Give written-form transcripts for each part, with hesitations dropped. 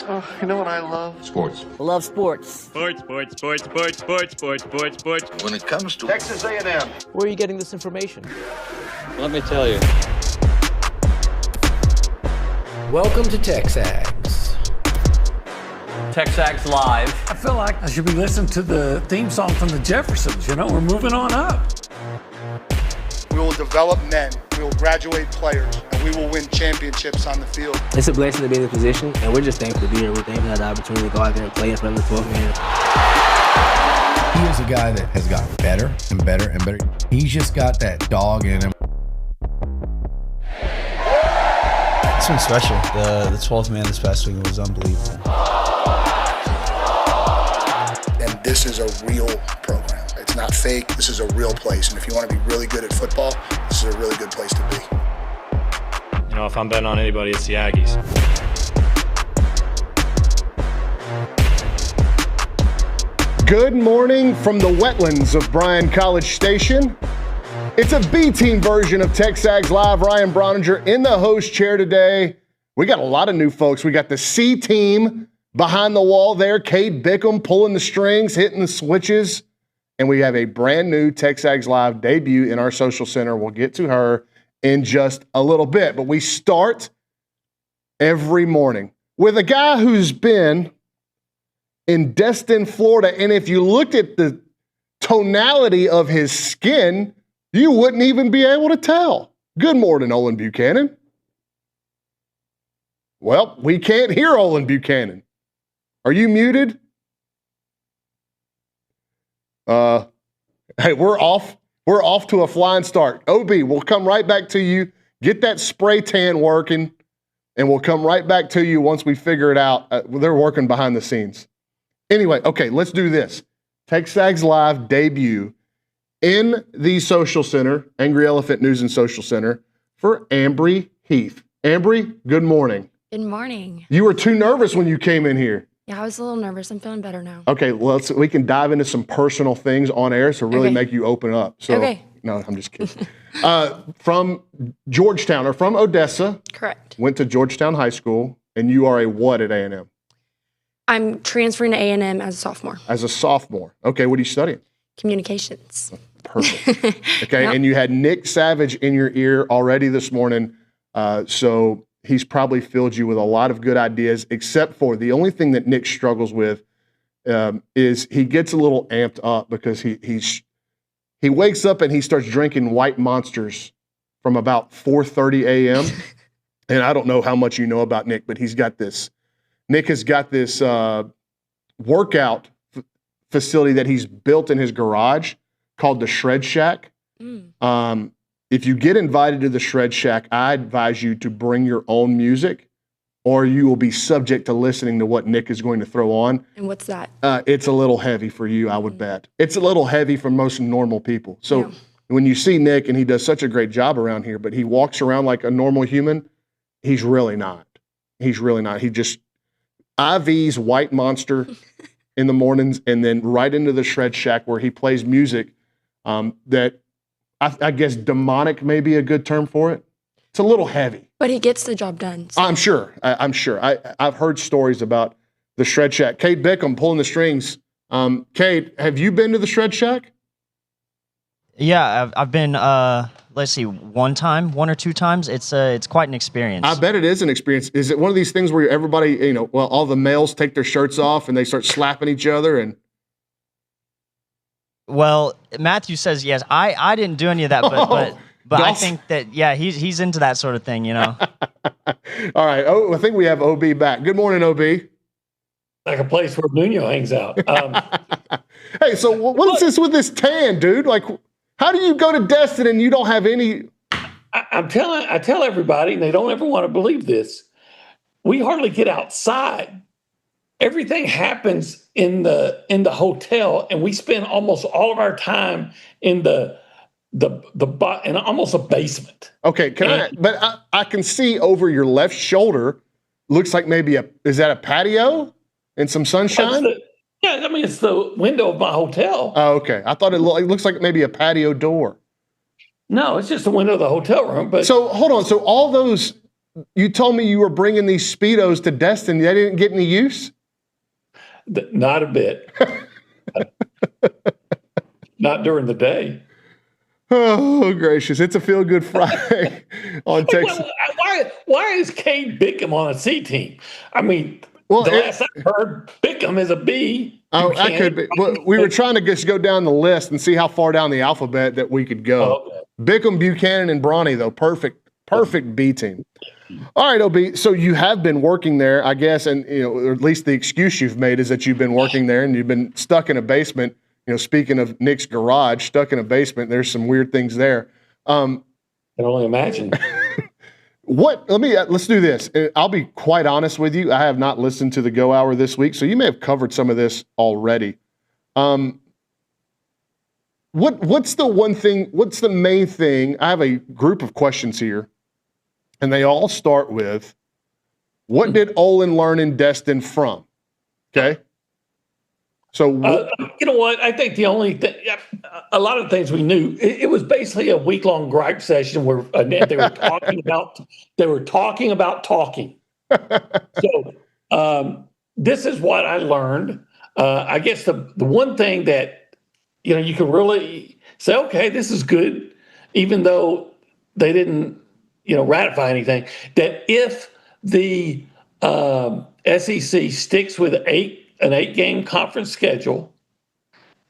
Oh, you know what I love? Sports. Love sports. Sports. When it comes to Texas A&M. Where are you getting this information? Let me tell you. Welcome to TexAgs. TexAgs Live. I feel like I should be listening to the theme song from the Jeffersons. You know, we're moving on up. We will develop men. We will graduate players, and we will win championships on the field. It's a blessing to be in this position, and we're just thankful to be here. We're thankful to have the opportunity to go out there and play in front of the 12 man. He is a guy that has gotten better and better and better. He's just got that dog in him. It's been special. The 12th man this past week was unbelievable. And this is a real program. It's not fake. This is a real place. And if you want to be really good at football, this is a really good place to be. You know, if I'm betting on anybody, it's the Aggies. Good morning from the wetlands of Bryan College Station. It's a B-team version of TexAgs Live. Ryan Brauninger in the host chair today. We got a lot of new folks. We got the C team behind the wall there. Cade Bickham pulling the strings, hitting the switches. And we have a brand new TexAgs Live debut in our social center. We'll get to her in just a little bit. But we start every morning with a guy who's been in Destin, Florida. And if you looked at the tonality of his skin, you wouldn't even be able to tell. Good morning, Olin Buchanan. Well, we can't hear Olin Buchanan. Are you muted? Hey, we're off. We're off to a flying start. OB, we'll come right back to you. Get that spray tan working, and we'll come right back to you once we figure it out. They're working behind the scenes. Anyway, okay, let's do this. TexAgs Live debut in the social center, Angry Elephant News and Social Center, for Ambry Heath. Ambry, good morning. Good morning. You were too nervous when you came in here. Yeah, I was a little nervous. I'm feeling better now. Okay, well, we can dive into some personal things on air to really make you open up. So, okay. No, I'm just kidding. From Georgetown, or from Odessa. Correct. Went to Georgetown High School, and you are a what at A&M? I'm transferring to A&M as a sophomore. As a sophomore. Okay, what are you studying? Communications. Perfect. Okay, yep. And you had Nick Savage in your ear already this morning, so he's probably filled you with a lot of good ideas, except for the only thing that Nick struggles with is he gets a little amped up because he wakes up and he starts drinking White Monsters from about 4:30 a.m. And I don't know how much you know about Nick, but Nick has got this workout facility that he's built in his garage called the Shred Shack. If you get invited to the Shred Shack, I advise you to bring your own music, or you will be subject to listening to what Nick is going to throw on. And what's that? It's a little heavy for you, I would bet. It's a little heavy for most normal people. So when you see Nick, and he does such a great job around here, but he walks around like a normal human, he's really not. He's really not. He just IVs White Monster in the mornings, and then right into the Shred Shack where he plays music that I guess demonic may be a good term for it. It's a little heavy. But he gets the job done. So. I'm sure. I've heard stories about the Shred Shack. Cade Bickham pulling the strings. Cade, have you been to the Shred Shack? Yeah, I've been, let's see, one or two times. It's quite an experience. I bet it is an experience. Is it one of these things where everybody, all the males take their shirts off and they start slapping each other and... Well, Matthew says yes. I didn't do any of that, but I think that he's into that sort of thing, All right. I think we have OB back. Good morning, OB. Like a place where Nuno hangs out. Hey, so what is this with this tan, dude? Like, how do you go to Destin and you don't have any? I tell everybody, and they don't ever want to believe this. We hardly get outside. Everything happens in the hotel, and we spend almost all of our time in in almost a basement. Okay, but I can see over your left shoulder. Looks like maybe is that a patio and some sunshine? It's the window of my hotel. Oh, okay. I thought it looks like maybe a patio door. No, it's just the window of the hotel room. But so hold on. So all those you told me you were bringing these Speedos to Destin. They didn't get any use? Not a bit. Not during the day. Oh, gracious. It's a feel-good Friday on Texas. Why is Cade Bickham on a C team? I mean, last I heard, Bickham is a B. Oh, that could be. Well, we were trying to just go down the list and see how far down the alphabet that we could go. Okay. Bickham, Buchanan, and Brauninger, though. Perfect B team. All right, OB. So you have been working there, I guess, and or at least the excuse you've made is that you've been working there and you've been stuck in a basement. Speaking of Nick's garage, stuck in a basement, there's some weird things there. I can only imagine. Let's do this. I'll be quite honest with you. I have not listened to the Go Hour this week, so you may have covered some of this already. What's the one thing? What's the main thing? I have a group of questions here, and they all start with, what did Olin learn in Destin from? Okay. So you know what? I think the only thing, a lot of things we knew, it was basically a week-long gripe session where they were talking about talking. So this is what I learned. I guess the one thing that you can really say, okay, this is good, even though they didn't ratify anything. That if the SEC sticks with an 8-game conference schedule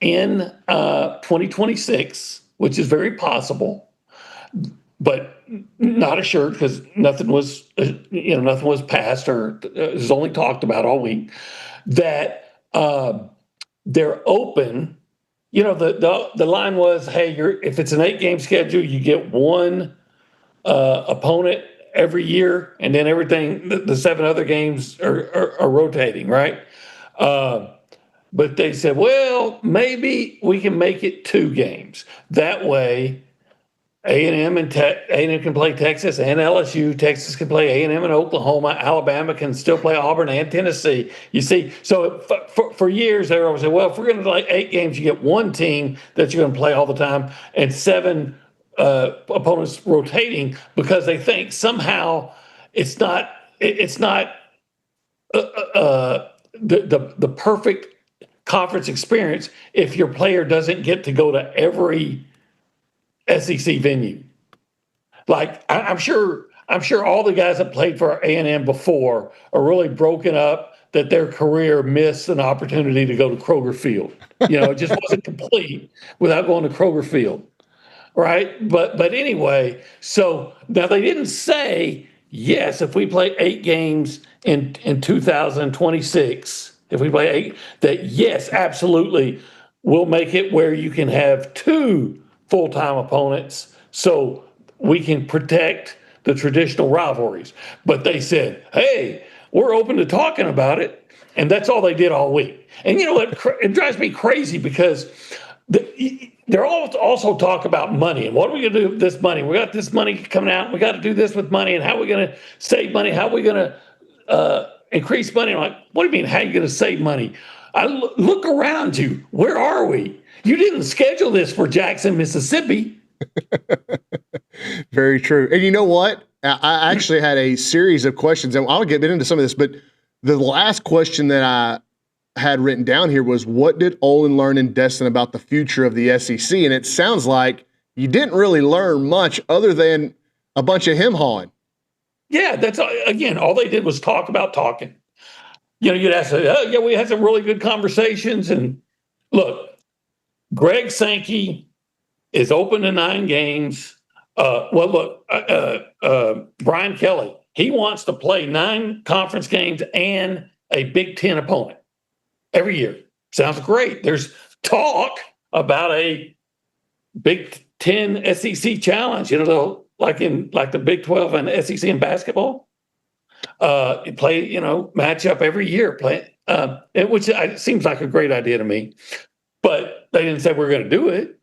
in 2026, which is very possible, but not assured because nothing was passed or it was only talked about all week, that they're open. The line was, hey, if it's an 8-game schedule, you get one opponent every year, and then everything, the 7 other games are rotating, right? But they said, well, maybe we can make it 2 games. That way, A&M can play Texas and LSU. Texas can play A&M and Oklahoma. Alabama can still play Auburn and Tennessee. You see, so for years they always say, well, if we're going to play 8 games, you get one team that you're going to play all the time and 7 opponents rotating, because they think somehow it's not the perfect conference experience if your player doesn't get to go to every SEC venue. Like I'm sure all the guys that played for A&M before are really broken up that their career missed an opportunity to go to Kroger Field. It just wasn't complete without going to Kroger Field, right? But anyway, so now they didn't say, yes, if we play 8 games in 2026, if we play 8, that yes, absolutely, we'll make it where you can have 2 full-time opponents so we can protect the traditional rivalries. But they said, hey, we're open to talking about it. And that's all they did all week. And you know what? It drives me crazy because they're all also talk about money. And what are we going to do with this money? We got this money coming out. We got to do this with money. And how are we going to save money? How are we going to increase money? I'm like, what do you mean, how are you going to save money? I look around you. Where are we? You didn't schedule this for Jackson, Mississippi. Very true. And you know what? I actually had a series of questions, and I'll get into some of this, but the last question that I had written down here was, what did Olin learn in Destin about the future of the SEC? And it sounds like you didn't really learn much other than a bunch of him-hawing. Yeah, that's, again, all they did was talk about talking. You'd ask, yeah, we had some really good conversations. And look, Greg Sankey is open to 9 games. Brian Kelly, he wants to play 9 conference games and a Big Ten opponent every year. Sounds great. There's talk about a Big Ten SEC challenge, like the Big 12 and SEC in basketball. Play, match up every year, which seems like a great idea to me. But they didn't say we're going to do it.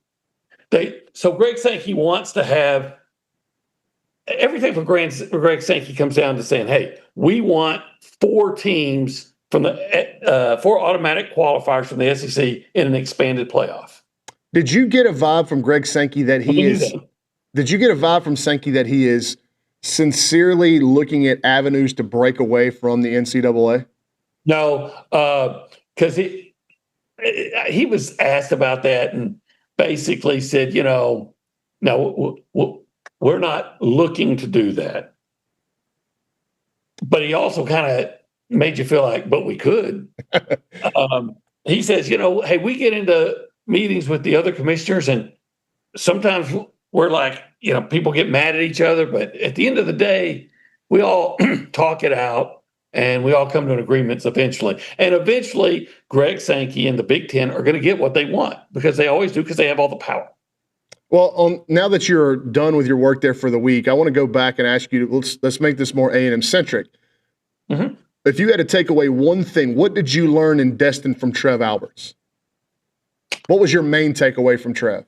So Greg Sankey wants to have everything for Greg Sankey comes down to saying, hey, we want 4 teams from the 4 automatic qualifiers from the SEC in an expanded playoff. Did you get a vibe from Greg Sankey that he is? Did you get a vibe from Sankey that he is sincerely looking at avenues to break away from the NCAA? No, because he was asked about that and basically said, no, we're not looking to do that. But he also kind of made you feel like, but we could. He says, hey, we get into meetings with the other commissioners, and sometimes we're like, people get mad at each other, but at the end of the day, we all talk it out and we all come to an agreement eventually. And eventually, Greg Sankey and the Big Ten are going to get what they want, because they always do, because they have all the power. Well, now that you're done with your work there for the week, I want to go back and ask you, let's make this more A&M centric. Mm-hmm. If you had to take away one thing, what did you learn in Destin from Trev Alberts? What was your main takeaway from Trev?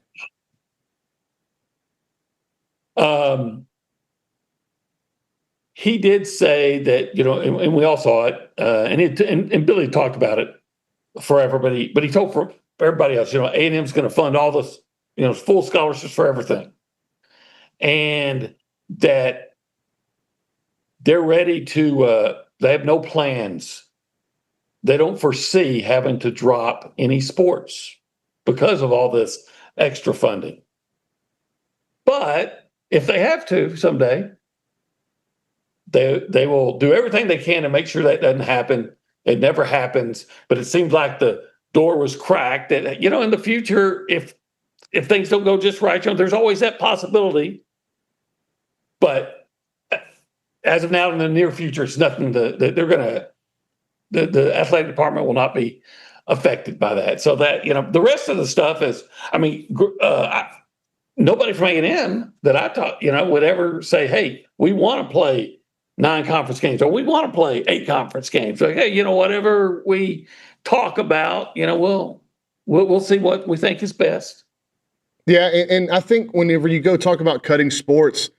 He did say that, and we all saw it, and Billy talked about it forever, but he told for everybody else, A&M's going to fund all this, full scholarships for everything. And that they're ready to, they have no plans. They don't foresee having to drop any sports because of all this extra funding. But if they have to someday, they will do everything they can to make sure that doesn't happen. It never happens. But it seems like the door was cracked that, in the future, if things don't go just right, there's always that possibility. But as of now, in the near future, it's nothing that they're going to, the athletic department will not be affected by that. So that, the rest of the stuff is, nobody from A&M that I talk, would ever say, hey, we want to play 9 conference games, or we want to play 8 conference games. Like, hey, whatever we talk about, we'll see what we think is best. Yeah, and I think whenever you go talk about cutting sports,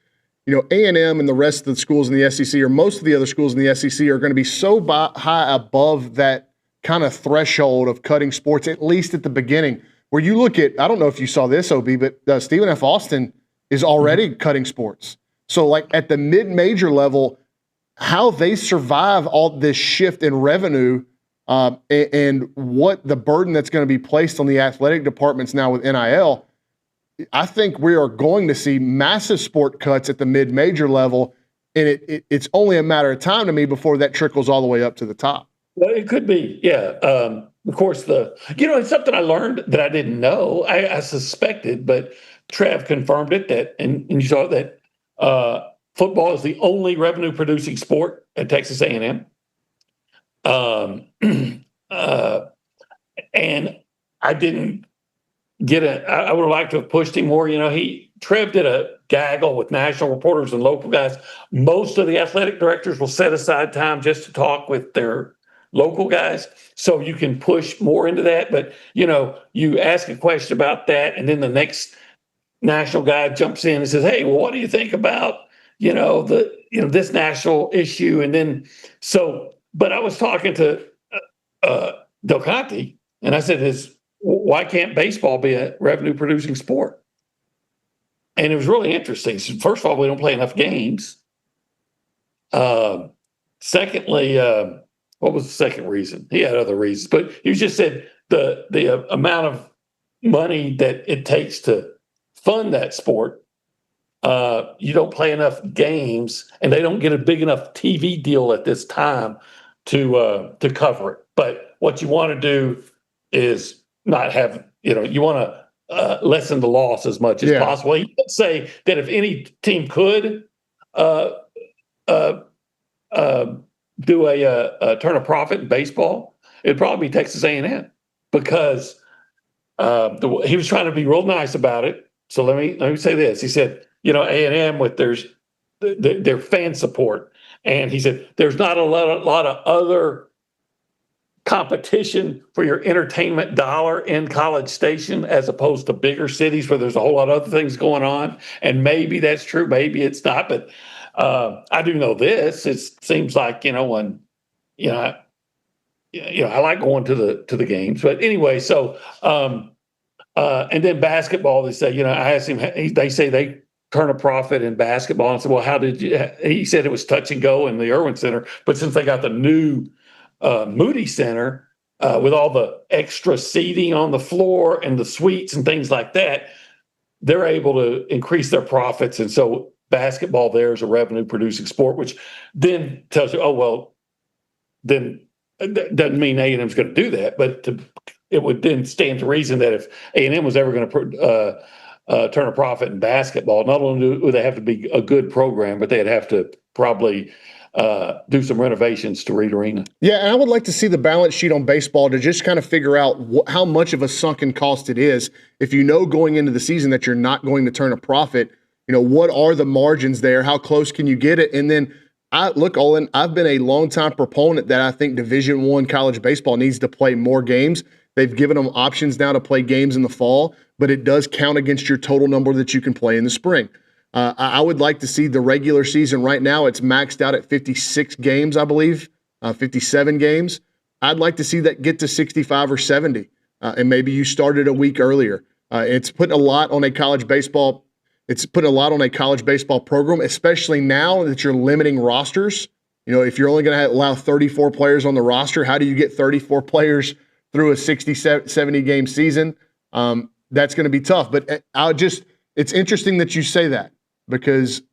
A&M and the rest of the schools in the SEC, or most of the other schools in the SEC, are going to be so high above that kind of threshold of cutting sports, at least at the beginning, where you look at, I don't know if you saw this, OB, but Stephen F. Austin is already cutting sports. So, like, at the mid-major level, how they survive all this shift in revenue and what the burden that's going to be placed on the athletic departments now with NIL, I think we are going to see massive sport cuts at the mid-major level, and it's only a matter of time to me before that trickles all the way up to the top. Well, it could be, yeah. Of course, it's something I learned that I didn't know. I suspected, but Trev confirmed it, and you saw that football is the only revenue-producing sport at Texas A&M. And I didn't I would have liked to have pushed him more. Trev did a gaggle with national reporters and local guys. Most of the athletic directors will set aside time just to talk with their local guys, so you can push more into that. But, you ask a question about that, and then the next national guy jumps in and says, hey, well, what do you think about, this national issue? And then, but I was talking to Del Conte, and I said, why can't baseball be a revenue-producing sport? And it was really interesting. So first of all, we don't play enough games. Secondly, what was the second reason? He had other reasons, but he just said the amount of money that it takes to fund that sport, you don't play enough games, and they don't get a big enough TV deal at this time to cover it. But what you want to do is not have, you want to lessen the loss as much as possible. You could say that if any team could do a turn a profit in baseball, it'd probably be Texas A&M, because he was trying to be real nice about it. So let me say this. He said, A&M with their fan support, and he said there's not a lot of other competition for your entertainment dollar in College Station, as opposed to bigger cities where there's a whole lot of other things going on. And maybe that's true, maybe it's not, but I do know this. It seems like, when, I like going to the games, but anyway, so, and then basketball, they say, I asked him, they say they turn a profit in basketball. And I said, well, how did you? He said it was touch and go in the Irwin Center, but since they got the new Moody Center with all the extra seating on the floor and the suites and things like that, they're able to increase their profits. And so basketball there is a revenue producing sport, which then tells you, oh, well, then that doesn't mean A&M is going to do that, but it would then stand to reason that if A&M was ever going to turn a profit in basketball, not only would they have to be a good program, but they'd have to probably do some renovations to Reed Arena. Yeah, and I would like to see the balance sheet on baseball to just kind of figure out how much of a sunken cost it is. If you know going into the season that you're not going to turn a profit, what are the margins there? How close can you get it? And then look, Olin, I've been a longtime proponent that I think Division I college baseball needs to play more games. They've given them options now to play games in the fall, but it does count against your total number that you can play in the spring. I would like to see the regular season right now. It's maxed out at 56 games, I believe, 57 games. I'd like to see that get to 65 or 70, and maybe you started a week earlier. It's putting a lot on a college baseball. It's putting a lot on a college baseball program, especially now that you're limiting rosters. If you're only going to allow 34 players on the roster, how do you get 34 players through a 60, 70 game season? That's going to be tough. But it's interesting that you say that, because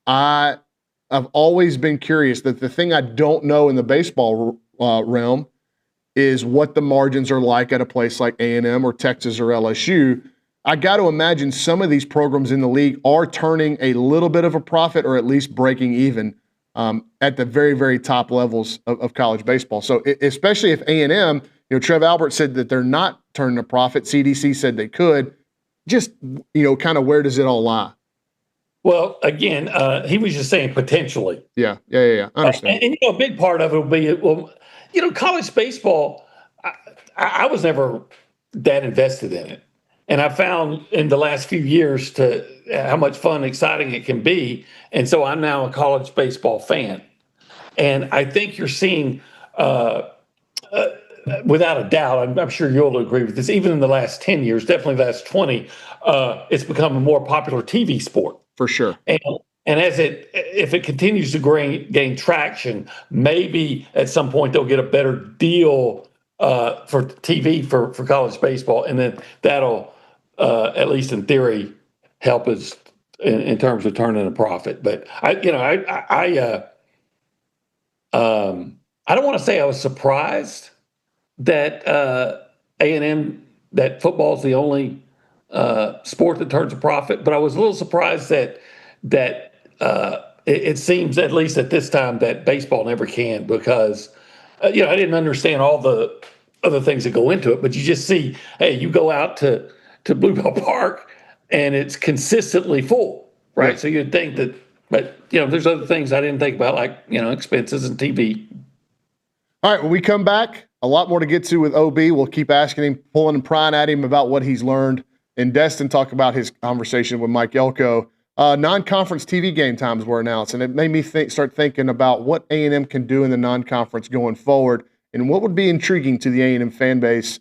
I've always been curious that the thing I don't know in the baseball realm is what the margins are like at a place like A&M or Texas or LSU. I got to imagine some of these programs in the league are turning a little bit of a profit, or at least breaking even at the very, very top levels of college baseball. So especially if A&M, Trev Albert said that they're not turning a profit. CDC said they could. Just, kind of where does it all lie? Well, again, he was just saying potentially. Yeah. I understand. And a big part of it will be, college baseball, I was never that invested in it. And I found in the last few years how much fun and exciting it can be. And so I'm now a college baseball fan. And I think you're seeing, without a doubt, I'm sure you'll agree with this, even in the last 10 years, definitely the last 20, it's become a more popular TV sport. For sure. And if it continues to gain traction, maybe at some point they'll get a better deal for TV for college baseball. And then that'll, at least in theory, help us in terms of turning a profit. But I don't want to say I was surprised that A&M, that football is the only sport that turns a profit, but I was a little surprised that it seems, at least at this time, that baseball never can, because I didn't understand all the other things that go into it. But you just see, hey, you go out to Bluebell Park and it's consistently full, right? Yeah. So you'd think that, but there's other things I didn't think about, like expenses and TV. All right, when we come back, a lot more to get to with OB. We'll keep asking him, pulling and prying at him about what he's learned. And Destin talk about his conversation with Mike Elko. Non-conference TV game times were announced, and it made me start thinking about what A&M can do in the non-conference going forward, and what would be intriguing to the A&M fan base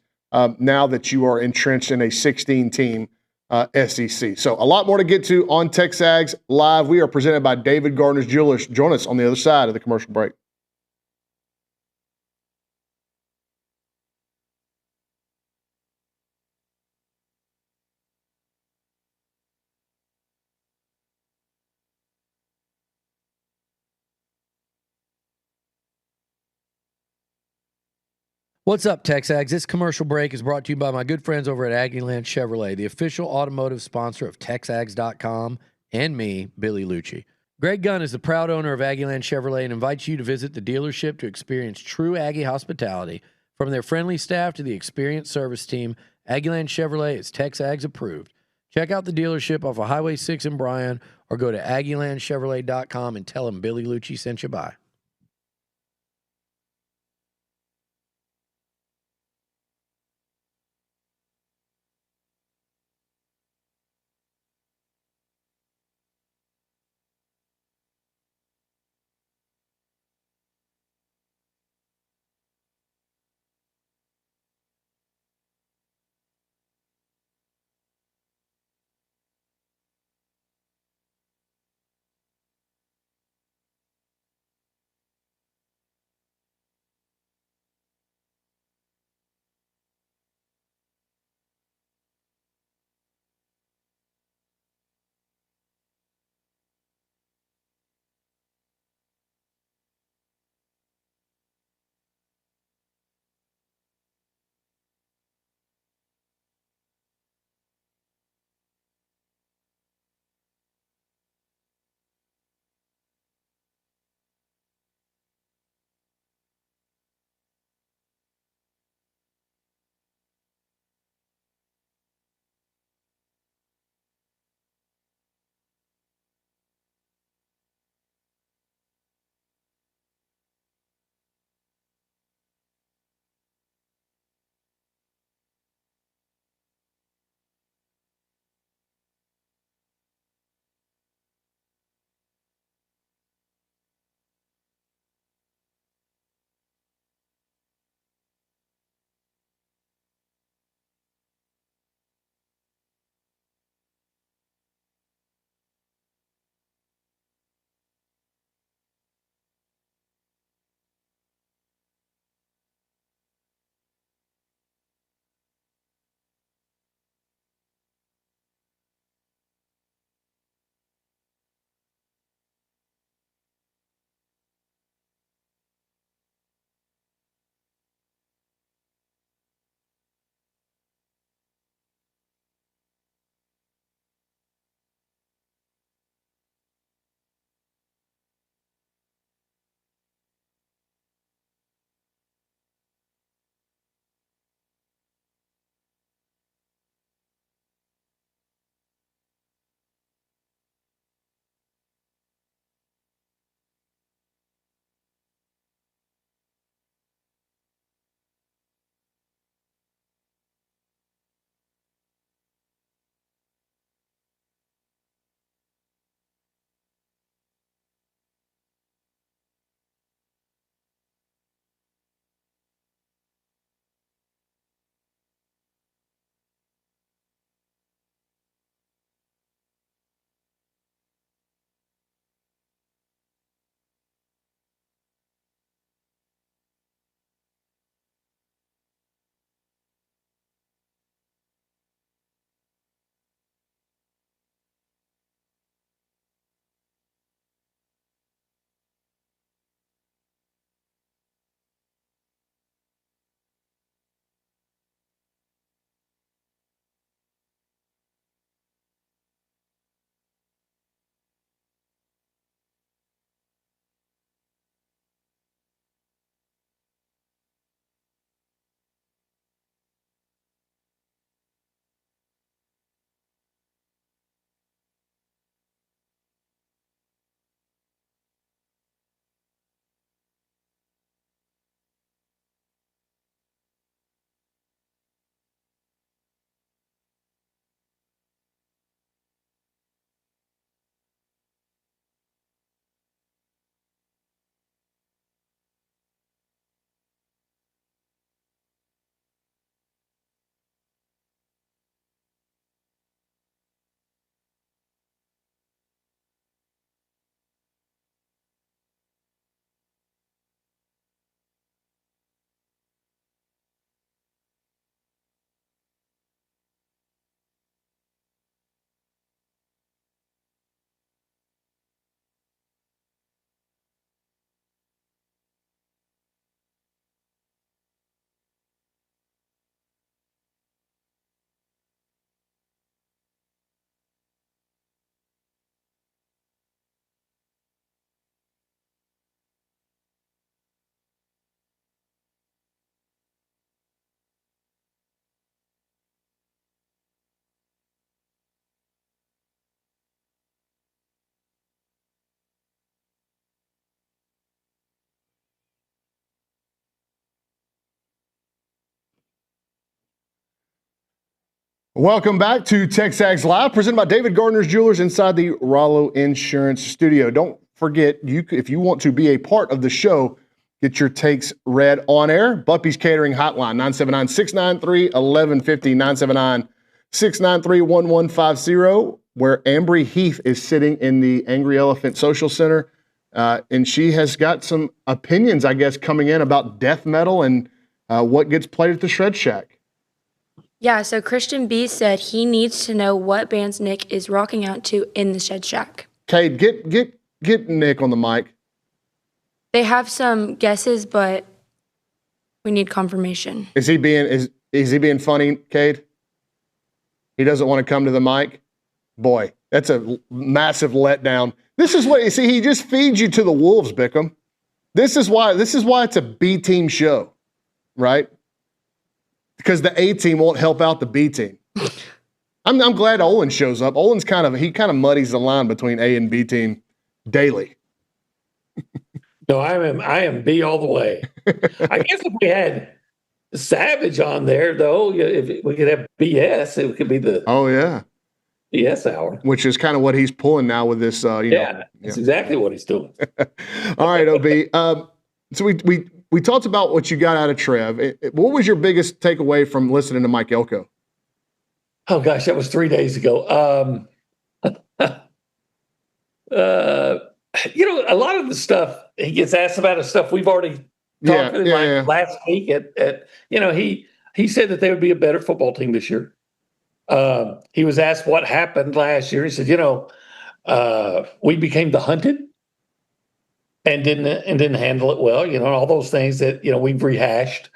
now that you are entrenched in a 16-team SEC. So a lot more to get to on TexAgs Live. We are presented by David Gardner's Jewelers. Join us on the other side of the commercial break. What's up, TexAgs? This commercial break is brought to you by my good friends over at Aggieland Chevrolet, the official automotive sponsor of TexAgs.com and me, Billy Liucci. Greg Gunn is the proud owner of Aggieland Chevrolet and invites you to visit the dealership to experience true Aggie hospitality. From their friendly staff to the experienced service team, Aggieland Chevrolet is TexAgs approved. Check out the dealership off of Highway 6 in Bryan, or go to AggielandChevrolet.com and tell them Billy Liucci sent you by. Welcome back to TexAgs Live, presented by David Gardner's Jewelers inside the Rollo Insurance Studio. Don't forget, if you want to be a part of the show, get your takes read on air. Buppy's Catering Hotline, 979-693-1150, 979-693-1150, where Ambry Heath is sitting in the Angry Elephant Social Center. And she has got some opinions, I guess, coming in about death metal and what gets played at the Shred Shack. Yeah, so Christian B said he needs to know what bands Nick is rocking out to in the Shed Shack. Cade, get Nick on the mic. They have some guesses, but we need confirmation. Is he being funny, Cade? He doesn't want to come to the mic? Boy, that's a massive letdown. This is what you see, he just feeds you to the wolves, Bickham. This is why it's a B team show, right? Because the A team won't help out the B team. I'm glad Olin shows up. Olin's kind of muddies the line between A and B team daily. No, I am B all the way. I guess if we had Savage on there, though, if we could have BS, it could be the BS hour, which is kind of what he's pulling now with this. That's exactly what he's doing. All right, OB. So we talked about what you got out of Trev. What was your biggest takeaway from listening to Mike Elko? Oh gosh, that was 3 days ago. A lot of the stuff he gets asked about is stuff we've already talked about last week. He said that they would be a better football team this year. He was asked what happened last year. He said, we became the hunted and didn't handle it well. All those things that we've rehashed.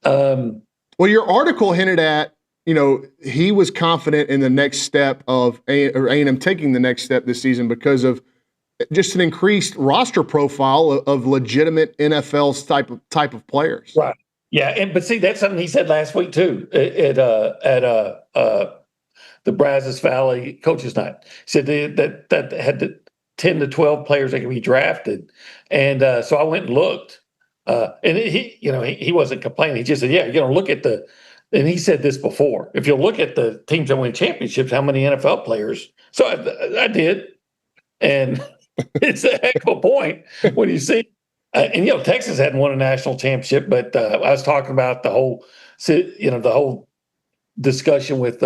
Well, your article hinted at he was confident in the next step of A&M taking the next step this season because of just an increased roster profile of legitimate NFL type of players. Right. Yeah. But see, that's something he said last week too at the Brazos Valley Coaches Night. He said that had 10 to 12 players that could be drafted. And so I went and looked. And he wasn't complaining. He just said, look at and he said this before, if you look at the teams that win championships, how many NFL players? So I did. And it's a heck of a point when you see, Texas hadn't won a national championship, but I was talking about the whole discussion with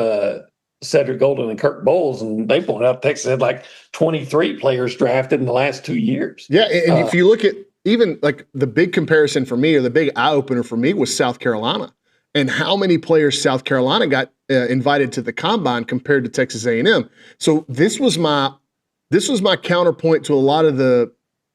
Cedric Golden and Kirk Bowles, and they pointed out Texas had like 23 players drafted in the last 2 years. Yeah, and if you look at even like the big comparison for me, or the big eye opener for me, was South Carolina, and how many players South Carolina got invited to the combine compared to Texas A&M. So this was my counterpoint to a lot of the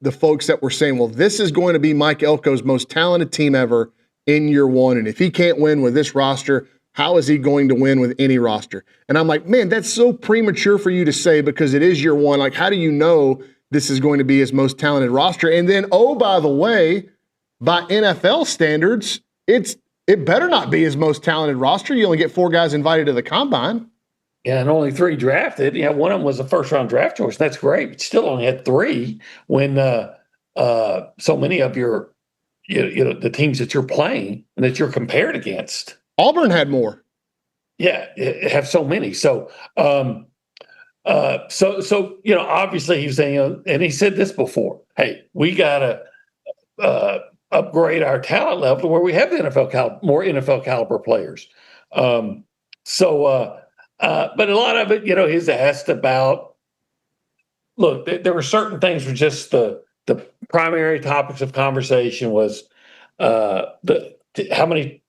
folks that were saying, well, this is going to be Mike Elko's most talented team ever in year one, and if he can't win with this roster, how is he going to win with any roster? And I'm like, man, that's so premature for you to say because it is year one. Like, how do you know this is going to be his most talented roster? And then, oh, by the way, by NFL standards, it better not be his most talented roster. You only get 4 guys invited to the combine. Yeah, and only 3 drafted. Yeah, one of them was a first-round draft choice. That's great, but still only had 3 when so many of your, the teams that you're playing and that you're compared against. Auburn had more. Yeah, have so many. So, obviously he was saying, and he said this before. Hey, we got to upgrade our talent level to where we have the more NFL caliber players. But a lot of it, he's asked about. Look, there were certain things were just the primary topics of conversation was how many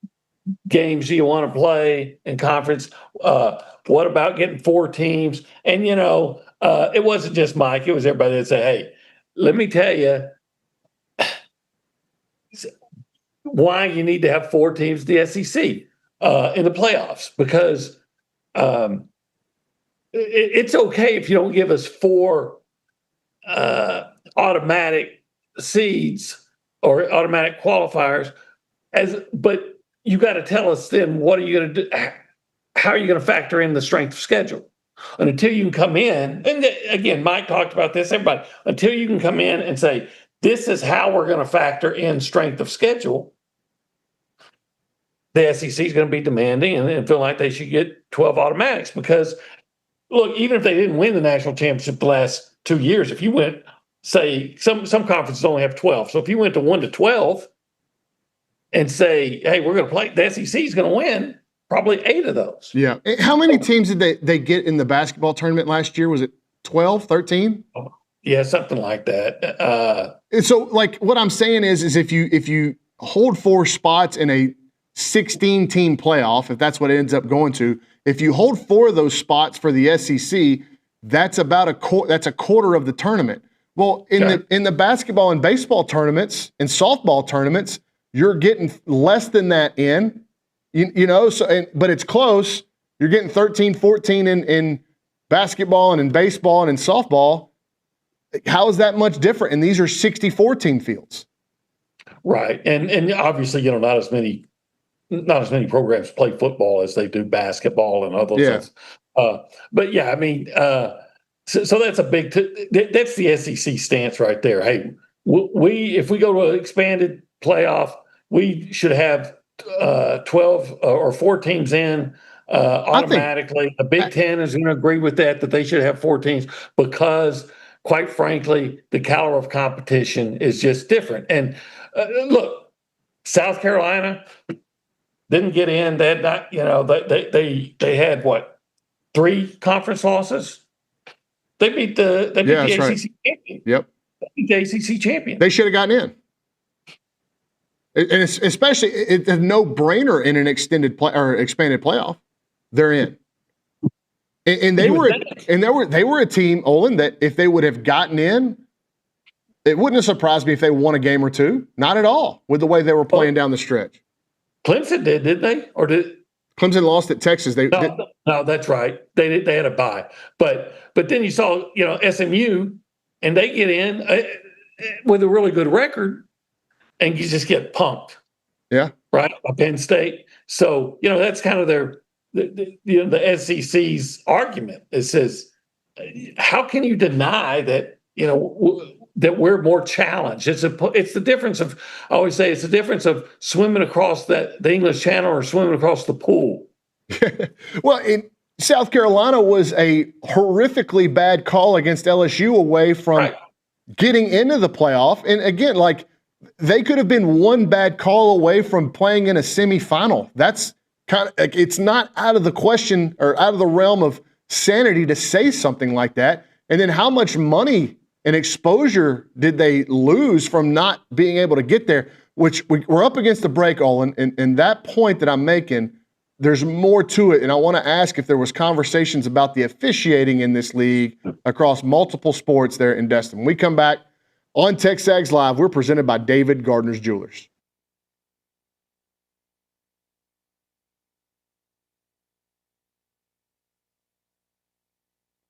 games do you want to play in conference? What about getting 4 teams? And, it wasn't just Mike. It was everybody that said, hey, let me tell you why you need to have 4 teams in the SEC in the playoffs. Because it's okay if you don't give us 4 automatic seeds or automatic qualifiers, but you got to tell us then what are you going to do? How are you going to factor in the strength of schedule? And until you can come in, and again, Mike talked about this, everybody, until you can come in and say, this is how we're going to factor in strength of schedule, the SEC is going to be demanding and feel like they should get 12 automatics because, look, even if they didn't win the national championship the last 2 years, if you went, say, some conferences only have 12. So if you went to 1 to 12 and say, hey, we're going to play, the SEC is going to win probably 8 of those. Yeah. How many teams did they get in the basketball tournament last year? Was it 12, 13? Yeah, something like that. And so, like, what I'm saying is if you hold 4 spots in a 16-team playoff, if that's what it ends up going to, if you hold 4 of those spots for the SEC, that's about a quarter of the tournament. Well, in the basketball and baseball tournaments and softball tournaments, you're getting less than that in, you know. So, but it's close. You're getting 13, 14 in basketball and in baseball and in softball. How is that much different? And these are 64 team fields. Right. And obviously, you know, not as many programs play football as they do basketball and other things. But yeah, I mean, so that's a big, that's the SEC stance right there. Hey, if we go to an expanded playoff, we should have 12 or 4 teams in automatically. The Big Ten is going to agree with that they should have 4 teams because, quite frankly, the caliber of competition is just different. And look, South Carolina didn't get in. They had not, you know, they had what, 3 conference losses? They beat the ACC champion. Yep. They beat the ACC champion. They should have gotten in. And it's especially it's a no-brainer in an extended play or expanded playoff. They're in. And they were a team, Olin, that if they would have gotten in, it wouldn't have surprised me if they won a game or 2. Not at all with the way they were playing down the stretch. Clemson did, didn't they? Or did Clemson lost at Texas? No, that's right. They had a bye, but then you saw, you know, SMU, and they get in with a really good record, and you just get pumped. Yeah, right. By Penn State. So you know that's kind of the SEC's argument. It says, how can you deny that, you know, that we're more challenged? It's the difference of, I always say, it's the difference of swimming across the English Channel or swimming across the pool. Well, in South Carolina was a horrifically bad call against LSU away from getting into the playoff. And again, like, they could have been one bad call away from playing in a semifinal. That's kind of, it's not out of the question or out of the realm of sanity to say something like that. And then how much money and exposure did they lose from not being able to get there, which we're up against the break, Olin, and that point that I'm making, there's more to it. And I want to ask if there was conversations about the officiating in this league across multiple sports there in Destin. When we come back on TexAgs Live, we're presented by David Gardner's Jewelers.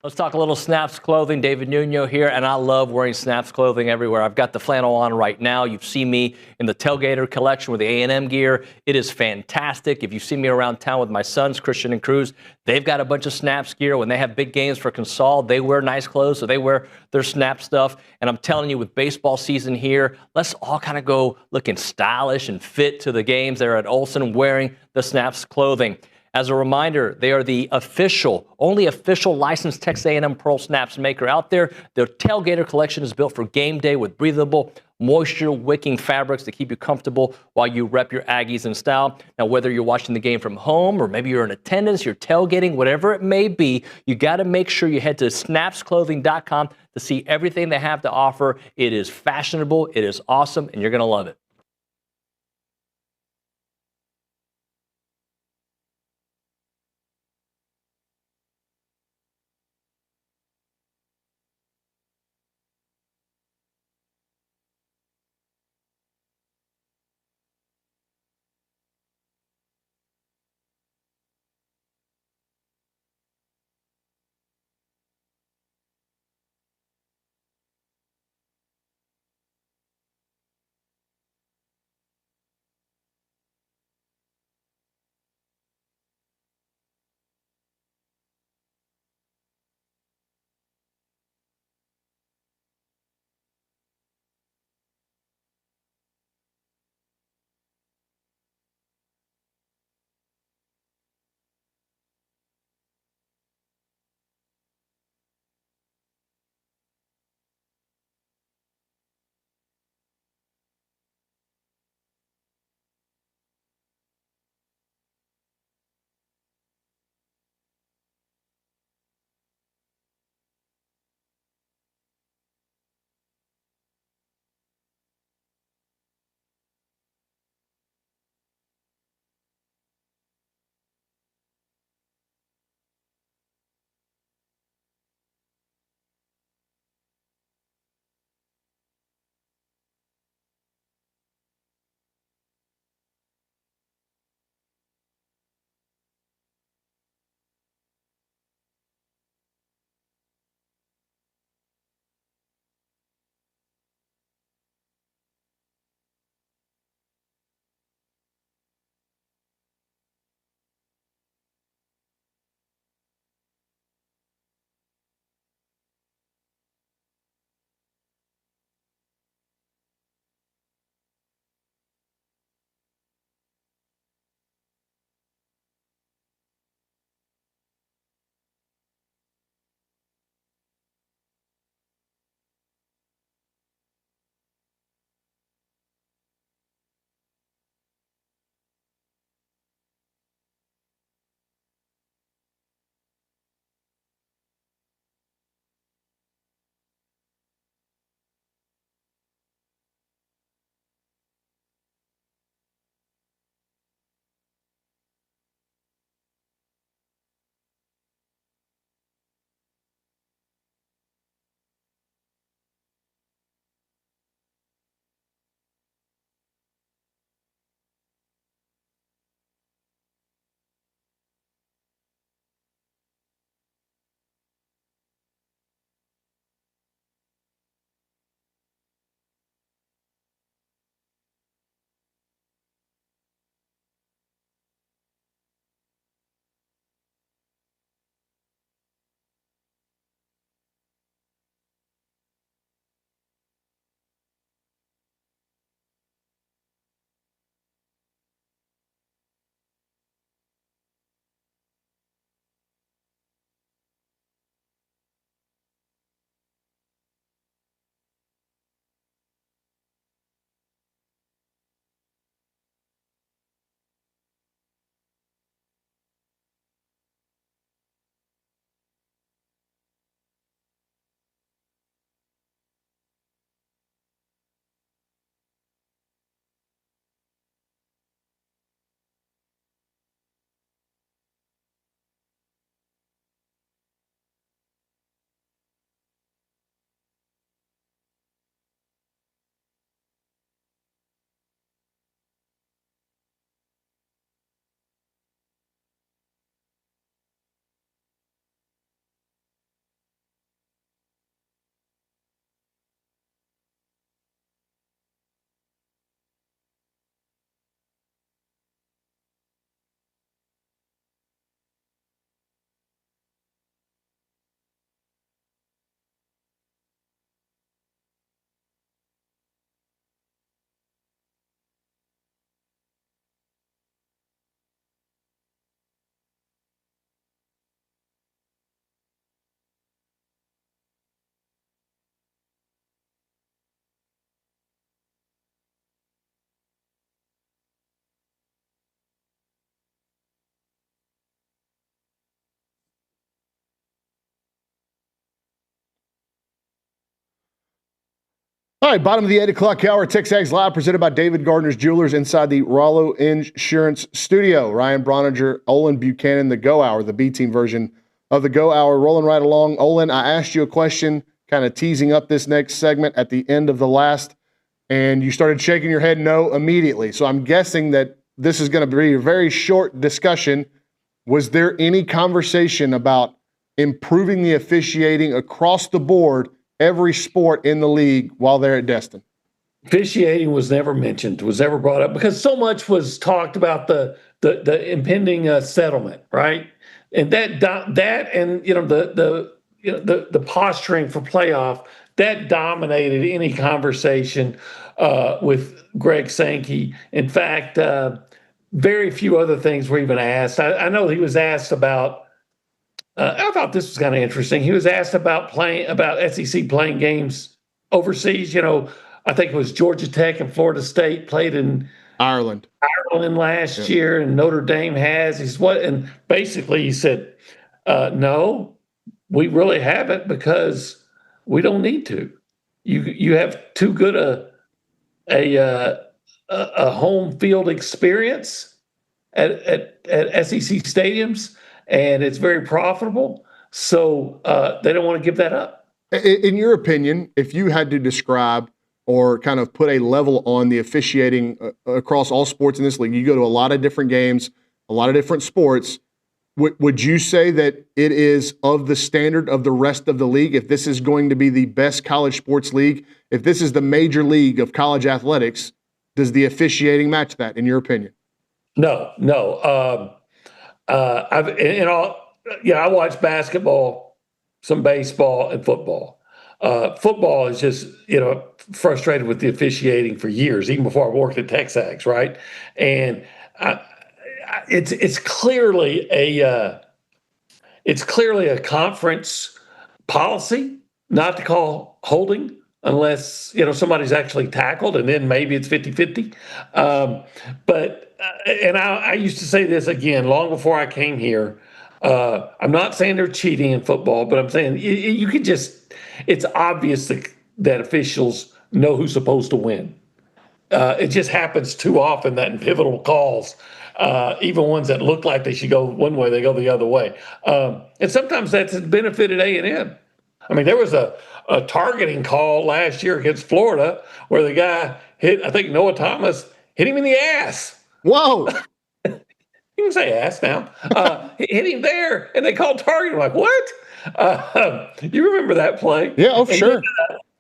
Let's talk a little Snaps clothing. David Nuno here, and I love wearing Snaps clothing everywhere. I've got the flannel on right now. You've seen me in the Tailgater collection with the A&M gear. It is fantastic. If you see me around town with my sons, Christian and Cruz, they've got a bunch of Snaps gear. When they have big games for Consol, they wear nice clothes, so they wear their Snap stuff. And I'm telling you, with baseball season here, let's all kind of go looking stylish and fit to the games there at Olsen wearing the Snaps clothing. As a reminder, they are the only official licensed Texas A&M Pearl Snaps maker out there. Their Tailgater collection is built for game day with breathable, moisture-wicking fabrics to keep you comfortable while you rep your Aggies in style. Now, whether you're watching the game from home or maybe you're in attendance, you're tailgating, whatever it may be, you got to make sure you head to snapsclothing.com to see everything they have to offer. It is fashionable, it is awesome, and you're going to love it. All right, bottom of the 8 o'clock hour, TexAgs Live, presented by David Gardner's Jewelers inside the Rollo Insurance Studio. Ryan Brauninger, Olin Buchanan, the Go Hour, the B-team version of the Go Hour, rolling right along. Olin, I asked you a question, kind of teasing up this next segment at the end of the last, and you started shaking your head no immediately. So I'm guessing that this is going to be a very short discussion. Was there any conversation about improving the officiating across the board, every sport in the league, while they're at Destin? Officiating was never mentioned, was never brought up, because so much was talked about the impending settlement, right? And that and the posturing for playoff, that dominated any conversation with Greg Sankey. In fact, very few other things were even asked. I know he was asked about. I thought this was kind of interesting. He was asked about SEC playing games overseas. I think it was Georgia Tech and Florida State played in Ireland last year, and Notre Dame has. He's what? And basically he said, no, we really haven't, because we don't need to. You have too good a home field experience at SEC stadiums, and it's very profitable. So they don't want to give that up. In your opinion, if you had to describe or kind of put a level on the officiating across all sports in this league, you go to a lot of different games, a lot of different sports. Would you say that it is of the standard of the rest of the league? If this is going to be the best college sports league, if this is the major league of college athletics, does the officiating match that, in your opinion? No. I watch basketball, some baseball, and football. Football is just, frustrated with the officiating for years, even before I worked at TexAgs, right? And it's clearly a conference policy not to call holding unless somebody's actually tackled, and then maybe it's 50-50. But I used to say this again long before I came here. I'm not saying they're cheating in football, but I'm saying you could just, it's obvious that officials know who's supposed to win. It just happens too often that in pivotal calls, even ones that look like they should go one way, they go the other way. And sometimes that's benefited A&M. I mean, there was a targeting call last year against Florida where the guy hit, I think Noah Thomas, hit him in the ass. Whoa. You can say ass now. Hit him there, and they called targeting. I'm like, what? You remember that play? Yeah, sure.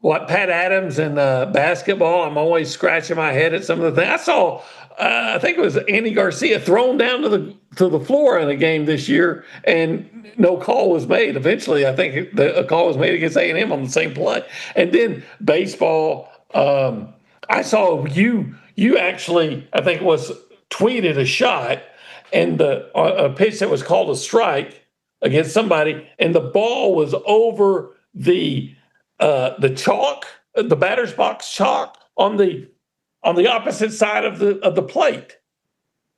Then, Pat Adams and basketball, I'm always scratching my head at some of the things. I saw, I think it was Andy Garcia thrown down to the floor in a game this year, and no call was made. Eventually, I think a call was made against A&M on the same play. And then baseball, I saw you actually, I think it was tweeted a shot, and a pitch that was called a strike against somebody, and the ball was over the chalk, the batter's box chalk on the opposite side of the plate.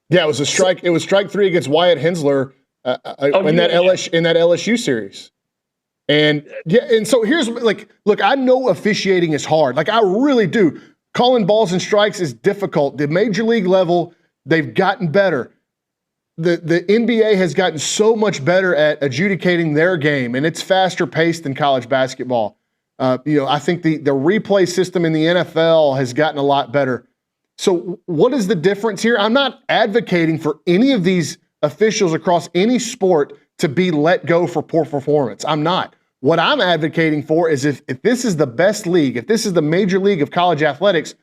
Yeah, it was a strike. It was strike 3 against Wyatt Hensler in that LSU series. And so here's look, I know officiating is hard. I really do. Calling balls and strikes is difficult. The major league level, they've gotten better. The NBA has gotten so much better at adjudicating their game, and it's faster paced than college basketball. I think the replay system in the NFL has gotten a lot better. So what is the difference here? I'm not advocating for any of these officials across any sport to be let go for poor performance. I'm not. What I'm advocating for is if this is the best league, if this is the major league of college athletics,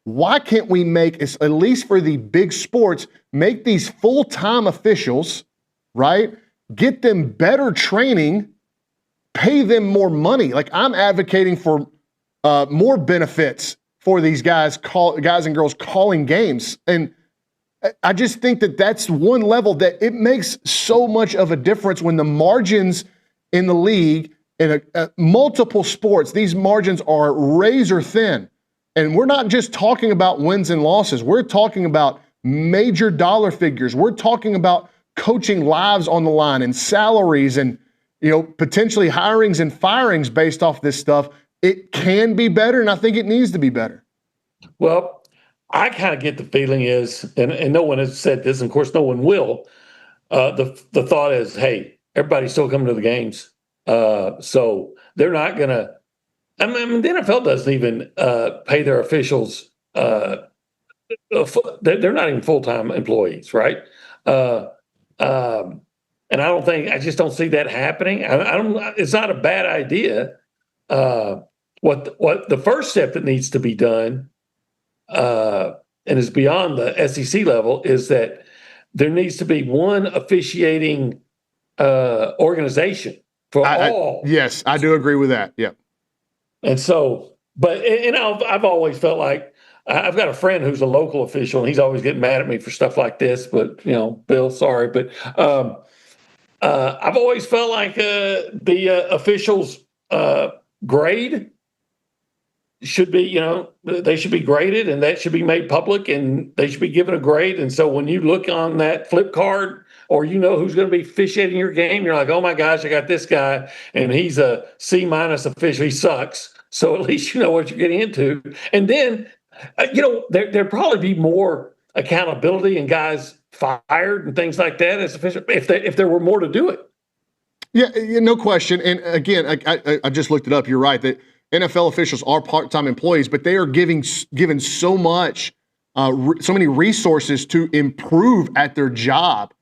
why can't we make, at least for the big sports, make these full-time officials, right? Get them better training, pay them more money. I'm advocating for more benefits for these guys and girls calling games. And I just think that that's one level that it makes so much of a difference when the margins in the league in multiple sports, these margins are razor thin. And we're not just talking about wins and losses. We're talking about major dollar figures. We're talking about coaching lives on the line and salaries and, potentially hirings and firings based off this stuff. it can be better, and I think it needs to be better. Well, I kind of get the feeling is, and no one has said this, and of course no one will, the thought is, hey, everybody's still coming to the games. So they're not going to, I mean, the NFL doesn't even pay their officials. They're not even full-time employees, right? And I just don't see that happening. It's not a bad idea. What the first step that needs to be done, and is beyond the SEC level, is that there needs to be one officiating organization for all. Yes, I do agree with that. Yeah. And so, but I've always felt like I've got a friend who's a local official, and he's always getting mad at me for stuff like this. But Bill, sorry, but I've always felt like the officials' grade should be, they should be graded, and that should be made public, and they should be given a grade. And so when you look on that flip card, or who's going to be officiating your game, you're like, oh my gosh, I got this guy, and he's a C- official. He sucks. So at least you know what you're getting into. And then, there'd probably be more accountability and guys fired and things like that as official if there were more to do it. Yeah, no question. And again, I just looked it up. You're right that NFL officials are part-time employees, but they are given so much, so many resources to improve at their job.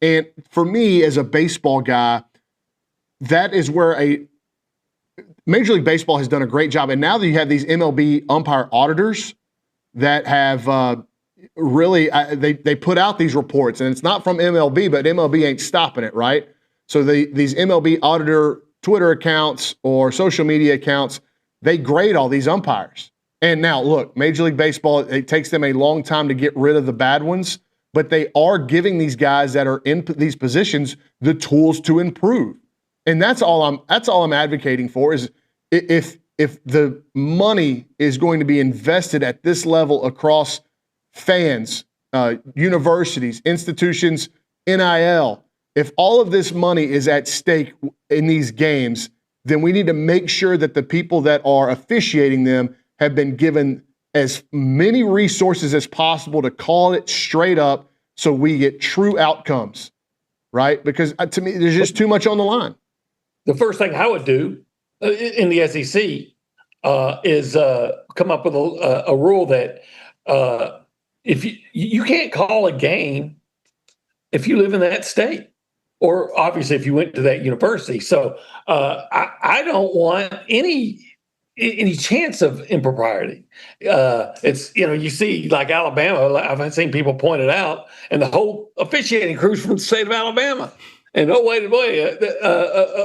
And for me, as a baseball guy, that is where Major League Baseball has done a great job. And now that you have these MLB umpire auditors that have really they put out these reports, and it's not from MLB, but MLB ain't stopping it, right? So these MLB auditor Twitter accounts or social media accounts, they grade all these umpires. And now, look, Major League Baseball, it takes them a long time to get rid of the bad ones, but they are giving these guys that are in these positions the tools to improve. And that's all I'm advocating for is if the money is going to be invested at this level across fans, universities, institutions, NIL, if all of this money is at stake in these games, then we need to make sure that the people that are officiating them have been given as many resources as possible to call it straight up so we get true outcomes, right? Because to me, there's just too much on the line. The first thing I would do in the SEC is come up with a rule that if you can't call a game if you live in that state, or obviously if you went to that university. So I don't want any chance of impropriety. It's you see like Alabama. I've seen people point it out, and the whole officiating crew's from the state of Alabama. And wait,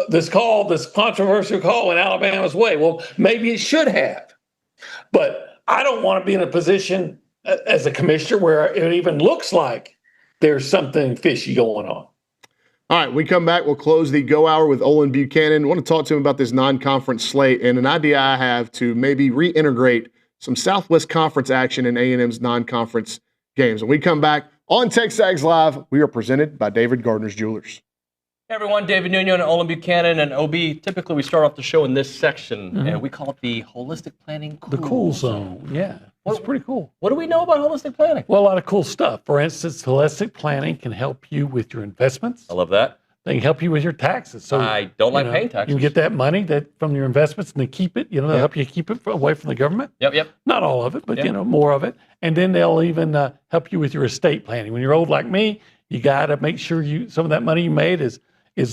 this controversial call in Alabama's way. Well, maybe it should have, but I don't want to be in a position as a commissioner where it even looks like there's something fishy going on. All right, we come back. We'll close the Go Hour with Olin Buchanan. I want to talk to him about this non-conference slate and an idea I have to maybe reintegrate some Southwest Conference action in A&M's non-conference games. When we come back on TexAgs Live, we are presented by David Gardner's Jewelers. Hey everyone, David Nuno and Olin Buchanan and OB. Typically, we start off the show in this section, and we call it the Holistic Planning Cool The cool zone, yeah. It's pretty cool. What do we know about holistic planning? Well, a lot of cool stuff. For instance, holistic planning can help you with your investments. I love that. They can help you with your taxes. So I don't like paying taxes. You can get that money from your investments and they keep it. They'll help you keep it away from the government. Yep. Not all of it, but more of it. And then they'll even help you with your estate planning. When you're old like me, you got to make sure some of that money you made is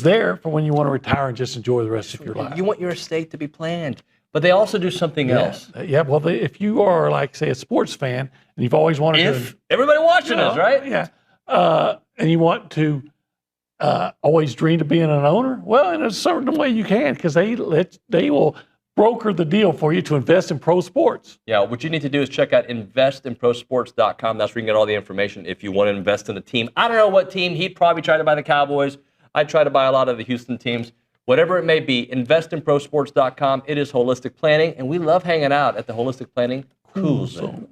there for when you want to retire and just enjoy the rest of your life. You want your estate to be planned. But they also do something else. Yeah, well, if you are like, say, a sports fan, and you've always wanted to... Everybody watching us, right? Yeah. And you want to always dream of being an owner, well, in a certain way you can, because they will broker the deal for you to invest in pro sports. Yeah, what you need to do is check out investinprosports.com. That's where you can get all the information if you want to invest in a team. I don't know what team. He'd probably try to buy the Cowboys. I'd try to buy a lot of the Houston teams. Whatever it may be, investinprosports.com. It is holistic planning, and we love hanging out at the Holistic Planning Cool Zone.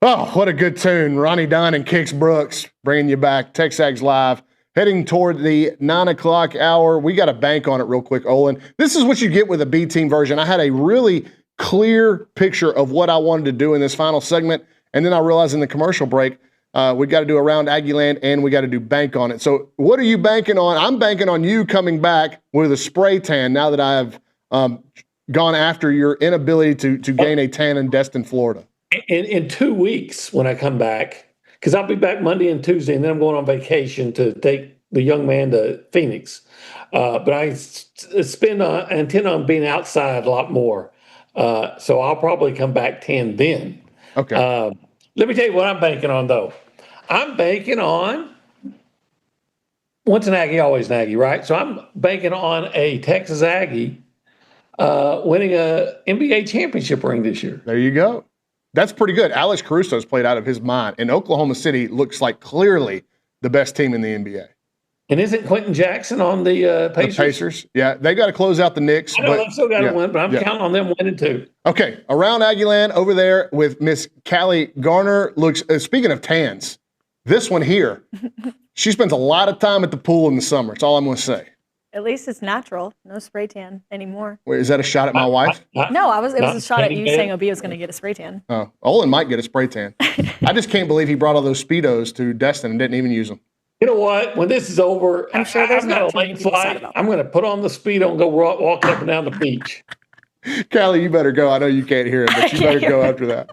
Oh, what a good tune. Ronnie Dunn and Kix Brooks bringing you back. TexAgs Live. Heading toward the 9 o'clock hour. We got to bank on it real quick, Olin. This is what you get with a B-team version. I had a really clear picture of what I wanted to do in this final segment, and then I realized in the commercial break, we got to do Around Aggieland, and we got to do bank on it. So what are you banking on? I'm banking on you coming back with a spray tan now that I have gone after your inability to gain a tan in Destin, Florida. In 2 weeks when I come back, because I'll be back Monday and Tuesday, and then I'm going on vacation to take the young man to Phoenix. But I intend on being outside a lot more. So I'll probably come back 10 then. Okay. Let me tell you what I'm banking on, though. I'm banking on once an Aggie, always an Aggie, right? So I'm banking on a Texas Aggie winning a NBA championship ring this year. There you go. That's pretty good. Alex Caruso's played out of his mind, and Oklahoma City looks like clearly the best team in the NBA. And isn't Quentin Jackson on the Pacers? The Pacers, yeah. They got to close out the Knicks. I know they've still got to win, but I'm counting on them winning too. Okay, Around Aggieland over there with Miss Callie Garner. Looks. Speaking of tans, this one here, she spends a lot of time at the pool in the summer. That's all I'm going to say. At least it's natural. No spray tan anymore. Wait, is that a shot at my wife? No, it was a shot at you saying OB was going to get a spray tan. Oh, Olin might get a spray tan. I just can't believe he brought all those Speedos to Destin and didn't even use them. You know what? When this is over, I'm sure there's got a late flight. I'm going to put on the Speedo and go walk up and down the beach. Callie, you better go. I know you can't hear him, but you better go after that.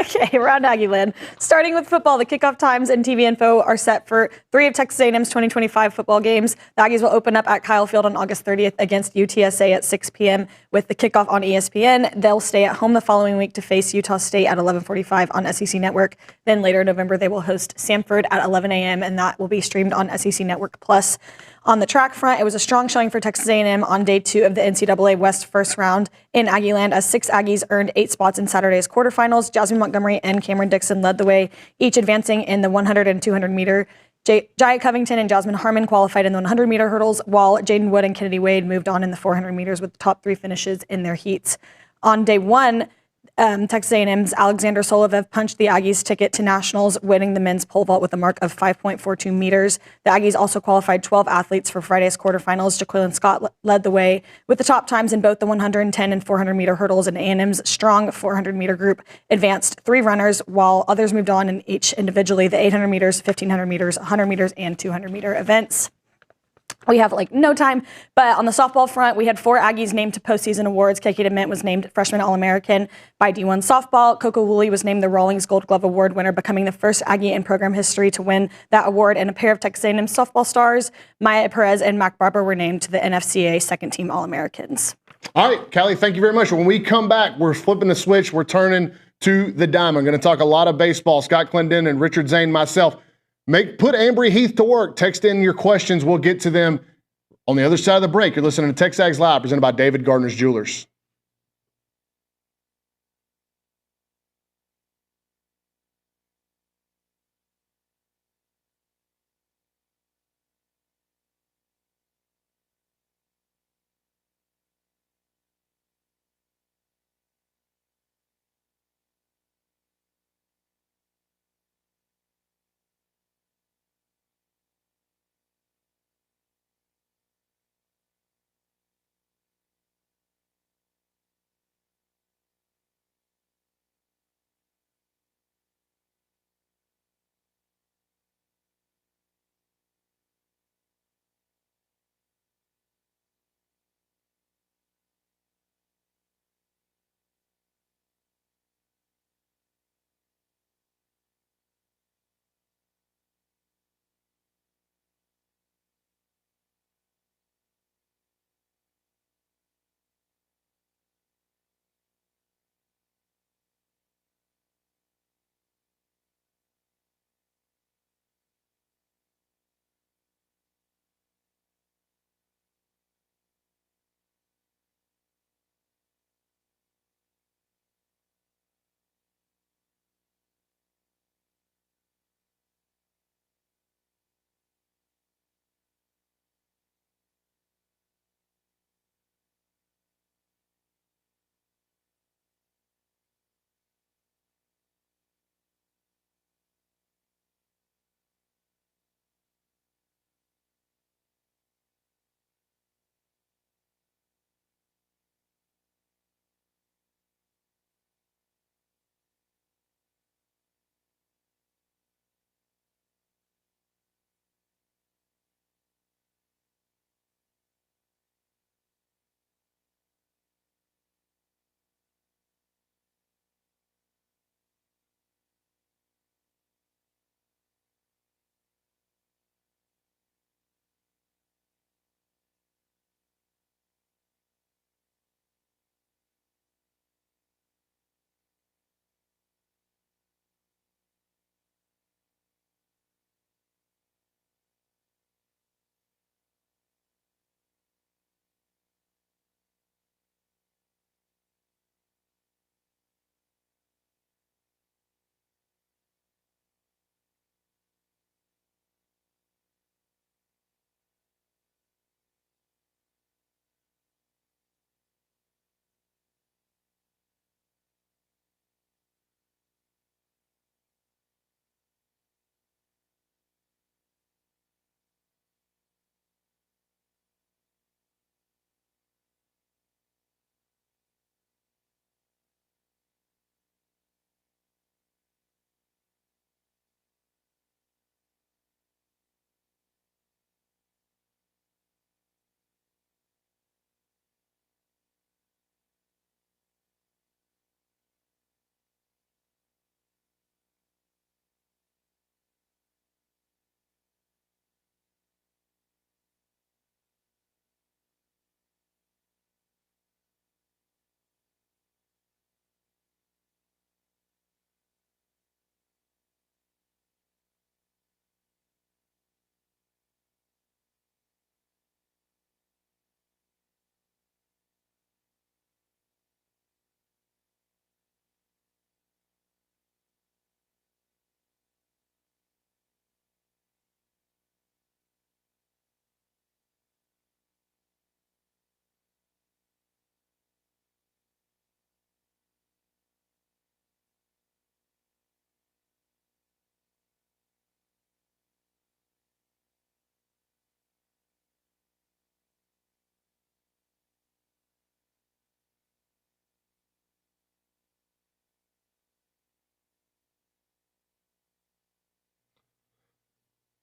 Okay, Around Aggieland. Starting with football, the kickoff times and TV info are set for 3 of Texas A&M's 2025 football games. The Aggies will open up at Kyle Field on August 30th against UTSA at 6 p.m. with the kickoff on ESPN. They'll stay at home the following week to face Utah State at 11:45 on SEC Network. Then later in November, they will host Samford at 11 a.m., and that will be streamed on SEC Network Plus. On the track front, it was a strong showing for Texas A&M on day 2 of the NCAA West first round in Aggieland as 6 Aggies earned 8 spots in Saturday's quarterfinals. Jasmine Montgomery and Cameron Dixon led the way, each advancing in the 100 and 200 meter. Jaya Covington and Jasmine Harmon qualified in the 100 meter hurdles, while Jaden Wood and Kennedy Wade moved on in the 400 meters with the top 3 finishes in their heats. On day 1, Texas A&M's Alexander Solovev punched the Aggies' ticket to nationals, winning the men's pole vault with a mark of 5.42 meters. The Aggies also qualified 12 athletes for Friday's quarterfinals. Jaquilin Scott led the way with the top times in both the 110 and 400 meter hurdles, and A&M's strong 400 meter group advanced 3 runners, while others moved on in each individually, the 800 meters, 1500 meters, 100 meters, and 200 meter events. We have no time, but on the softball front, we had 4 Aggies named to postseason awards. Keiki DeMint was named Freshman All-American by D1 Softball. Coco Woolley was named the Rawlings Gold Glove Award winner, becoming the first Aggie in program history to win that award. And a pair of Texas A&M softball stars, Maya Perez and Mac Barber, were named to the NFCA Second Team All-Americans. All right, Callie, thank you very much. When we come back, we're flipping the switch. We're turning to the dime. I'm going to talk a lot of baseball. Scott Clendenin and Richard Zane, myself. Put Ambry Heath to work. Text in your questions. We'll get to them on the other side of the break. You're listening to TexAgs Live, presented by David Gardner's Jewelers.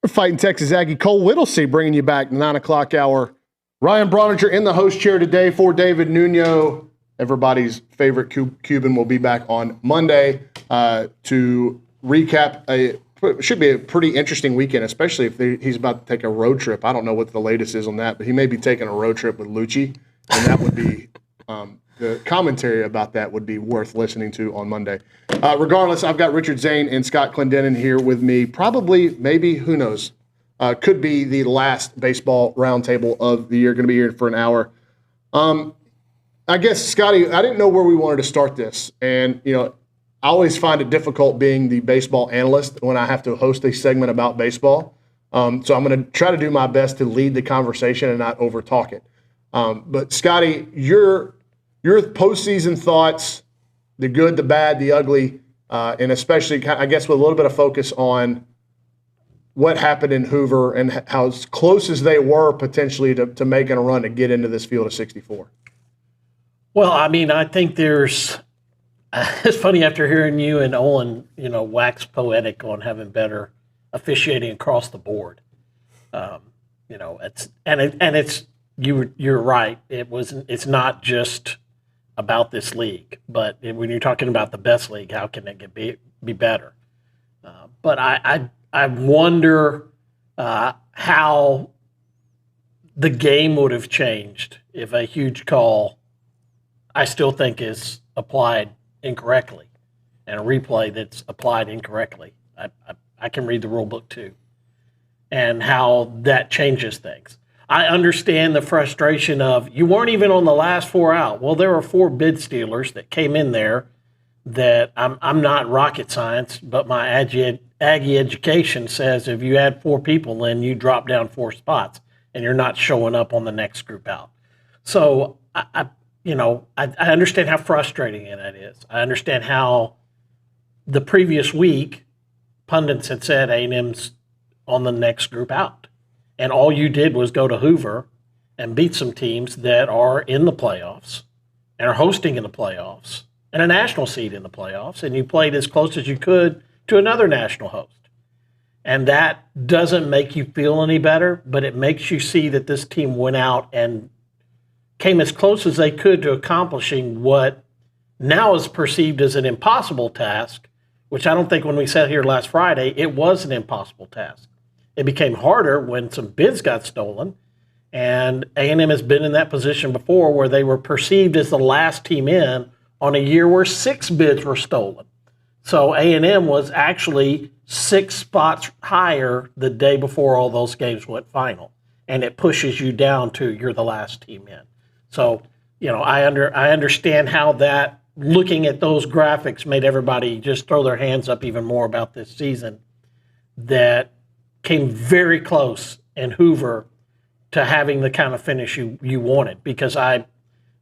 We're fighting Texas Aggie. Cole Whittlesey bringing you back 9 o'clock hour. Ryan Brauninger in the host chair today for David Nuno. Everybody's favorite Cuban will be back on Monday to recap should be a pretty interesting weekend, especially if he's about to take a road trip. I don't know what the latest is on that, but he may be taking a road trip with Liucci, and that would be the commentary about that would be worth listening to on Monday. Regardless, I've got Richard Zane and Scott Clendenin here with me. Probably, maybe, who knows? Could be the last baseball roundtable of the year. Going to be here for an hour. I guess, Scotty, I didn't know where we wanted to start this, and I always find it difficult being the baseball analyst when I have to host a segment about baseball. So I'm going to try to do my best to lead the conversation and not over-talk it. But, Scotty, your postseason thoughts, the good, the bad, the ugly, and especially, I guess, with a little bit of focus on what happened in Hoover and how close as they were potentially to making a run to get into this field of 64. Well, I mean, I think there's it's funny after hearing you and Olin, wax poetic on having better officiating across the board. You're right. It's not just about this league, but when you're talking about the best league, how can it be better? But I wonder how the game would have changed if a huge call, I still think, is applied incorrectly, and a replay that's applied incorrectly. I can read the rule book too, and how that changes things. I understand the frustration of you weren't even on the last 4 out. Well, there were 4 bid stealers that came in there that I'm not rocket science, but my Aggie education says if you add 4 people in, you drop down 4 spots and you're not showing up on the next group out. So I understand how frustrating that is. I understand how the previous week pundits had said A&M's on the next group out. And all you did was go to Hoover and beat some teams that are in the playoffs and are hosting in the playoffs and a national seed in the playoffs. And you played as close as you could to another national host. And that doesn't make you feel any better, but it makes you see that this team went out and came as close as they could to accomplishing what now is perceived as an impossible task, which I don't think when we sat here last Friday, it was an impossible task. It became harder when some bids got stolen, and A&M has been in that position before where they were perceived as the last team in on a year where 6 bids were stolen. So A&M was actually 6 spots higher the day before all those games went final, and it pushes you down to you're the last team in. So, I understand how that, looking at those graphics, made everybody just throw their hands up even more about this season that came very close in Hoover to having the kind of finish you wanted, because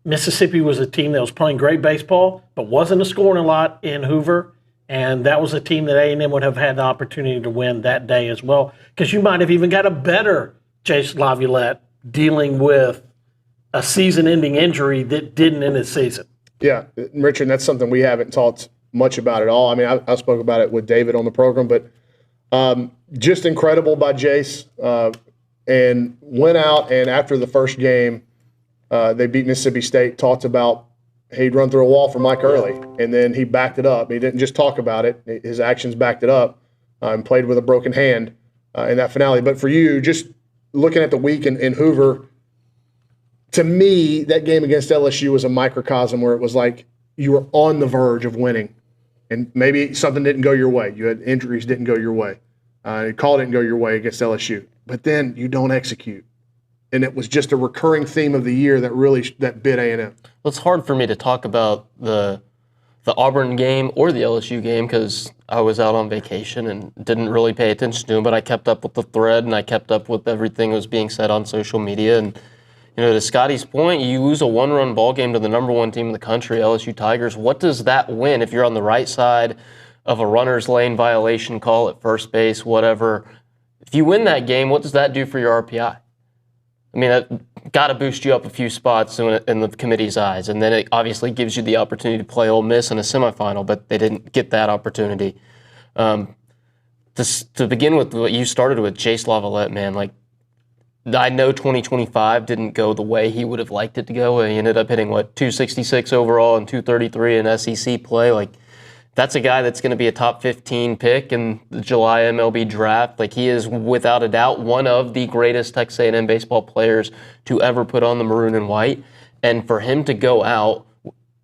Mississippi was a team that was playing great baseball but wasn't scoring a lot in Hoover, and that was a team that A&M would have had the opportunity to win that day as well, because you might have even got a better Chase Laviolette dealing with a season-ending injury that didn't end his season. Yeah, Richard, that's something we haven't talked much about at all. I mean, I spoke about it with David on the program, but just incredible by Jace, and went out, and after the first game, they beat Mississippi State, talked about he'd run through a wall for Mike Early, and then he backed it up. He didn't just talk about it. His actions backed it up, and played with a broken hand in that finale. But for you, just looking at the week in Hoover, to me, that game against LSU was a microcosm where it was like you were on the verge of winning, and maybe something didn't go your way. You had injuries didn't go your way. Call didn't go your way against LSU. But then you don't execute. And it was just a recurring theme of the year that bit A&M. Well, it's hard for me to talk about the Auburn game or the LSU game because I was out on vacation and didn't really pay attention to them, but I kept up with the thread and I kept up with everything that was being said on social media. And, to Scotty's point, you lose a 1-run ball game to the number 1 team in the country, LSU Tigers. What does that win if you're on the right side of a runner's lane violation call at first base, whatever? If you win that game, what does that do for your RPI? I mean, that got to boost you up a few spots in the committee's eyes. And then it obviously gives you the opportunity to play Ole Miss in a semifinal, but they didn't get that opportunity. to begin with what you started with, Jace Lavalette, man, like, I know 2025 didn't go the way he would have liked it to go. He ended up hitting, 266 overall and 233 in SEC play. Like, that's a guy that's going to be a top 15 pick in the July MLB draft. Like, he is, without a doubt, one of the greatest Texas A&M baseball players to ever put on the maroon and white. And for him to go out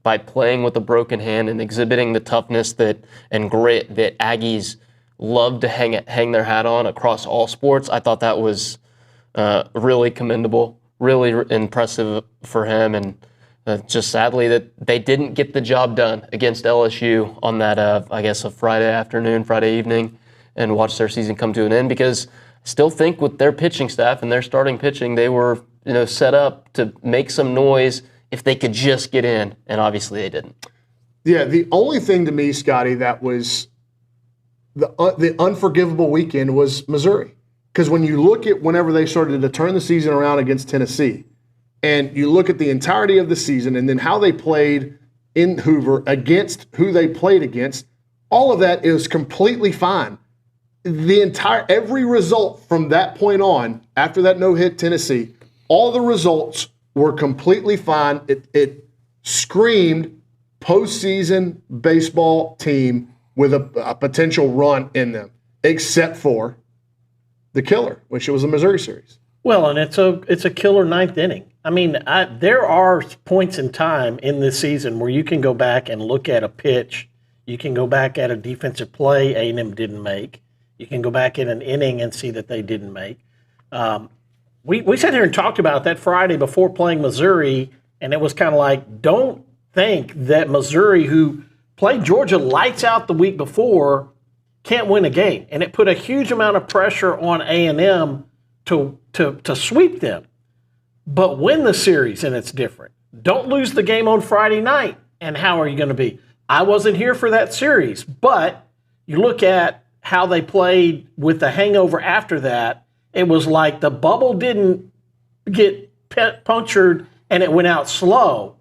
by playing with a broken hand and exhibiting the toughness and grit that Aggies love to hang their hat on across all sports, I thought that was really commendable, really impressive for him, and just sadly that they didn't get the job done against LSU on that, a Friday evening, and watch their season come to an end, because I still think with their pitching staff and their starting pitching, they were set up to make some noise if they could just get in, and obviously they didn't. Yeah, the only thing to me, Scotty, that was the unforgivable weekend was Missouri. Because when you look at whenever they started to turn the season around against Tennessee, and you look at the entirety of the season and then how they played in Hoover against who they played against, all of that is completely fine. Every result from that point on, after that no-hit Tennessee, all the results were completely fine. It screamed postseason baseball team with a potential run in them, except for the killer, which was the Missouri series. Well, and it's a killer ninth inning. I mean, there are points in time in this season where you can go back and look at a pitch. You can go back at a defensive play A&M didn't make. You can go back in an inning and see that they didn't make. We sat here and talked about that Friday before playing Missouri, and it was kind of like, don't think that Missouri, who played Georgia lights out the week before, can't win a game. And it put a huge amount of pressure on A&M to sweep them. But win the series, and it's different. Don't lose the game on Friday night, and how are you going to be? I wasn't here for that series, but you look at how they played with the hangover after that, it was like the bubble didn't get punctured and it went out slow.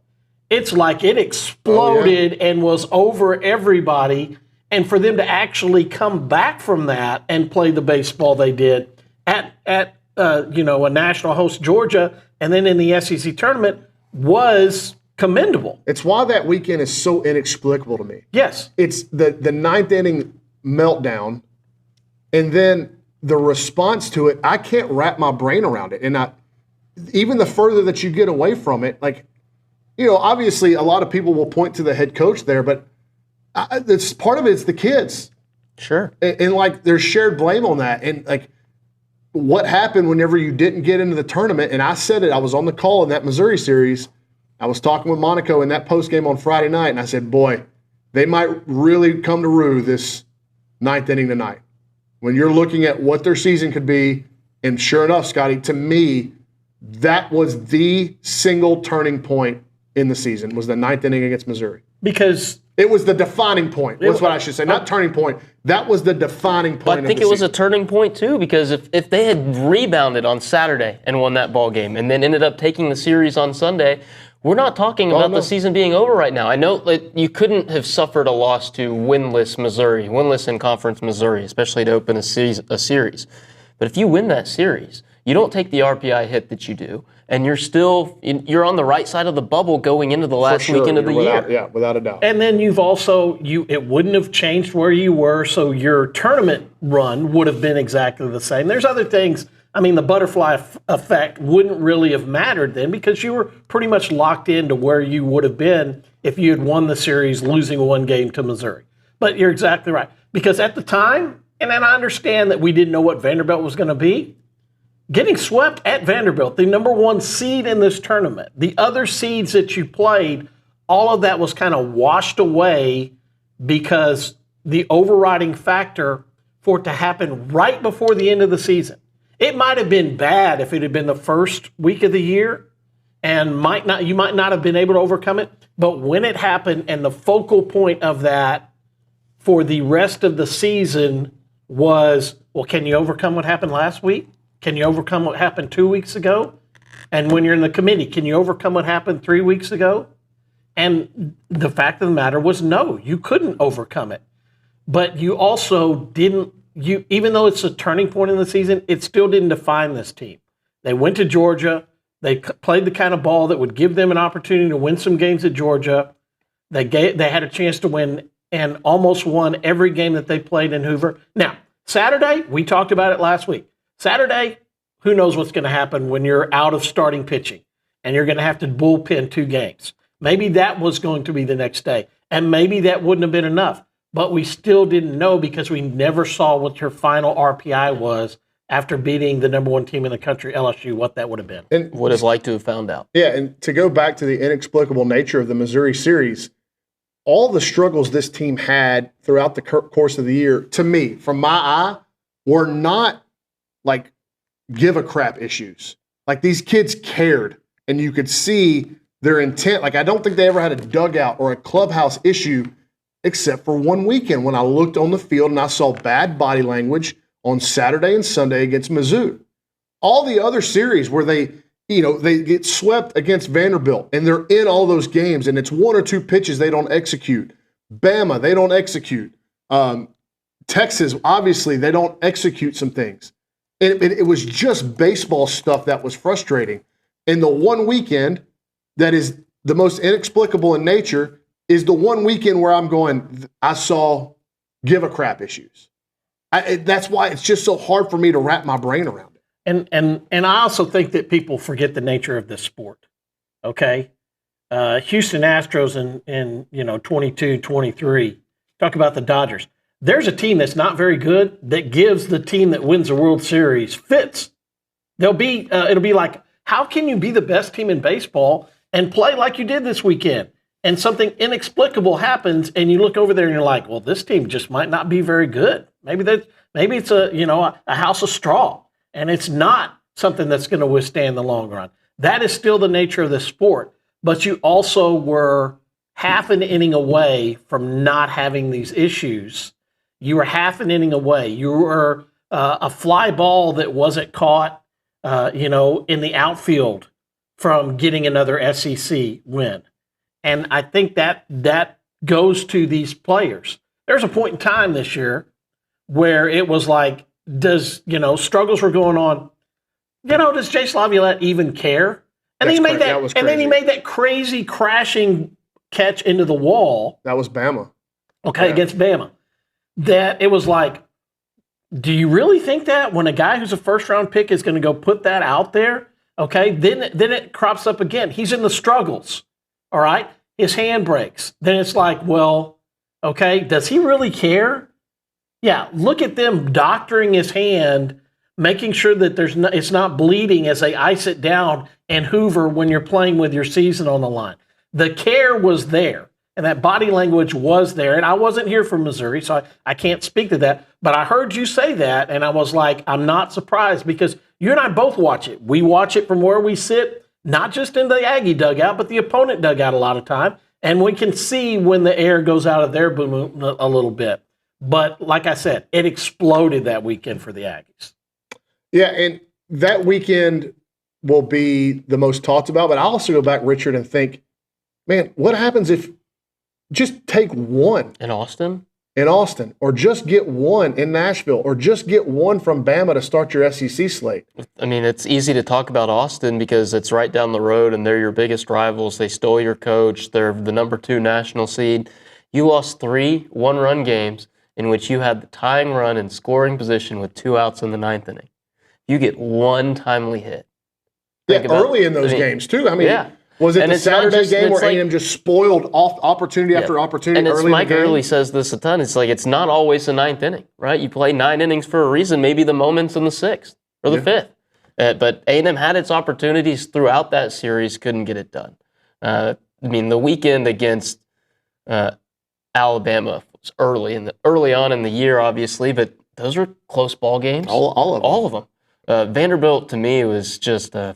It's like it exploded and was over everybody. And for them to actually come back from that and play the baseball they did at a national host Georgia and then in the SEC tournament was commendable. It's why that weekend is so inexplicable to me. Yes. It's the ninth inning meltdown, and then the response to it, I can't wrap my brain around it. And even the further that you get away from it, obviously a lot of people will point to the head coach there, but it's part of it's the kids. Sure. And there's shared blame on that. And what happened whenever you didn't get into the tournament, and I said it, I was on the call in that Missouri series. I was talking with Monaco in that post game on Friday night, and I said, boy, they might really come to rue this ninth inning tonight. When you're looking at what their season could be, and sure enough, Scotty, to me, that was the single turning point in the season, was the ninth inning against Missouri. Because it was the defining point. That's what I should say. Not turning point. That was the defining point. But I think it was a turning point, too, because if they had rebounded on Saturday and won that ball game and then ended up taking the series on Sunday, we're not talking about the season being over right now. I know that you couldn't have suffered a loss to winless Missouri, winless in conference Missouri, especially to open a series. But if you win that series, you don't take the RPI hit that you do, and you're on the right side of the bubble going into the last weekend of the year. Yeah, without a doubt. And then you've also, it wouldn't have changed where you were, so your tournament run would have been exactly the same. There's other things. I mean, the butterfly effect wouldn't really have mattered then because you were pretty much locked into where you would have been if you had won the series losing one game to Missouri. But you're exactly right. Because at the time, and then I understand that we didn't know what Vanderbilt was going to be, getting swept at Vanderbilt, the number one seed in this tournament, the other seeds that you played, all of that was kind of washed away because the overriding factor for it to happen right before the end of the season. It might have been bad if it had been the first week of the year and you might not have been able to overcome it. But when it happened and the focal point of that for the rest of the season was, well, can you overcome what happened last week? Can you overcome what happened 2 weeks ago? And when you're in the committee, can you overcome what happened 3 weeks ago? And the fact of the matter was, no, you couldn't overcome it. But you also didn't even though it's a turning point in the season, it still didn't define this team. They went to Georgia. They played the kind of ball that would give them an opportunity to win some games at Georgia. They had a chance to win and almost won every game that they played in Hoover. Now, Saturday, we talked about it last week. Saturday, who knows what's going to happen when you're out of starting pitching and you're going to have to bullpen 2 games. Maybe that was going to be the next day, and maybe that wouldn't have been enough. But we still didn't know because we never saw what your final RPI was after beating the number 1 team in the country, LSU, what that would have been. And would have liked to have found out. Yeah, and to go back to the inexplicable nature of the Missouri series, all the struggles this team had throughout the course of the year, to me, from my eye, were not like give a crap issues. Like these kids cared, and you could see their intent. Like I don't think they ever had a dugout or a clubhouse issue except for one weekend when I looked on the field and I saw bad body language on Saturday and Sunday against Mizzou. All the other series where they get swept against Vanderbilt and they're in all those games and it's 1 or 2 pitches they don't execute. Bama, they don't execute. Texas, obviously, they don't execute some things. It was just baseball stuff that was frustrating. And the one weekend that is the most inexplicable in nature is the one weekend where I'm going, I saw give a crap issues. That's why it's just so hard for me to wrap my brain around it. And I also think that people forget the nature of this sport. Okay, Houston Astros in 22-23. Talk about the Dodgers. There's a team that's not very good that gives the team that wins the World Series fits. It'll be like, how can you be the best team in baseball and play like you did this weekend? And something inexplicable happens, and you look over there and you're like, well, this team just might not be very good. Maybe it's a house of straw, and it's not something that's going to withstand the long run. That is still the nature of this sport. But you also were half an inning away from not having these issues. You were half an inning away. You were a fly ball that wasn't caught, in the outfield from getting another SEC win. And I think that goes to these players. There's a point in time this year where it was like, struggles were going on. Does Jay Laviolette even care? And then he made that crazy crashing catch into the wall. That was Bama. Okay, against Bama. That it was like, do you really think that when a guy who's a first-round pick is going to go put that out there? Okay, then it crops up again. He's in the struggles. All right, his hand breaks. Then it's like, well, okay, does he really care? Yeah, look at them doctoring his hand, making sure that it's not bleeding as they ice it down and Hoover when you're playing with your season on the line. The care was there, and that body language was there. And I wasn't here from Missouri, so I can't speak to that. But I heard you say that, and I was like, I'm not surprised because you and I both watch it. We watch it from where we sit, not just in the Aggie dugout, but the opponent dugout a lot of time. And we can see when the air goes out of their balloon a little bit. But like I said, it exploded that weekend for the Aggies. Yeah, and that weekend will be the most talked about. But I also go back, Richard, and think, man, what happens if just take one? In Austin? In Austin, or just get one in Nashville, or just get one from Bama to start your SEC slate. I mean, it's easy to talk about Austin because it's right down the road and they're your biggest rivals. They stole your coach. They're the number 2 national seed. You lost 3 one-run games in which you had the tying run in scoring position with 2 outs in the 9th inning. You get one timely hit. Early in those games, too. I mean, was it the Saturday game where A&M just spoiled off opportunity after opportunity early in the game? Mike Early says this a ton. It's like it's not always the 9th inning, right? You play 9 innings for a reason. Maybe the moment's in the 6th or the 5th. But A&M had its opportunities throughout that series, couldn't get it done. The weekend against Alabama was early on in the year, obviously, but those were close ball games. All of them. Vanderbilt, to me, was just a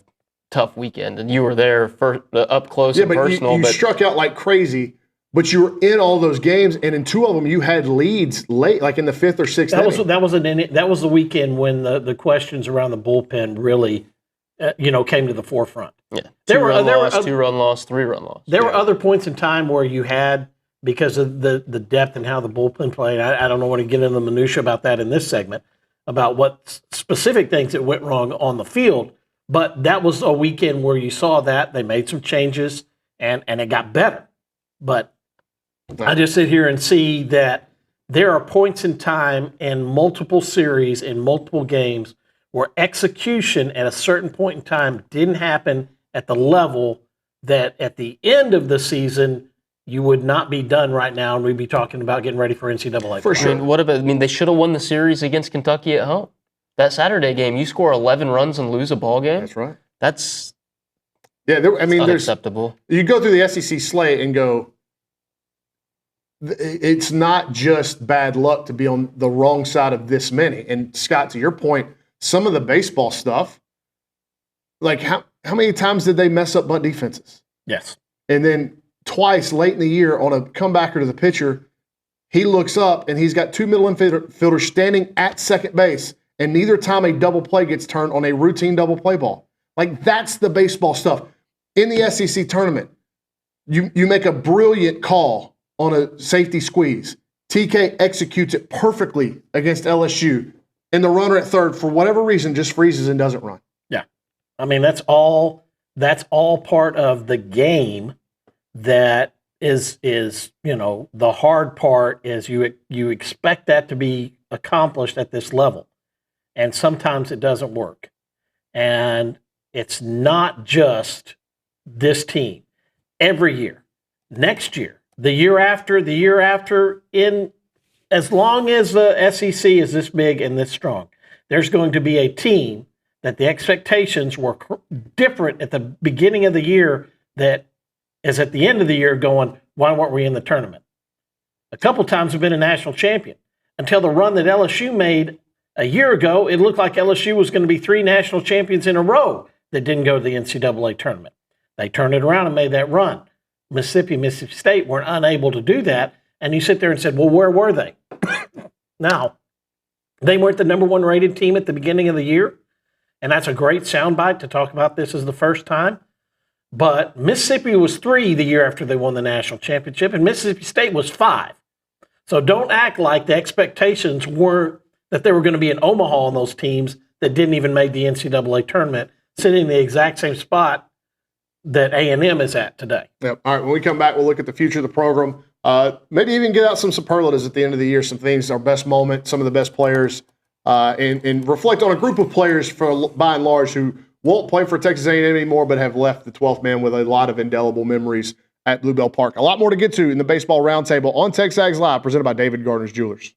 tough weekend, and you were there up close and personal. You struck out like crazy, but you were in all those games, and in 2 of them you had leads late, like in the 5th or 6th inning. That was the weekend when the questions around the bullpen really, came to the forefront. Yeah, 2-run loss, 3-run loss. There were other points in time where you had because of the depth and how the bullpen played. I don't want to get into the minutia about that in this segment, about what specific things that went wrong on the field. But that was a weekend where you saw that. They made some changes, and it got better. But I just sit here and see that there are points in time in multiple series, in multiple games, where execution at a certain point in time didn't happen at the level that at the end of the season you would not be done right now, and we'd be talking about getting ready for NCAA. For sure. They should have won the series against Kentucky at home. That Saturday game, you score 11 runs and lose a ball game. That's right. That's unacceptable. You go through the SEC slate and go, it's not just bad luck to be on the wrong side of this many. And Scott, to your point, some of the baseball stuff, like how many times did they mess up bunt defenses? Yes. And then twice late in the year on a comebacker to the pitcher, he looks up and he's got two middle infielders standing at second base, and neither time a double play gets turned on a routine double play ball. Like, that's the baseball stuff. In the SEC tournament, you make a brilliant call on a safety squeeze. TK executes it perfectly against LSU, and the runner at third, for whatever reason, just freezes and doesn't run. Yeah. I mean, that's all part of the game. That is the hard part is you expect that to be accomplished at this level, and sometimes it doesn't work. And it's not just this team. Every year, next year, the year after, in as long as the SEC is this big and this strong, there's going to be a team that the expectations were different at the beginning of the year that is at the end of the year going, why weren't we in the tournament? A couple times we've been a national champion. Until the run that LSU made a year ago, it looked like LSU was going to be 3 national champions in a row that didn't go to the NCAA tournament. They turned it around and made that run. Mississippi State weren't unable to do that. And you sit there and said, well, where were they? Now, they weren't the number 1 rated team at the beginning of the year. And that's a great soundbite to talk about this as the first time. But Mississippi was 3 the year after they won the national championship, and Mississippi State was 5. So don't act like the expectations weren't that they were going to be in Omaha on those teams that didn't even make the NCAA tournament, sitting in the exact same spot that A&M is at today. Yep. All right, when we come back, we'll look at the future of the program. Maybe even get out some superlatives at the end of the year, some things, our best moment, some of the best players, and reflect on a group of players, by and large, who won't play for Texas A&M anymore, but have left the 12th man with a lot of indelible memories at Bluebell Park. A lot more to get to in the Baseball Roundtable on TexAgs Live, presented by David Gardner's Jewelers.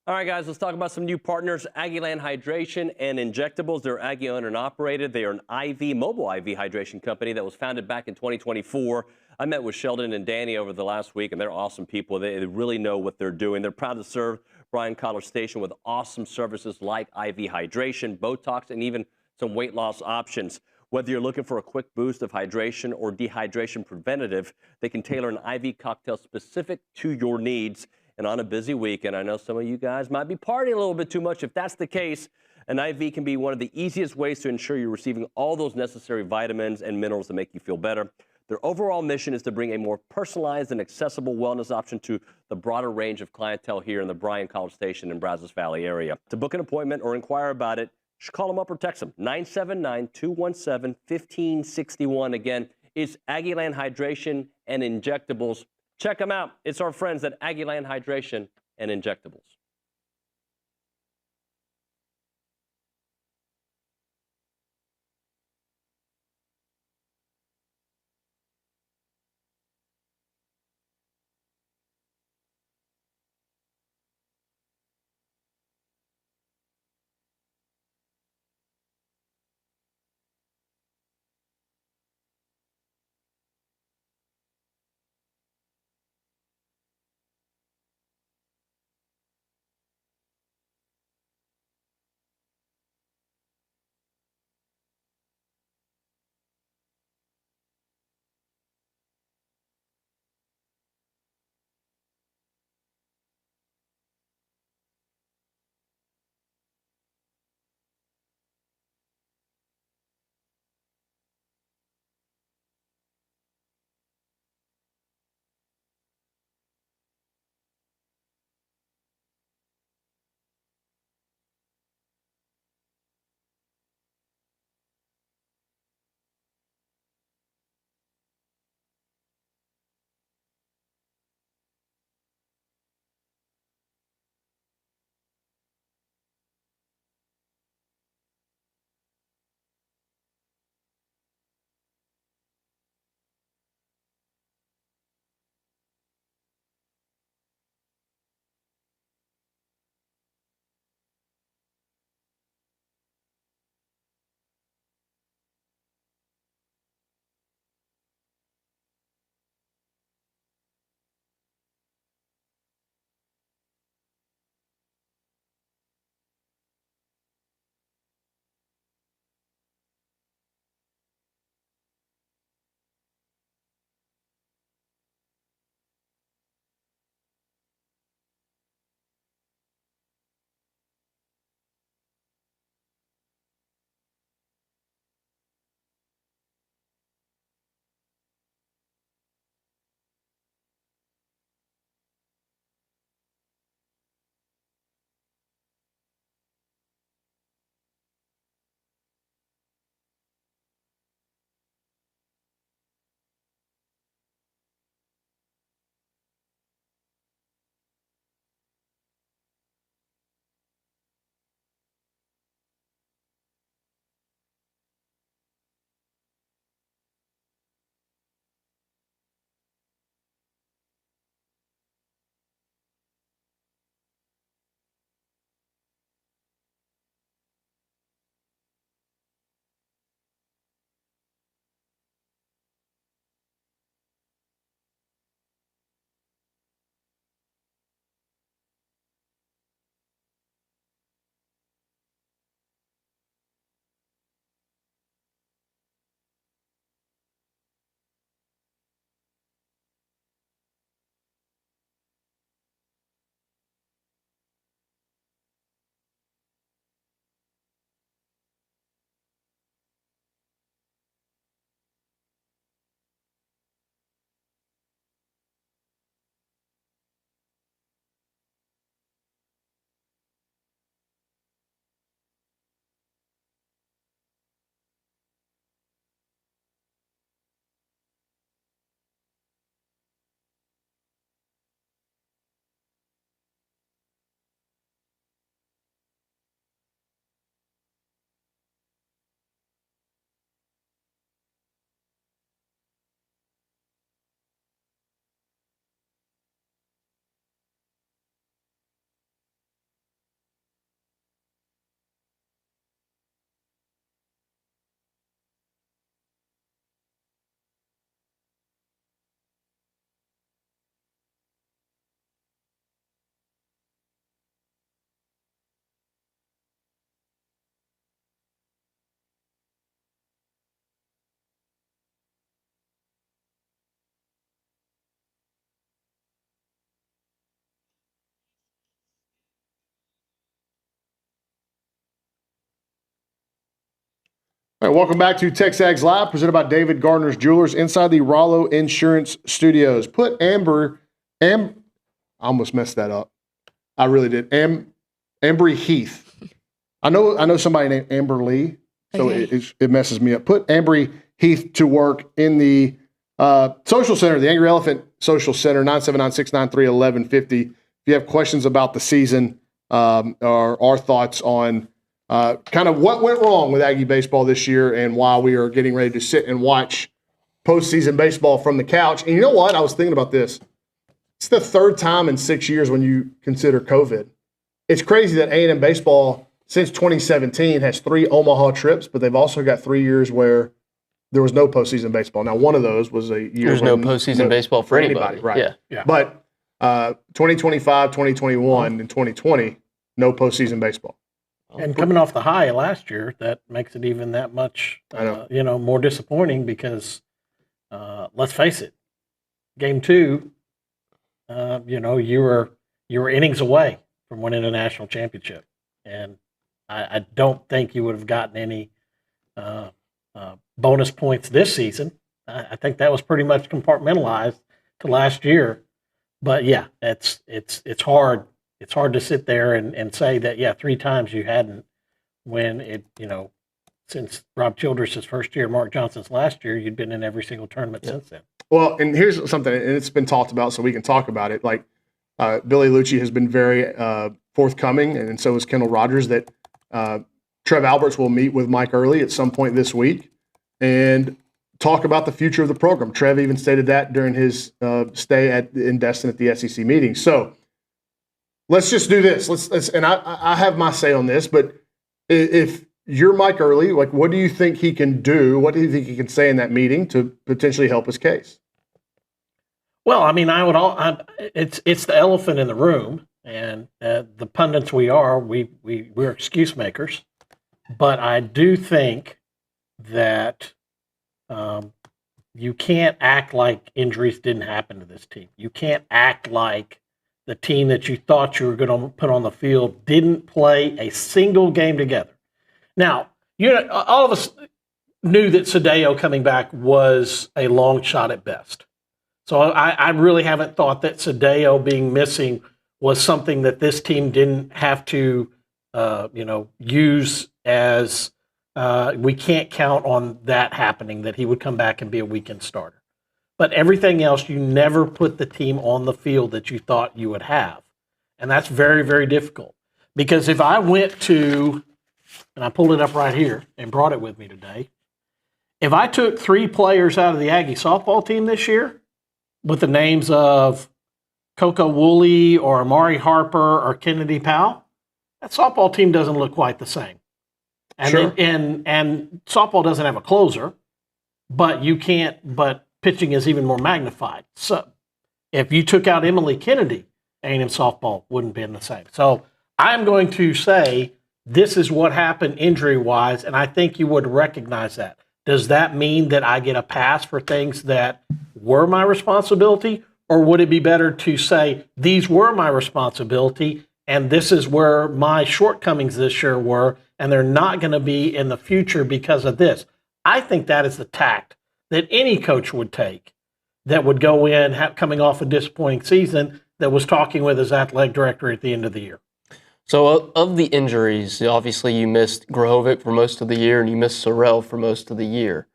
All right, guys, let's talk about some new partners, Aggieland Hydration and Injectables. They're Aggie owned and operated. They are an mobile IV hydration company that was founded back in 2024. I met with Sheldon and Danny over the last week, and they're awesome people. They really know what they're doing. They're proud to serve Bryan College Station with awesome services like IV hydration, Botox, and even some weight loss options. Whether you're looking for a quick boost of hydration or dehydration preventative, they can tailor an IV cocktail specific to your needs. And on a busy weekend, I know some of you guys might be partying a little bit too much. If that's the case, an IV can be one of the easiest ways to ensure you're receiving all those necessary vitamins and minerals to make you feel better. Their overall mission is to bring a more personalized and accessible wellness option to the broader range of clientele here in the Bryan College Station and Brazos Valley area. To book an appointment or inquire about it, just call them up or text them. 979-217-1561. Again, it's Aggieland Hydration and Injectables. Check them out. It's our friends at Aggieland Hydration and Injectables. All right, welcome back to TexAgs Live, presented by David Gardner's Jewelers inside the Rollo Insurance Studios. Put I almost messed that up. I really did. Ambry Heath. I know somebody named Amber Lee, so it messes me up. Put Ambry Heath to work in the Social Center, the Angry Elephant Social Center, 979-693-1150. If you have questions about the season or our thoughts on kind of what went wrong with Aggie baseball this year and why we are getting ready to sit and watch postseason baseball from the couch. And you know what? I was thinking about this. It's the third time in 6 years when you consider COVID. It's crazy that A&M baseball, since 2017, has 3 Omaha trips, but they've also got 3 years where there was no postseason baseball. Now, one of those was a year There's no postseason baseball for anybody. Right. Yeah. But 2025, 2021, and 2020, no postseason baseball. And coming off the high last year, that makes it even that much, more disappointing because, let's face it, Game 2, you were innings away from winning a national championship, and I don't think you would have gotten any bonus points this season. I think that was pretty much compartmentalized to last year. But yeah, it's hard. It's hard to sit there and say that, 3 times you hadn't, when it, since Rob Childress' first year, Mark Johnson's last year, you'd been in every single tournament since then. Well, and here's something, and it's been talked about, so we can talk about it. Like Billy Liucci has been very forthcoming, and so is Kendall Rogers, that Trev Alberts will meet with Mike Early at some point this week and talk about the future of the program. Trev even stated that during his stay in Destin at the SEC meeting. So let's just do this. Let's and I have my say on this, but if you're Mike Early, like, what do you think he can do? What do you think he can say in that meeting to potentially help his case? Well, I mean, it's the elephant in the room, and the pundits we're excuse makers, but I do think that you can't act like injuries didn't happen to this team. You can't act like the team that you thought you were going to put on the field didn't play a single game together. Now, all of us knew that Sadeo coming back was a long shot at best. So I really haven't thought that Sadeo being missing was something that this team didn't have to, use as we can't count on that happening, that he would come back and be a weekend starter. But everything else, you never put the team on the field that you thought you would have. And that's very, very difficult. Because if I went to, and I pulled it up right here and brought it with me today, if I took 3 players out of the Aggie softball team this year with the names of Coco Woolley or Amari Harper or Kennedy Powell, that softball team doesn't look quite the same. And Sure. and softball doesn't have a closer, but pitching is even more magnified. So if you took out Emily Kennedy, A&M softball wouldn't be the same. So I'm going to say this is what happened injury-wise, and I think you would recognize that. Does that mean that I get a pass for things that were my responsibility, or would it be better to say these were my responsibility and this is where my shortcomings this year were, and they're not going to be in the future because of this? I think that is the tact that any coach would take that would go in coming off a disappointing season that was talking with his athletic director at the end of the year. So of the injuries, obviously you missed Grohovic for most of the year and you missed Sorrell for most of the year.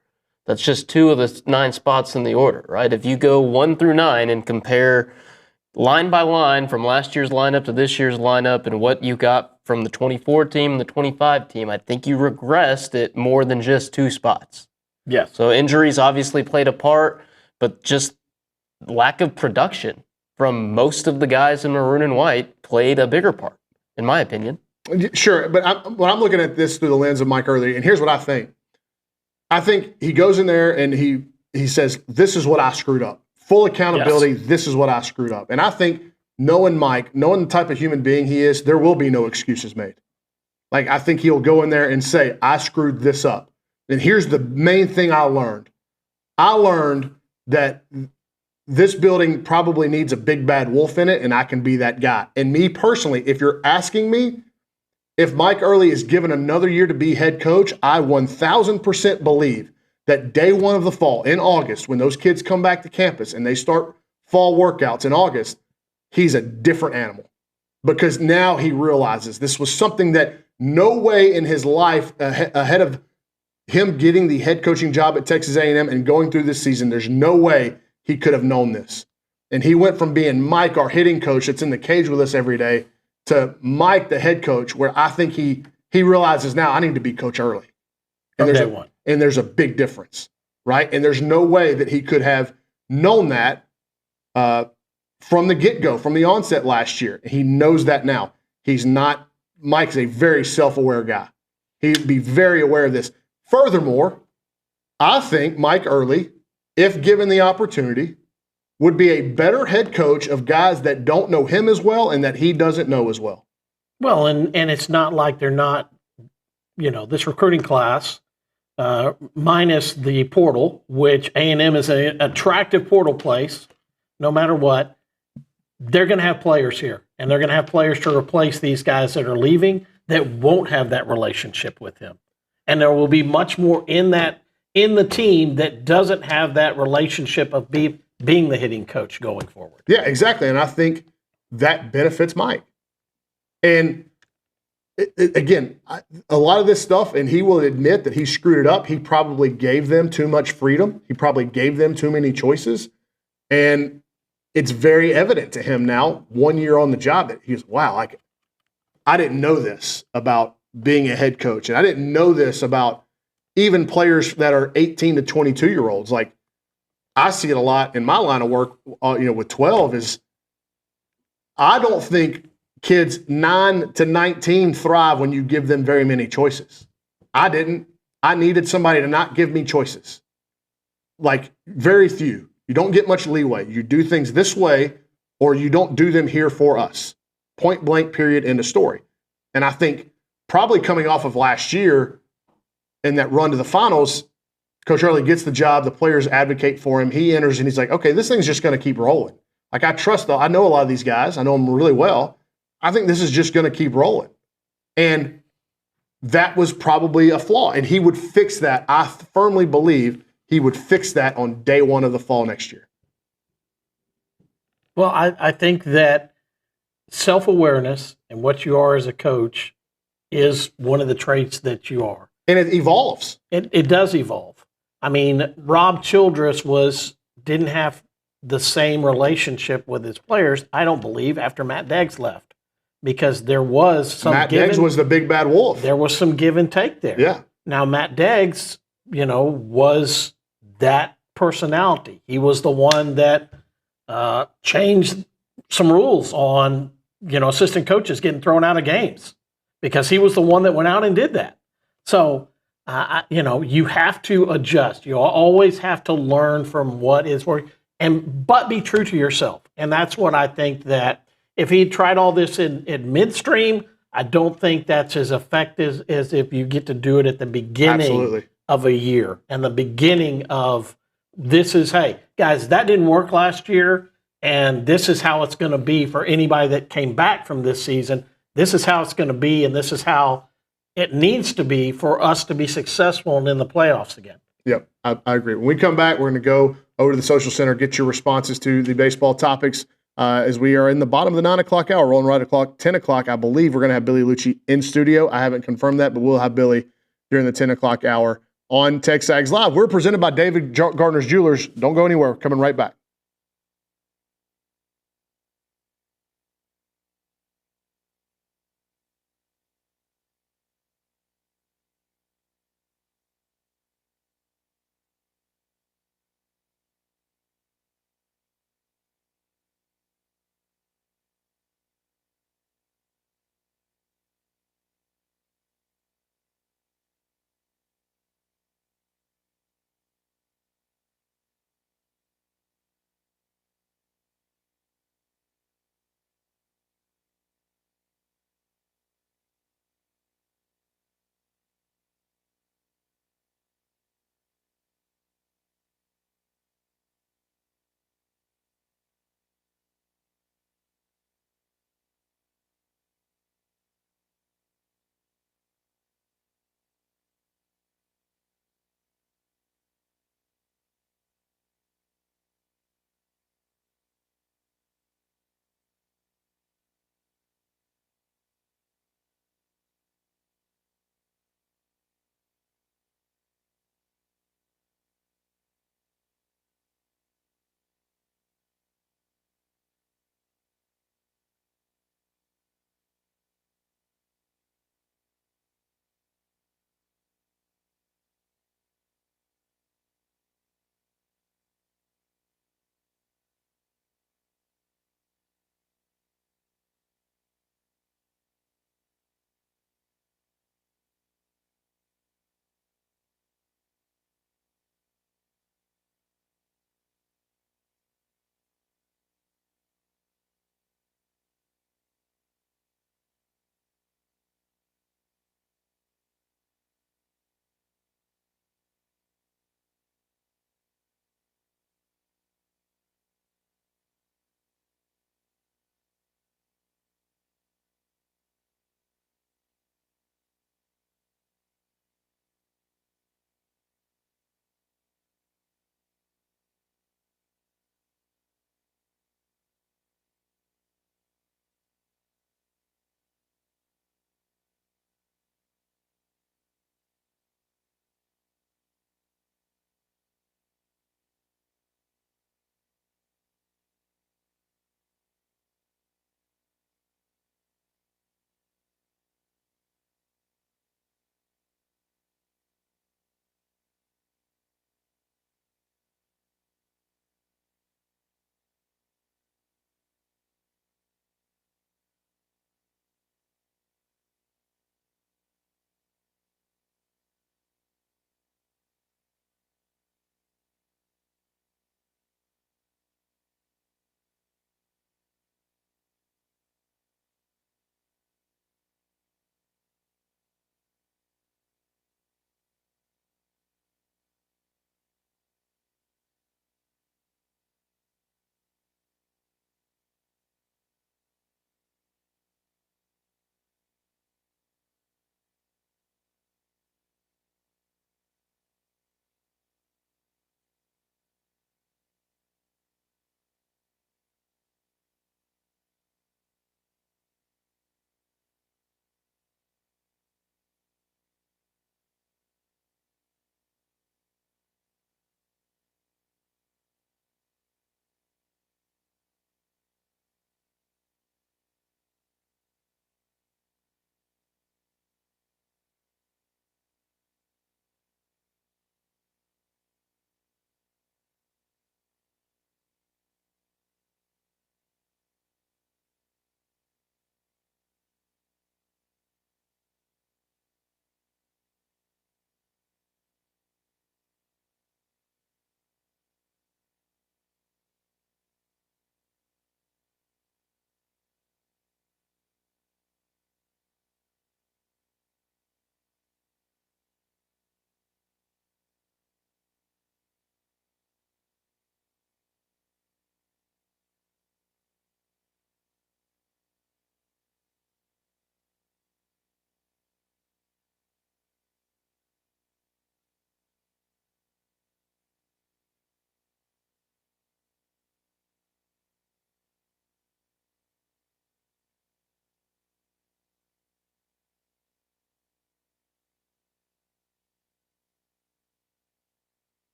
That's just 2 of the 9 spots in the order, right? If you go 1 through 9 and compare line by line from last year's lineup to this year's lineup and what you got from the 24 team and the 25 team, I think you regressed at more than just 2 spots. Yes. So injuries obviously played a part, but just lack of production from most of the guys in maroon and white played a bigger part, in my opinion. Sure, but I'm looking at this through the lens of Mike Early, and here's what I think. I think he goes in there and he says, this is what I screwed up. Full accountability, yes. This is what I screwed up. And I think knowing Mike, knowing the type of human being he is, there will be no excuses made. Like, I think he'll go in there and say, I screwed this up. And here's the main thing I learned. I learned that this building probably needs a big bad wolf in it, and I can be that guy. And me personally, if you're asking me, If Mike Early is given another year to be head coach, I 1,000% believe that day one of the fall, in August, when those kids come back to campus and they start fall workouts in August, he's a different animal. Because now he realizes this was something that no way in his life ahead of him getting the head coaching job at Texas A&M and going through this season, there's no way he could have known this. And he went from being Mike, our hitting coach that's in the cage with us every day, to Mike, the head coach, where I think he realizes now I need to be Coach Early. And there's a big difference, right? And there's no way that he could have known that from the get-go, from the onset last year. He knows that now. Mike's a very self-aware guy. He'd be very aware of this. Furthermore, I think Mike Early, if given the opportunity, would be a better head coach of guys that don't know him as well and that he doesn't know as well. Well, and it's not like they're not, this recruiting class, minus the portal, which A&M is an attractive portal place, no matter what. They're going to have players here, and they're going to have players to replace these guys that are leaving that won't have that relationship with him. And there will be much more in the team that doesn't have that relationship of being the hitting coach going forward. Yeah, exactly. And I think that benefits Mike. And again, a lot of this stuff, and he will admit that he screwed it up. He probably gave them too much freedom. He probably gave them too many choices. And it's very evident to him now, 1 year on the job, that he goes, wow, I didn't know this about being a head coach. And I didn't know this about even players that are 18 to 22-year-olds. Like, I see it a lot in my line of work, with 12 is I don't think kids 9 to 19 thrive when you give them very many choices. I didn't. I needed somebody to not give me choices. Like, very few. You don't get much leeway. You do things this way or you don't do them here for us. Point blank, period, end of story. And I think probably coming off of last year in that run to the finals, Coach Early gets the job. The players advocate for him. He enters and he's like, okay, this thing's just going to keep rolling. Like, I know a lot of these guys. I know them really well. I think this is just going to keep rolling. And that was probably a flaw. And he would fix that. I firmly believe he would fix that on day one of the fall next year. Well, I think that self-awareness and what you are as a coach is one of the traits that you are. And it evolves. It does evolve. I mean, Rob Childress didn't have the same relationship with his players, I don't believe, after Matt Deggs left. Because there was some Matt Deggs was the big bad wolf. There was some give and take there. Yeah. Now, Matt Deggs, was that personality. He was the one that changed some rules on, assistant coaches getting thrown out of games because he was the one that went out and did that. So, you have to adjust. You always have to learn from what is working, but be true to yourself. And that's what I think that if he tried all this in midstream, I don't think that's as effective as if you get to do it at the beginning of a year and the beginning of this is, hey, guys, that didn't work last year, and this is how it's going to be for anybody that came back from this season. This is how it's going to be, and this is how it needs to be for us to be successful and in the playoffs again. Yep, I agree. When we come back, we're going to go over to the social center, get your responses to the baseball topics as we are in the bottom of the 9 o'clock hour, rolling right o'clock, 10 o'clock. I believe we're going to have Billy Liucci in studio. I haven't confirmed that, but we'll have Billy during the 10 o'clock hour on TexAgs Live. We're presented by David Gardner's Jewelers. Don't go anywhere. We're coming right back.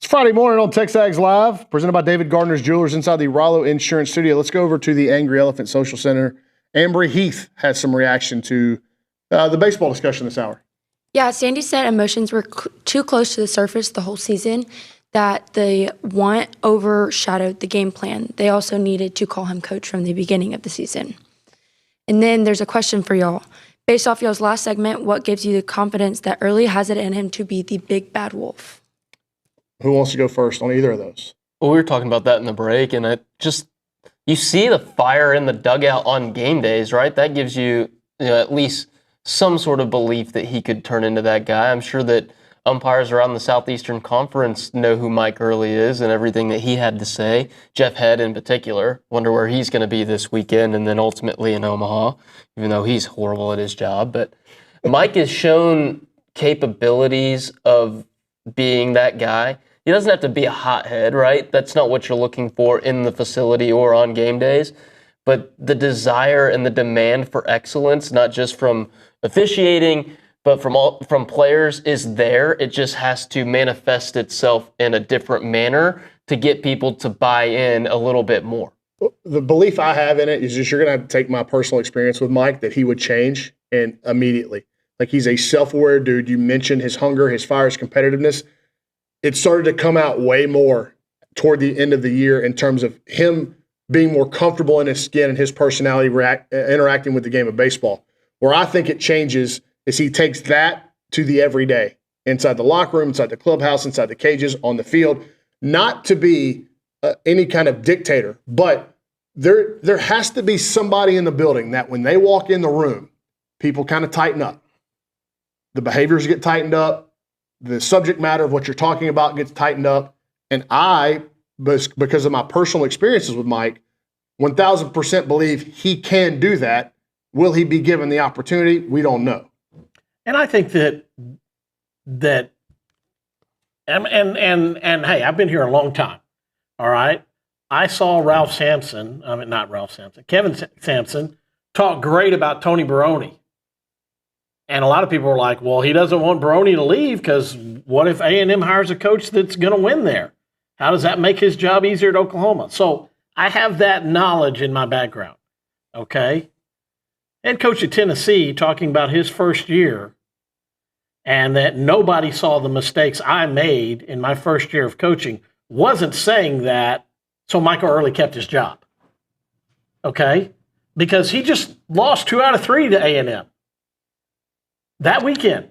It's Friday morning on TexAgs Live, presented by David Gardner's Jewelers inside the Rollo Insurance Studio. Let's go over to the Angry Elephant Social Center. Ambry Heath has some reaction to the baseball discussion this hour. Yeah, Sandy said emotions were too close to the surface the whole season, that the want overshadowed the game plan. They also needed to call him coach from the beginning of the season. And then there's a question for y'all. Based off y'all's last segment, what gives you the confidence that Early has it in him to be the big bad wolf? Who wants to go first on either of those? Well, we were talking about that in the break, and you see the fire in the dugout on game days, right? That gives you, at least some sort of belief that he could turn into that guy. I'm sure that umpires around the Southeastern Conference know who Mike Early is and everything that he had to say. Jeff Head in particular, wonder where he's going to be this weekend and then ultimately in Omaha, even though he's horrible at his job. But Mike has shown capabilities of being that guy. He doesn't have to be a hothead, right? That's not what you're looking for in the facility or on game days. But the desire and the demand for excellence, not just from officiating, but from players, is there. It just has to manifest itself in a different manner to get people to buy in a little bit more. The belief I have in it is just you're going to have to take my personal experience with Mike that he would change, and immediately. Like, he's a self-aware dude. You mentioned his hunger, his fire, his competitiveness. It started to come out way more toward the end of the year in terms of him being more comfortable in his skin and his personality interacting with the game of baseball. Where I think it changes is he takes that to the everyday, inside the locker room, inside the clubhouse, inside the cages, on the field. Not to be any kind of dictator, but there has to be somebody in the building that when they walk in the room, people kind of tighten up. The behaviors get tightened up. The subject matter of what you're talking about gets tightened up. And I, because of my personal experiences with Mike, 1,000% believe he can do that. Will he be given the opportunity? We don't know. And I think that hey, I've been here a long time. All right. I saw Kevin Sampson talk great about Tony Baroni. And a lot of people were like, well, he doesn't want Baroni to leave because what if A&M hires a coach that's going to win there? How does that make his job easier at Oklahoma? So I have that knowledge in my background. Okay. Head coach at Tennessee talking about his first year and that nobody saw the mistakes I made in my first year of coaching, wasn't saying that so Michael Early kept his job. Okay? Because he just lost 2 out of 3 to A&M that weekend.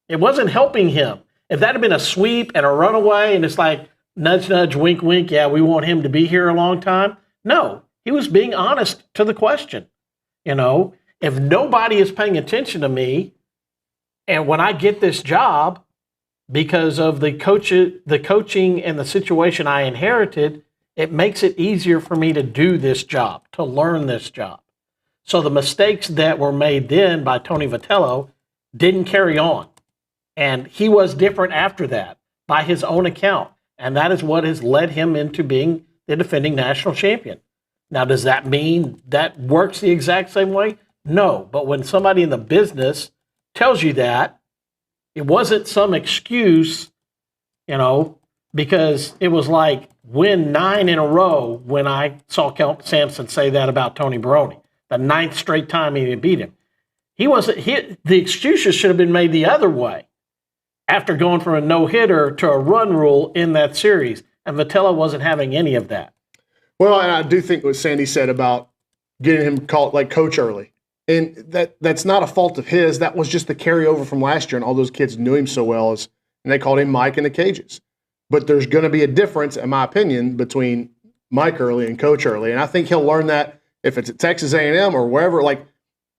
It wasn't helping him. If that had been a sweep and a runaway and it's like nudge, nudge, wink, wink, yeah, we want him to be here a long time. No, he was being honest to the question. If nobody is paying attention to me, and when I get this job, because of the coaching and the situation I inherited, it makes it easier for me to do this job, to learn this job. So the mistakes that were made then by Tony Vitello didn't carry on. And he was different after that by his own account. And that is what has led him into being the defending national champion. Now, does that mean that works the exact same way? No. But when somebody in the business tells you that, it wasn't some excuse, because it was like win 9 in a row when I saw Sampson say that about Tony Baroni, the 9th straight time he beat him. The excuses should have been made the other way after going from a no-hitter to a run rule in that series, and Vitello wasn't having any of that. Well, and I do think what Sandy said about getting him called like coach early. And that's not a fault of his. That was just the carryover from last year, and all those kids knew him so well, and they called him Mike in the cages. But there's going to be a difference, in my opinion, between Mike Early and Coach Early, and I think he'll learn that if it's at Texas A&M or wherever. Like,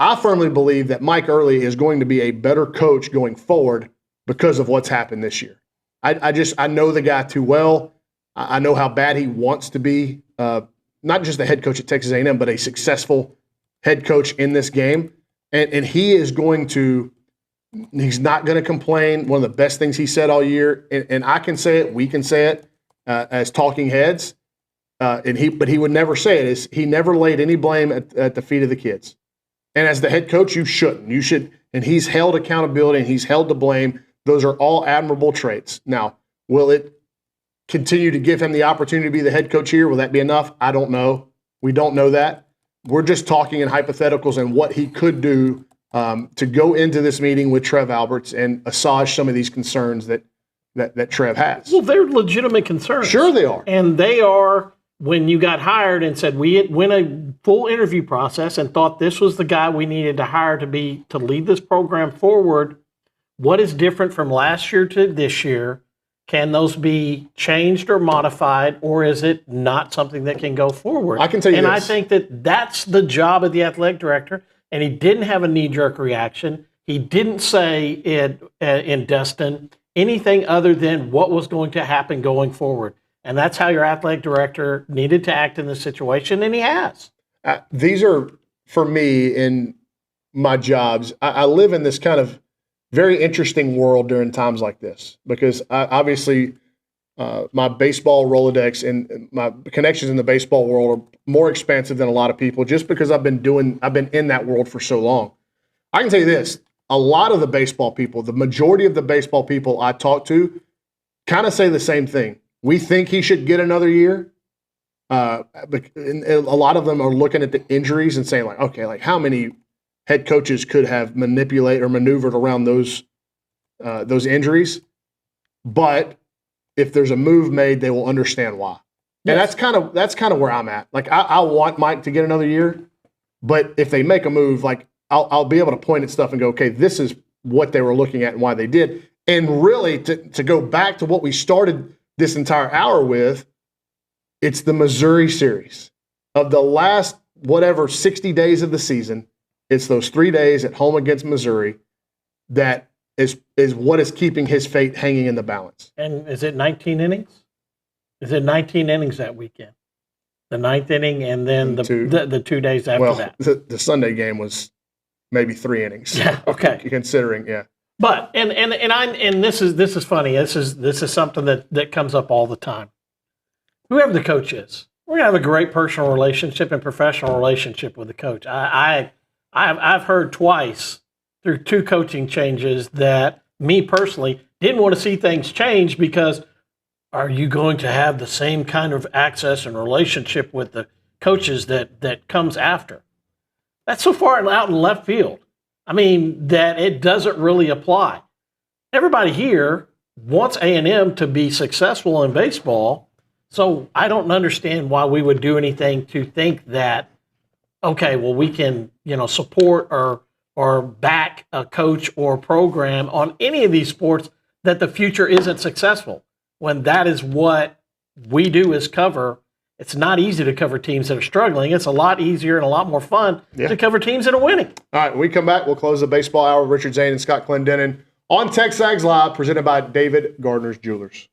I firmly believe that Mike Early is going to be a better coach going forward because of what's happened this year. I know the guy too well. I know how bad he wants to be, not just the head coach at Texas A&M, but a successful head coach in this game. And he is he's not going to complain. One of the best things he said all year, and I can say it, we can say it as talking heads, but he would never say it, is he never laid any blame at the feet of the kids. And as the head coach, you shouldn't. You should, and he's held accountability and he's held the blame. Those are all admirable traits. Now, will it continue to give him the opportunity to be the head coach here. Will that be enough? I don't know. We don't know that. We're just talking in hypotheticals and what he could do to go into this meeting with Trev Alberts and assuage some of these concerns that Trev has. Well, they're legitimate concerns. Sure they are. And they are, when you got hired and said we went a full interview process and thought this was the guy we needed to hire to lead this program forward, what is different from last year to this year? Can those be changed or modified, or is it not something that can go forward? I can tell you and this. I think that that's the job of the athletic director, and he didn't have a knee-jerk reaction. He didn't say in Destin anything other than what was going to happen going forward. And that's how your athletic director needed to act in this situation, and he has. These are, for me, in my jobs, I live in this kind of very interesting world during times like this because obviously my baseball Rolodex and my connections in the baseball world are more expansive than a lot of people just because I've been in that world for so long. I can tell you this, a lot of the baseball people, the majority of the baseball people I talk to kind of say the same thing. We think he should get another year. And a lot of them are looking at the injuries and saying like, okay, like how many head coaches could have manipulated or maneuvered around those injuries, but if there's a move made, they will understand why. Yes. And that's kind of where I'm at. Like I want Mike to get another year, but if they make a move, like I'll be able to point at stuff and go, okay, this is what they were looking at and why they did. And really, to go back to what we started this entire hour with, it's the Missouri series of the last 60 days of the season. It's those 3 days at home against Missouri that is what is keeping his fate hanging in the balance. And is it 19 innings? Is it 19 innings that weekend? The ninth inning and then the 2 days after that? The Sunday game was maybe 3 innings. Yeah, okay. Considering, yeah. But and this is funny. This is something that comes up all the time. Whoever the coach is, we're gonna have a great personal relationship and professional relationship with the coach. I've heard twice through 2 coaching changes that me personally didn't want to see things change because are you going to have the same kind of access and relationship with the coaches that comes after? That's so far out in left field. I mean, that it doesn't really apply. Everybody here wants A&M to be successful in baseball, so I don't understand why we would do anything to think that, okay, well, we can, support or back a coach or program on any of these sports that the future isn't successful, when that is what we do is cover. It's not easy to cover teams that are struggling. It's a lot easier and a lot more fun to cover teams that are winning. All right, when we come back, we'll close the baseball hour with Richard Zane and Scott Clendenin on TexAgs Live, presented by David Gardner's Jewelers.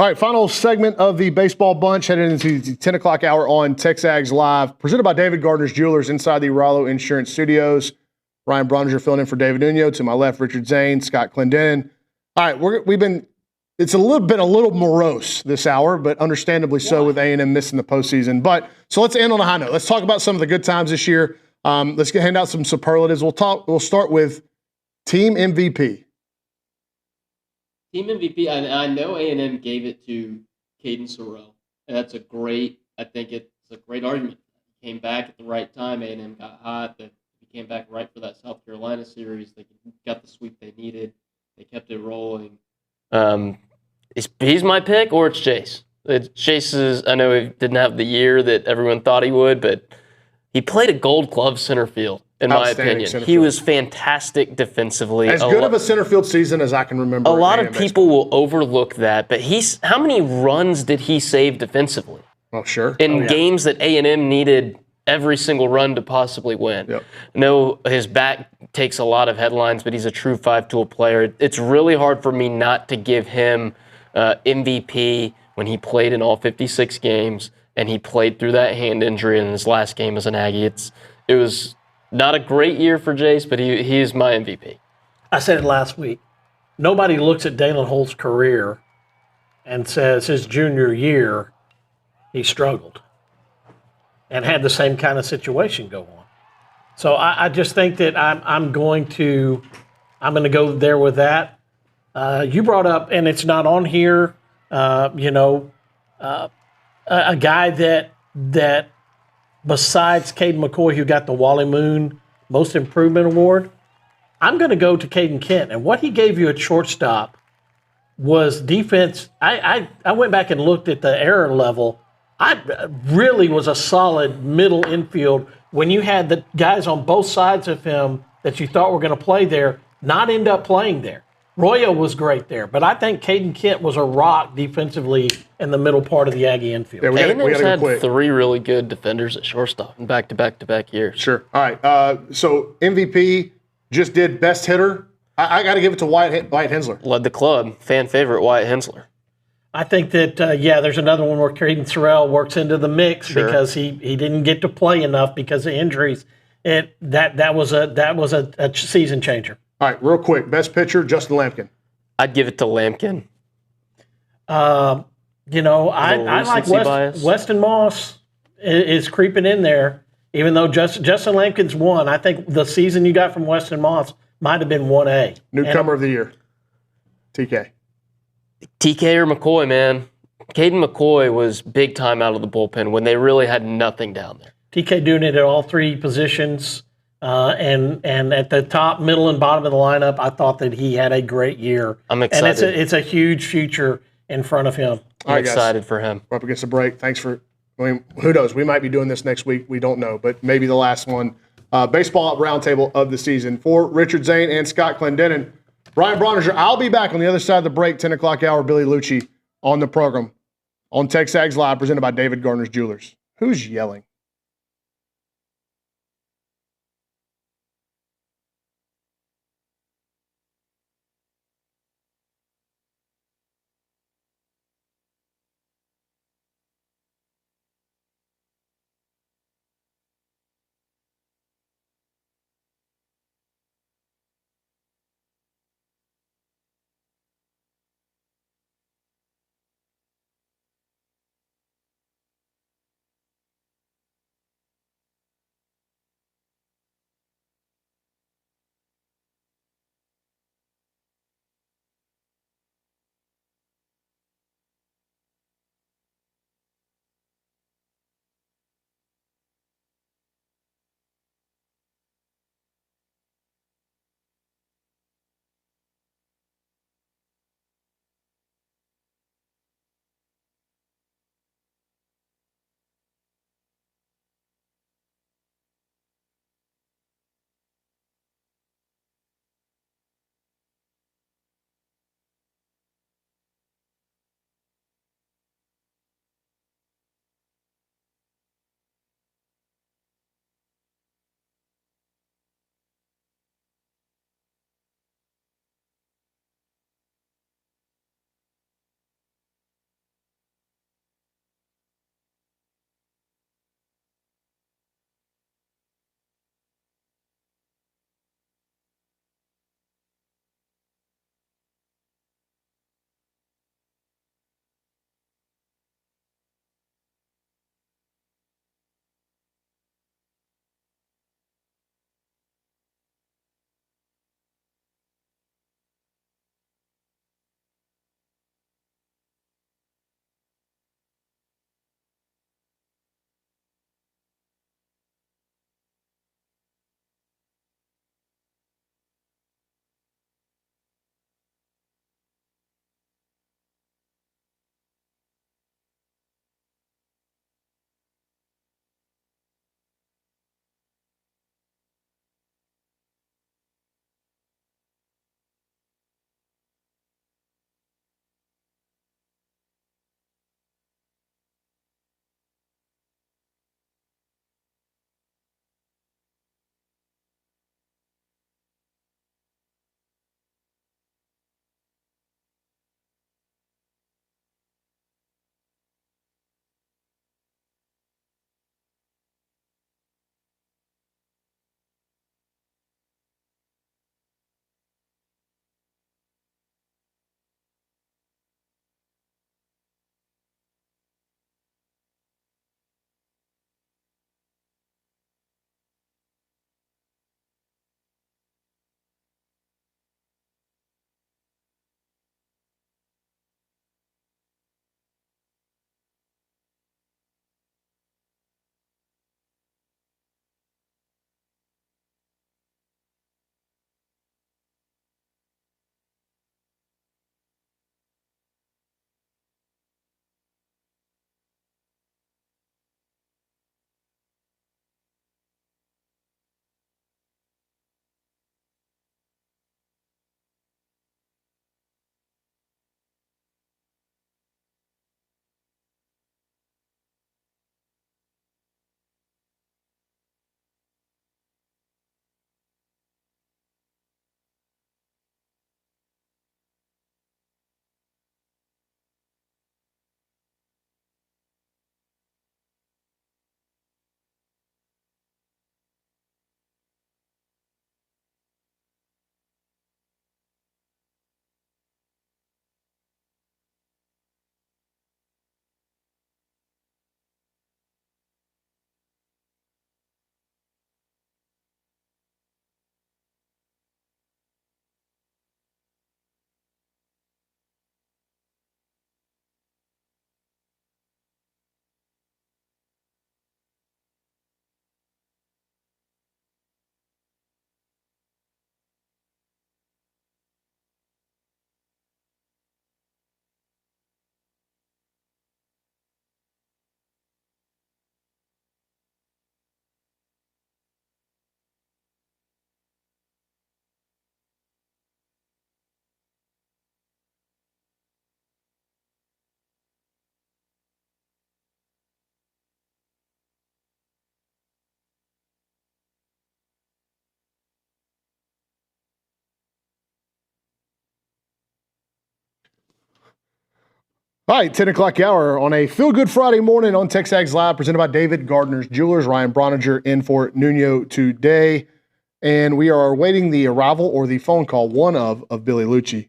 All right, final segment of the baseball bunch, headed into the 10 o'clock hour on TexAgs Live, presented by David Gardner's Jewelers inside the Rollo Insurance Studios. Ryan Brauninger filling in for David Nuno. To my left, Richard Zane, Scott Clendenin. All right, it's a little morose this hour, but understandably so with A&M missing the postseason. But so let's end on a high note. Let's talk about some of the good times this year. Let's hand out some superlatives. We'll start with team MVP. Team MVP, I know A&M gave it to Caden Sorrell, and that's I think it's a great argument. He came back at the right time. A&M got hot. He came back right for that South Carolina series. They got the sweep they needed. They kept it rolling. He's my pick, or it's Jace. Jace I know he didn't have the year that everyone thought he would, but he played a Gold Glove center field. In my opinion, he was fantastic defensively. As good of a center field season as I can remember. A lot of people will overlook that, but how many runs did he save defensively? Oh, sure. In games that A&M needed every single run to possibly win. Yep. No, his bat takes a lot of headlines, but he's a true five-tool player. It's really hard for me not to give him MVP when he played in all 56 games, and he played through that hand injury in his last game as an Aggie. It was not a great year for Jace, but he is my MVP. I said it last week. Nobody looks at Dalen Holt's career and says his junior year he struggled and had the same kind of situation go on. So I just think that I'm going to go there with that. You brought up, and it's not on here, a guy that besides Caden McCoy, who got the Wally Moon Most Improvement Award, I'm going to go to Caden Kent. And what he gave you at shortstop was defense. I went back and looked at the error level. I really was a solid middle infield when you had the guys on both sides of him that you thought were going to play there not end up playing there. Royo was great there, but I think Caden Kent was a rock defensively in the middle part of the Aggie infield. Yeah, A&M's had three really good defenders at shortstop in back-to-back years. Sure. All right. So MVP just did best hitter. I got to give it to Wyatt Hensler. Led the club. Fan favorite, Wyatt Hensler. I think that, there's another one where Caden Sorrell works into the mix because he didn't get to play enough because of injuries. That was a season changer. All right, real quick. Best pitcher, Justin Lampkin. I'd give it to Lampkin. I like Weston Moss is creeping in there, even though Justin Lampkin's won. I think the season you got from Weston Moss might have been 1A. Newcomer of the year, TK. TK or McCoy, man. Caden McCoy was big time out of the bullpen when they really had nothing down there. TK doing it at all three positions. And at the top, middle, and bottom of the lineup, I thought that he had a great year. I'm excited. And it's a huge future in front of him. I'm excited for him. We're up against the break. Who knows? We might be doing this next week. We don't know, but maybe the last one. Baseball Roundtable of the season. For Richard Zane and Scott Clendenin, Ryan Brauninger, I'll be back on the other side of the break, 10 o'clock hour, Billy Liucci on the program on TexAgs Live, presented by David Gardner's Jewelers. Who's yelling? All right, 10 o'clock hour on a feel-good Friday morning on TexAgs Live, presented by David Gardner's Jewelers. Ryan Brauninger in for Nuno today. And we are awaiting the arrival or the phone call, one of Billy Liucci,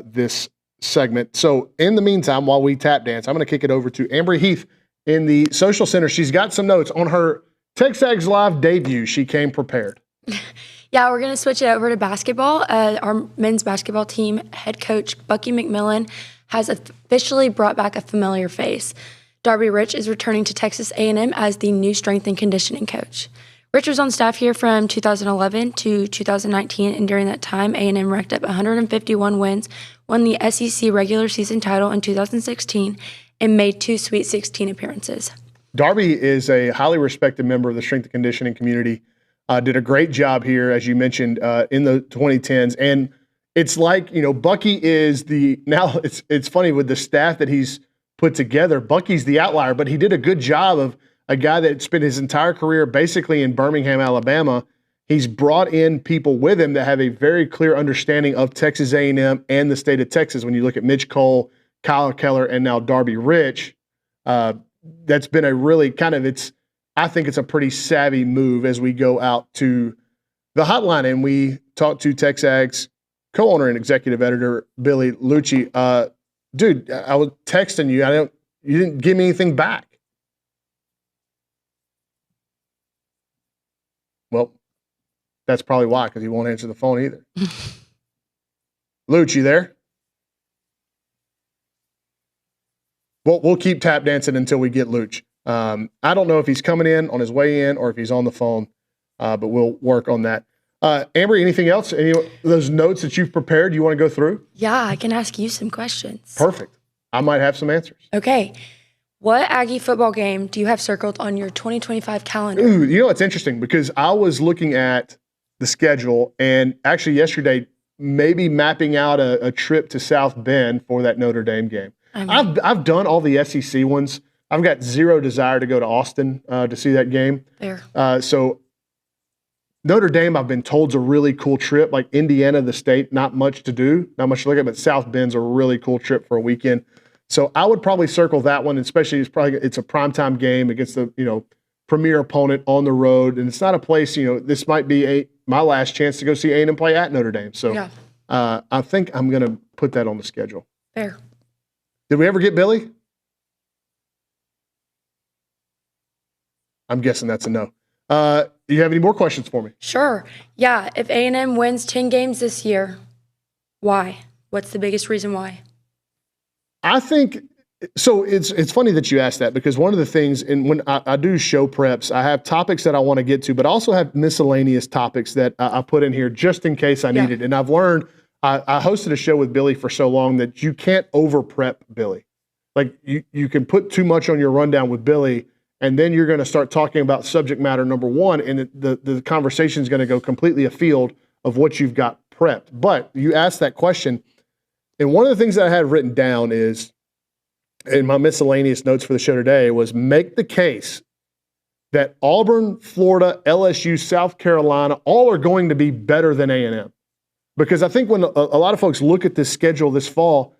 this segment. So in the meantime, while we tap dance, I'm going to kick it over to Ambry Heath in the social center. She's got some notes on her TexAgs Live debut. She came prepared. Yeah, we're going to switch it over to basketball. Our men's basketball team head coach, Bucky McMillan, has officially brought back a familiar face. Darby Rich is returning to Texas A&M as the new strength and conditioning coach. Rich was on staff here from 2011 to 2019, and during that time, A&M racked up 151 wins, won the SEC regular season title in 2016, and made 2 Sweet 16 appearances. Darby is a highly respected member of the strength and conditioning community. Did a great job here, as you mentioned, in the 2010s. And it's like, Bucky is it's funny with the staff that he's put together. Bucky's the outlier, but he did a good job of a guy that spent his entire career basically in Birmingham, Alabama. He's brought in people with him that have a very clear understanding of Texas A&M and the state of Texas. When you look at Mitch Cole, Kyle Keller, and now Darby Rich, that's been a really I think it's a pretty savvy move as we go out to the hotline and we talk to TexAgs co-owner and executive editor Billy Liucci. Dude, I was texting you. You didn't give me anything back. Well, that's probably why, because he won't answer the phone either. Liucci, there? Well, we'll keep tap dancing until we get Liucci. I don't know if he's coming in on his way in or if he's on the phone, but we'll work on that. Ambry, anything else? Any of those notes that you've prepared you want to go through? Yeah, I can ask you some questions. Perfect. I might have some answers. Okay. What Aggie football game do you have circled on your 2025 calendar? Ooh, it's interesting because I was looking at the schedule and actually yesterday maybe mapping out a trip to South Bend for that Notre Dame game. I've done all the SEC ones. I've got zero desire to go to Austin to see that game. Fair. So Notre Dame, I've been told, is a really cool trip. Like Indiana, the state, not much to do, not much to look at, but South Bend's a really cool trip for a weekend. So I would probably circle that one, especially it's a primetime game against the premier opponent on the road, and it's not a place. This might be my last chance to go see A&M play at Notre Dame. So yeah. I think I'm going to put that on the schedule. Fair. Did we ever get Billy? I'm guessing that's a no. Do you have any more questions for me? Sure. Yeah. If A&M wins 10 games this year, why? What's the biggest reason why? I think so. It's funny that you asked that because one of the things, and when I do show preps, I have topics that I want to get to, but I also have miscellaneous topics that I put in here just in case I need it. And I've learned, I hosted a show with Billy for so long that you can't over prep Billy. Like you can put too much on your rundown with Billy, and then you're going to start talking about subject matter number one, and the conversation is going to go completely afield of what you've got prepped. But you asked that question, and one of the things that I had written down is, in my miscellaneous notes for the show today, was make the case that Auburn, Florida, LSU, South Carolina, all are going to be better than A&M. Because I think when a lot of folks look at this schedule this fall,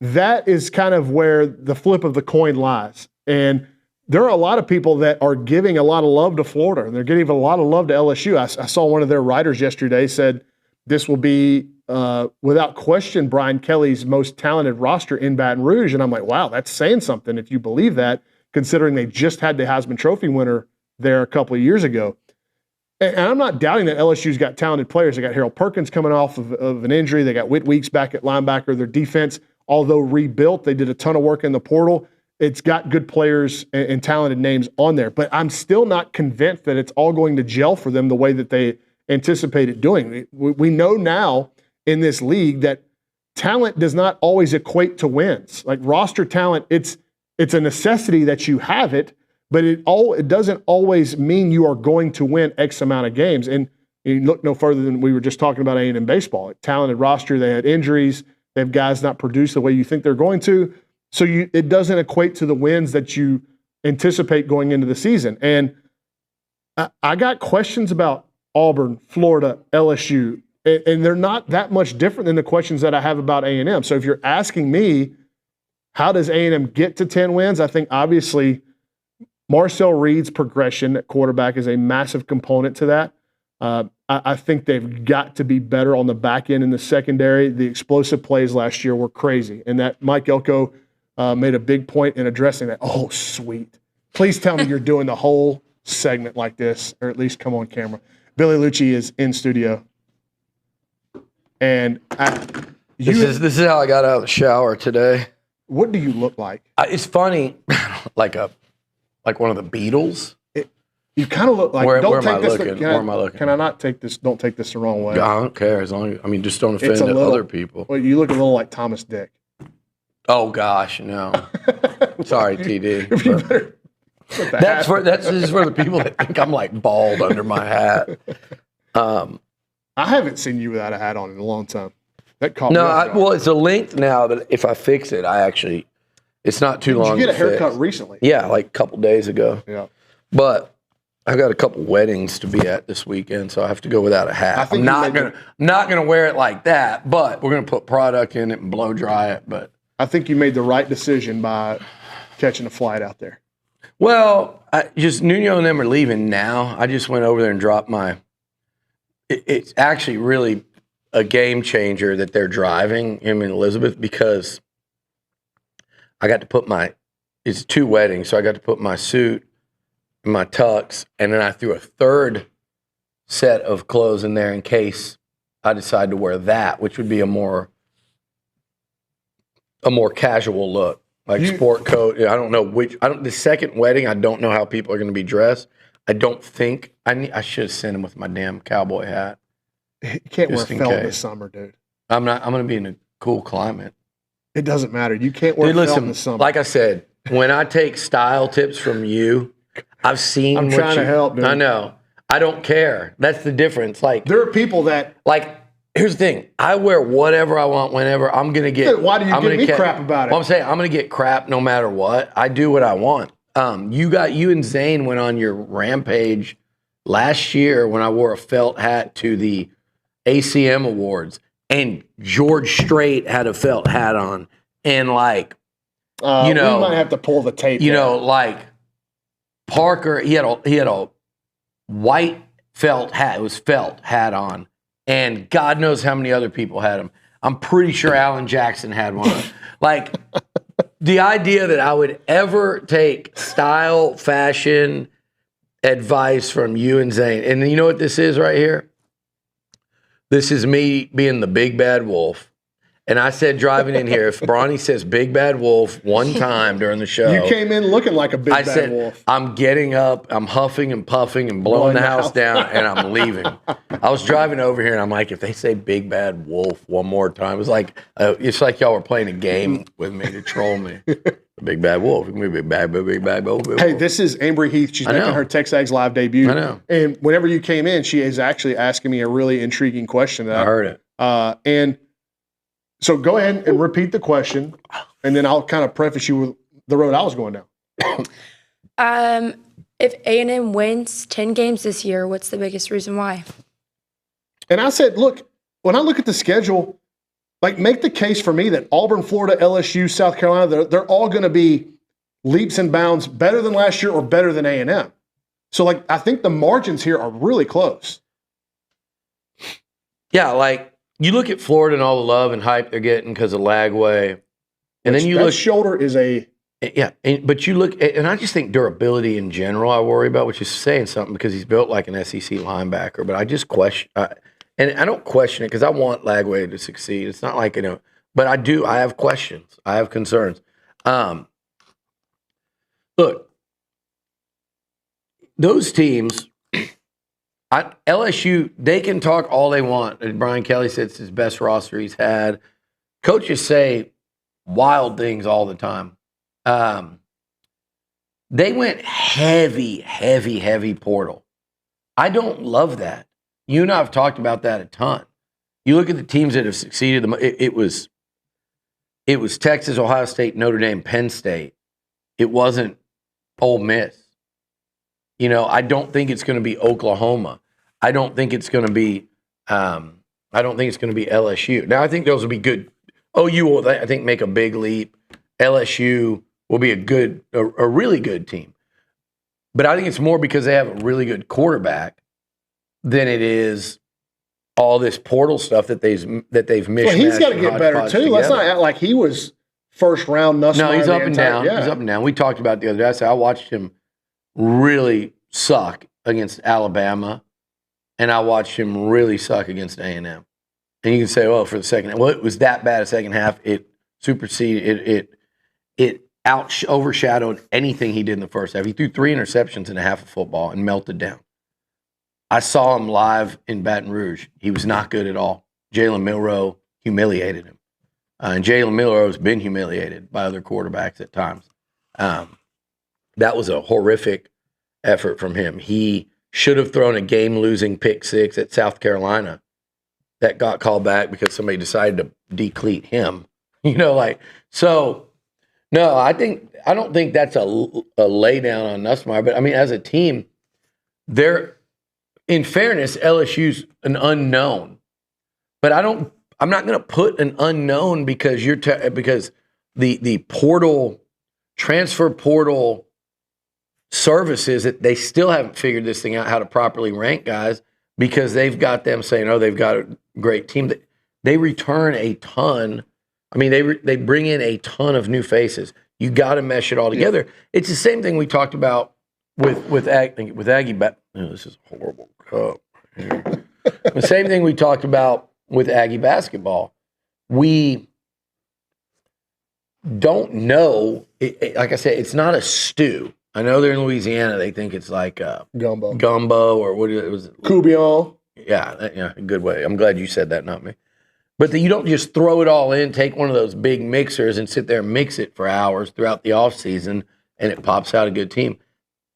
that is kind of where the flip of the coin lies. And there are a lot of people that are giving a lot of love to Florida, and they're giving a lot of love to LSU. I saw one of their writers yesterday said this will be, without question, Brian Kelly's most talented roster in Baton Rouge. And I'm like, wow, that's saying something if you believe that, considering they just had the Heisman Trophy winner there a couple of years ago. And I'm not doubting that LSU's got talented players. They got Harold Perkins coming off of an injury. They got Whit Weeks back at linebacker. Their defense, although rebuilt, they did a ton of work in the portal. It's got good players and talented names on there. But I'm still not convinced that it's all going to gel for them the way that they anticipated doing. We know now in this league that talent does not always equate to wins. Like roster talent, it's a necessity that you have it, but it doesn't always mean you are going to win X amount of games. And you look no further than we were just talking about A&M baseball. A talented roster, they had injuries, they have guys not produce the way you think they're going to. So it doesn't equate to the wins that you anticipate going into the season. And I got questions about Auburn, Florida, LSU, and they're not that much different than the questions that I have about A&M. So if you're asking me, How does A&M get to 10 wins? I think obviously Marcel Reed's progression at quarterback is a massive component to that. I think they've got to be better on the back end in the secondary. The explosive plays last year were crazy, and that Mike Elko made a big point in addressing that. Oh, sweet. Please tell me you're doing the whole segment like this, or at least come on camera. Billy Liucci is in studio. And this is how I got out of the shower today. What do you look like? It's funny, like one of the Beatles. You kind of look like. Where Don't am I take this. looking? Where am I looking? Can I not take this? Don't take this the wrong way. I don't care as long as just don't offend other people. Well, you look a little like Thomas Dick. Oh gosh, no. Sorry, TD. This is for the people that think I'm like bald under my hat. I haven't seen you without a hat on in a long time. That caught me. Well, it's a length now that if I fix it, it's not too long. Did you get a haircut fix. Recently? Yeah, like a couple days ago. Yeah. But I've got a couple weddings to be at this weekend, so I have to go without a hat. I'm not gonna wear it like that, but we're gonna put product in it and blow dry it. But I think you made the right decision by catching a flight out there. Well, Nuno and them are leaving now. I just went over there and dropped my. It's actually really a game changer that they're driving him and Elizabeth, because I got to put it's 2 weddings, so I got to put my suit, my tux, and then I threw a third set of clothes in there in case I decide to wear that, which would be a more casual look, like sport coat. I don't know the second wedding, I don't know how people are going to be dressed. I don't think I should have sent him with my damn cowboy hat. You can't wear felt this summer, dude. I'm going to be in a cool climate. It doesn't matter. You can't wear felt in the summer. Like I said, when I take style tips from you, I've seen. I'm trying to help, dude. I know. I don't care. That's the difference. Like, there are people that here's the thing. I wear whatever I want whenever. I'm gonna get. Why do you give me crap about it? Well, I'm saying I'm gonna get crap no matter what. I do what I want. You and Zane went on your rampage last year when I wore a felt hat to the ACM Awards, and George Strait had a felt hat on, and we might have to pull the tape. Parker, he had a white felt hat. It was felt hat on, and God knows how many other people had them. I'm pretty sure Alan Jackson had one. The idea that I would ever take style, fashion advice from you and Zane, and you know what this is right here? This is me being the big bad wolf. And I said driving in here, if Bronny says big bad wolf one time during the show. You came in looking like a big bad wolf. I'm getting up, I'm huffing and puffing and blowing the house down, and I'm leaving. I was driving over here, and I'm like, if they say big bad wolf one more time, it's like y'all were playing a game with me to troll me. Big bad wolf. Big bad wolf. Hey, this is Ambry Heath. She's making her TexAgs live debut. I know. And whenever you came in, she is actually asking me a really intriguing question. I heard it. And so go ahead and repeat the question, and then I'll kind of preface you with the road I was going down. If A&M wins 10 games this year, what's the biggest reason why? And I said, look, when I look at the schedule, make the case for me that Auburn, Florida, LSU, South Carolina, they're all going to be leaps and bounds better than last year or better than A&M. So, I think the margins here are really close. Yeah, you look at Florida and all the love and hype they're getting because of Lagway, and then you look. Shoulder is but you look, and I just think durability in general I worry about, which is saying something because he's built like an SEC linebacker. But I just question, and I don't question it because I want Lagway to succeed. It's not like but I do. I have questions. I have concerns. Look, those teams. LSU, they can talk all they want. And Brian Kelly said it's his best roster he's had. Coaches say wild things all the time. They went heavy portal. I don't love that. You and I have talked about that a ton. You look at the teams that have succeeded. It was Texas, Ohio State, Notre Dame, Penn State. It wasn't Ole Miss. I don't think it's going to be Oklahoma. I don't think it's going to be LSU. Now I think those will be good. OU will, I think, make a big leap. LSU will be a really good team. But I think it's more because they have a really good quarterback than it is all this portal stuff that they've missed. Well, he's got to get better too. Together. Let's not act like he was first round. No, he's up and down. Yeah. He's up and down. We talked about it the other day. I said I watched him really suck against Alabama, and I watched him really suck against A&M. And you can say, well, for the second half, well, it was that bad a second half. It superseded it overshadowed anything he did in the first half. He threw 3 interceptions in a half of football and melted down. I saw him live in Baton Rouge. He was not good at all. Jalen Milroe humiliated him. And Jalen Milroe has been humiliated by other quarterbacks at times. That was a horrific effort from him. He should have thrown a game-losing pick 6 at South Carolina that got called back because somebody decided to decleat him. So, no, I don't think that's a lay down on Nussmeier. But, I mean, as a team, in fairness, LSU's an unknown. But I'm not going to put an unknown because because the transfer portal services that they still haven't figured this thing out how to properly rank guys because they've got them saying, oh, they've got a great team. They return a ton. I mean, they bring in a ton of new faces. You got to mesh it all together. Yeah. It's the same thing we talked about with Aggie. This is a horrible cup. The same thing we talked about with Aggie basketball. We don't know. Like I said, it's not a stew. I know they're in Louisiana. They think it's like gumbo or what was it? Coubillon. Yeah, a good way. I'm glad you said that, not me. But you don't just throw it all in, take one of those big mixers and sit there and mix it for hours throughout the offseason, and it pops out a good team.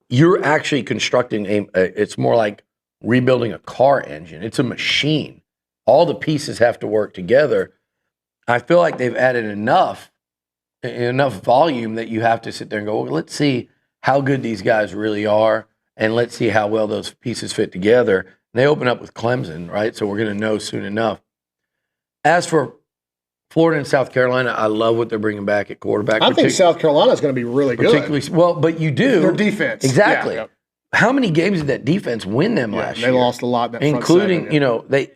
You're actually constructing it's more like rebuilding a car engine. It's a machine. All the pieces have to work together. I feel like they've added enough volume that you have to sit there and go, well, let's see how good these guys really are, and let's see how well those pieces fit together. And they open up with Clemson, right? So we're going to know soon enough. As for Florida and South Carolina, I love what they're bringing back at quarterback. I think South Carolina is going to be really good. Well, but you do. Their defense. Exactly. Yeah. How many games did that defense win them last year? They lost a lot in that including, front seven,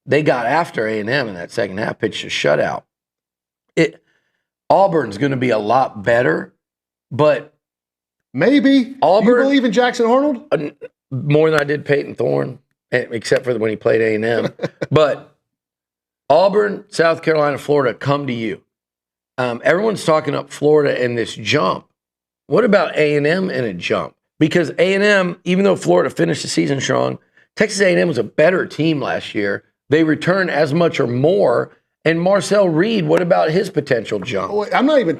they got after A&M in that second half, pitched a shutout. Auburn's going to be a lot better, but maybe Auburn. You believe in Jackson Arnold? More than I did Peyton Thorne, except for when he played A&M. But Auburn, South Carolina, Florida come to you. Everyone's talking up Florida and this jump. What about A&M and a jump? Because A&M, even though Florida finished the season strong, Texas A&M was a better team last year. They returned as much or more. And Marcel Reed, what about his potential jump? I'm not even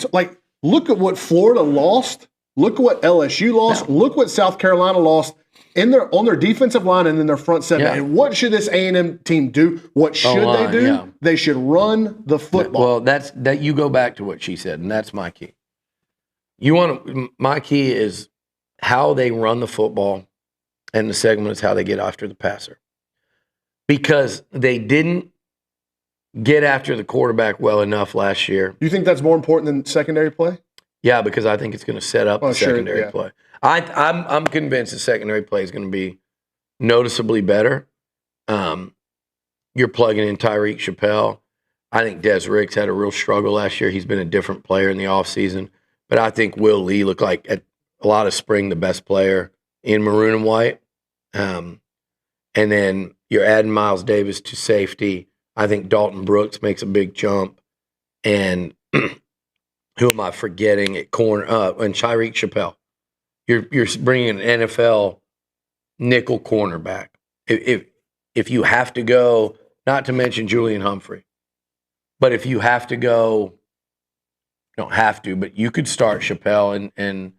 look at what Florida lost. Look at what LSU lost. No. Look what South Carolina lost on their defensive line and in their front seven. Yeah. And what should this A&M team do? What should they do? Yeah. They should run the football. Well, that you go back to what she said, and that's my key. My key is how they run the football, and the segment is how they get after the passer. Because they didn't get after the quarterback well enough last year. You think that's more important than secondary play? Yeah, because I think it's going to set up the secondary play. I'm convinced the secondary play is going to be noticeably better. You're plugging in Tyreek Chappelle. I think Des Ricks had a real struggle last year. He's been a different player in the offseason. But I think Will Lee looked like at a lot of spring the best player in maroon and white. And then you're adding Miles Davis to safety. I think Dalton Brooks makes a big jump. And who am I forgetting at corner? And Tyreek Chappelle. You're bringing an NFL nickel cornerback. If you have to go, not to mention Julian Humphrey, but if you have to go, you don't have to, but you could start Chappelle and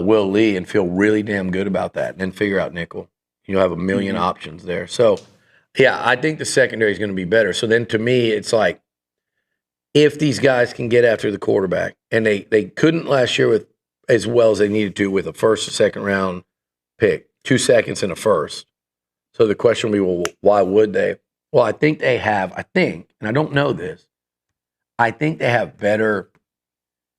Will Lee and feel really damn good about that, and then figure out nickel. You'll have a million options there. So, yeah, I think the secondary is going to be better. So then to me, it's like, if these guys can get after the quarterback, and they couldn't last year with as well as they needed to with a first or second round pick, 2 seconds and a first. So the question will be, well, why would they? Well, I think, and I don't know this, I think they have better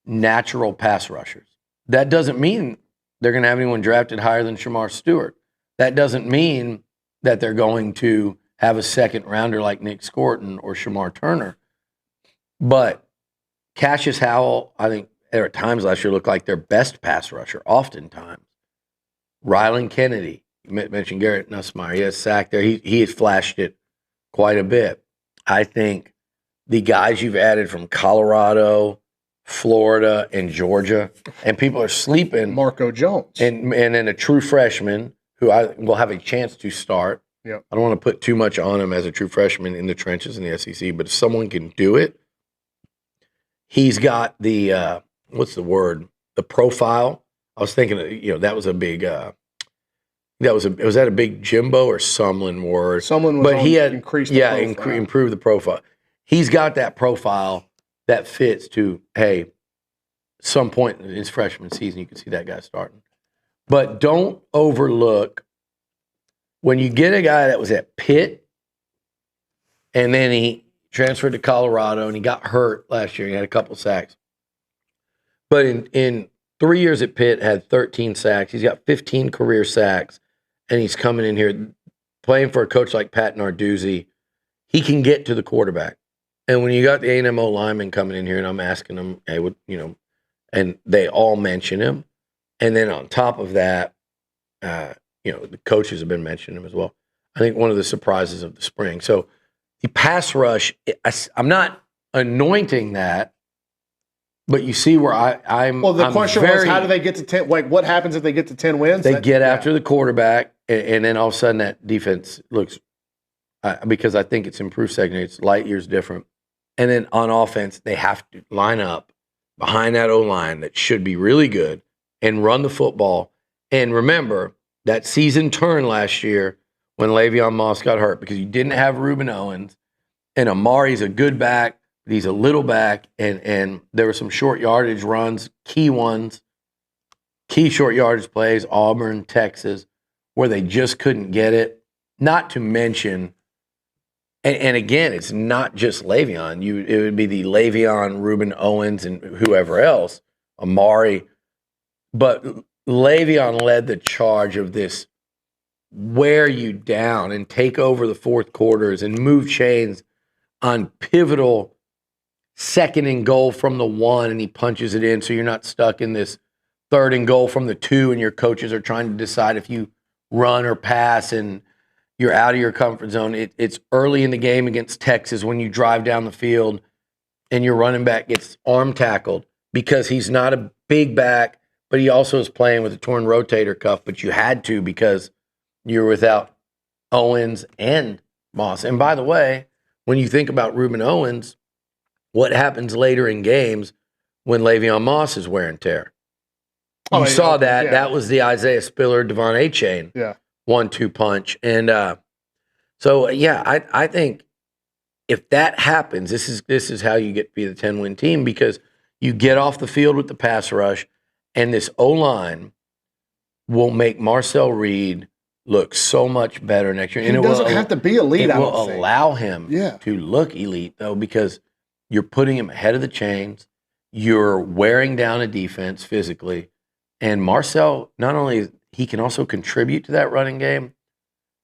natural pass rushers. That doesn't mean they're going to have anyone drafted higher than Shamar Stewart. That doesn't mean that they're going to have a second rounder like Nick Scorton or Shamar Turner. But Cassius Howell, I think at times last year looked like their best pass rusher, oftentimes. Rylan Kennedy, you mentioned Garrett Nussmeier. He has sacked there. He has flashed it quite a bit. I think the guys you've added from Colorado, Florida, and Georgia, and people are sleeping. Marco Jones. And then a true freshman who I will have a chance to start. Yep. I don't want to put too much on him as a true freshman in the trenches in the SEC, but if someone can do it, he's got the, what's the word? The profile. I was thinking, that was a big, was that a big Jimbo or Sumlin word? Sumlin was, but he had increased the profile. Improved the profile. He's got that profile that fits to, hey, some point in his freshman season, you can see that guy starting. But don't overlook when you get a guy that was at Pitt and then he transferred to Colorado and he got hurt last year. He had a couple sacks. But in 3 years at Pitt, had 13 sacks. He's got 15 career sacks. And he's coming in here playing for a coach like Pat Narduzzi. He can get to the quarterback. And when you got the A&M lineman coming in here, and I'm asking them, hey, and they all mention him. And then on top of that, the coaches have been mentioning him as well. I think one of the surprises of the spring. So the pass rush, I'm not anointing that, but you see where I'm. Well, the question was, how do they get to 10? Like, what happens if they get to 10 wins? They get after the quarterback, and then all of a sudden that defense looks, because I think it's improved secondary, it's light years different. And then on offense, they have to line up behind that O-line that should be really good and run the football. And remember, that season turn last year when Le'Veon Moss got hurt because you didn't have Reuben Owens, and Amari's a good back, but he's a little back, and there were some short yardage runs, key short yardage plays, Auburn, Texas, where they just couldn't get it. Not to mention, and again, it's not just Le'Veon. It would be the Le'Veon, Reuben Owens, and whoever else, Amari. But Le'Veon led the charge of this wear you down and take over the fourth quarters and move chains on pivotal second and goal from the 1, and he punches it in so you're not stuck in this third and goal from the 2 and your coaches are trying to decide if you run or pass and you're out of your comfort zone. It's early in the game against Texas when you drive down the field and your running back gets arm tackled because he's not a big back, but he also is playing with a torn rotator cuff, but you had to because you were without Owens and Moss. And by the way, when you think about Reuben Owens, what happens later in games when Le'Veon Moss is wear and tear? You saw that. Yeah. That was the Isaiah Spiller, Devon A-Chain 1-2 punch. And I think if that happens, this is how you get to be the 10-win team because you get off the field with the pass rush, and this O-line will make Marcel Reed look so much better next year. He doesn't have to be elite, It will allow him to look elite, though, because you're putting him ahead of the chains. You're wearing down a defense physically. And Marcel, not only he can also contribute to that running game,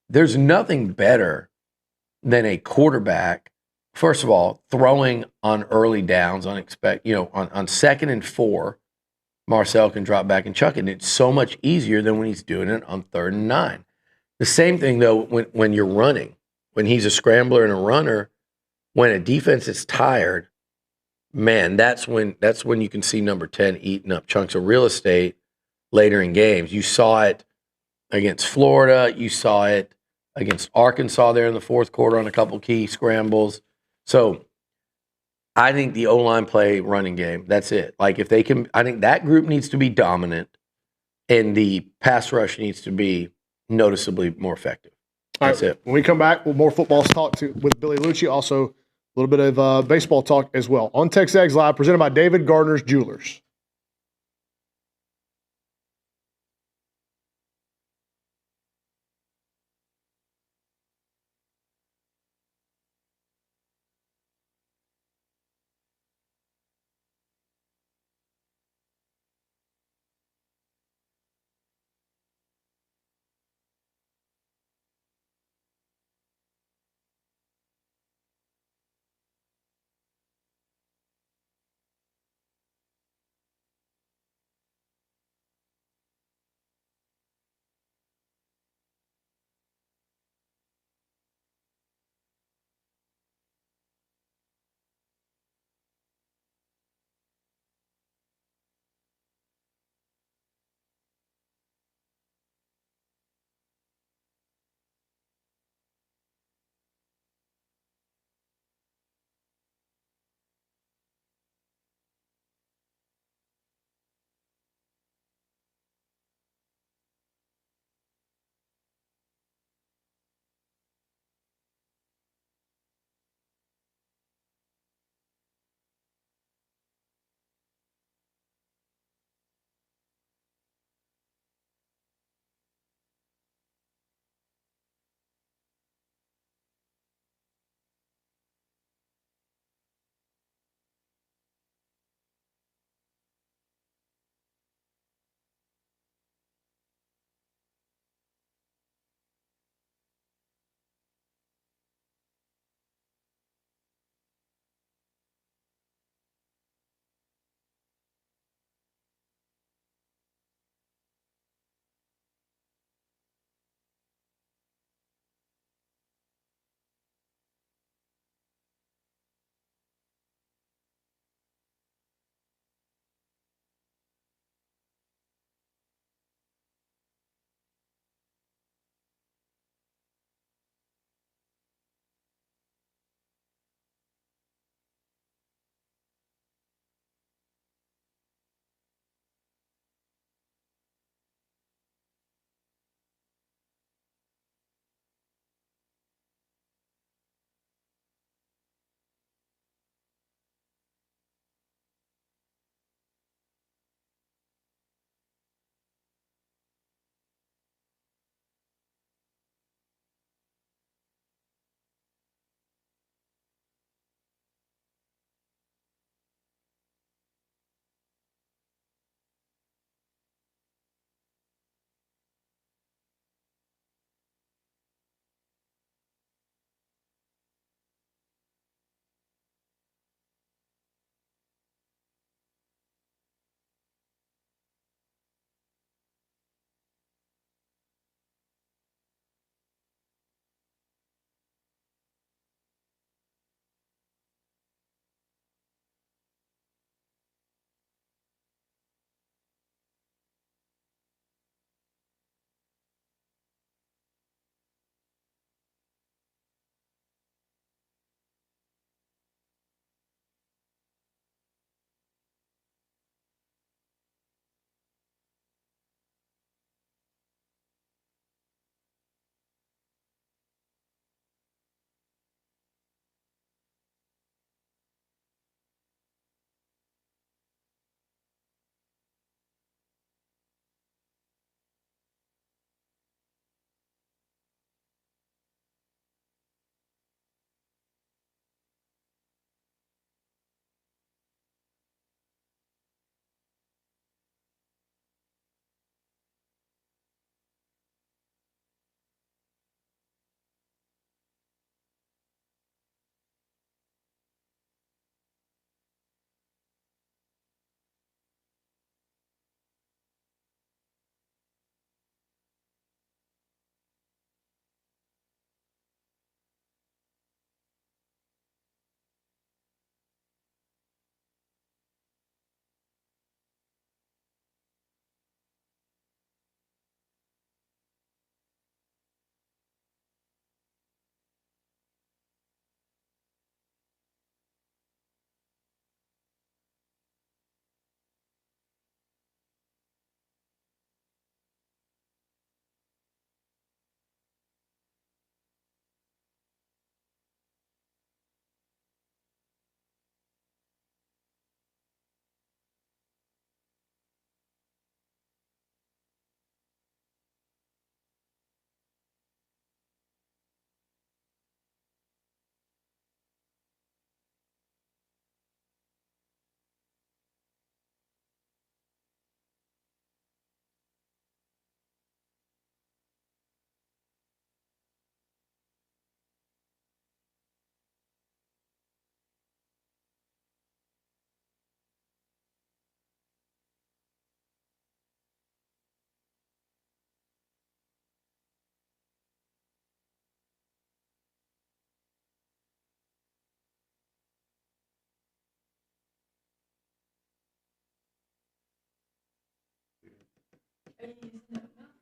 there's nothing better than a quarterback, first of all, throwing on early downs, on 2nd and 4, Marcel can drop back and chuck it. And it's so much easier than when he's doing it on 3rd and 9. The same thing, though, when you're running. When he's a scrambler and a runner, when a defense is tired, man, that's when you can see number 10 eating up chunks of real estate later in games. You saw it against Florida. You saw it against Arkansas there in the fourth quarter on a couple key scrambles. So I think the O-line play running game, that's it. Like if they can, I think that group needs to be dominant and the pass rush needs to be noticeably more effective. That's it. When we come back, we'll more football talk with Billy Liucci. Also, a little bit of baseball talk as well. On TexAgs Live, presented by David Gardner's Jewelers.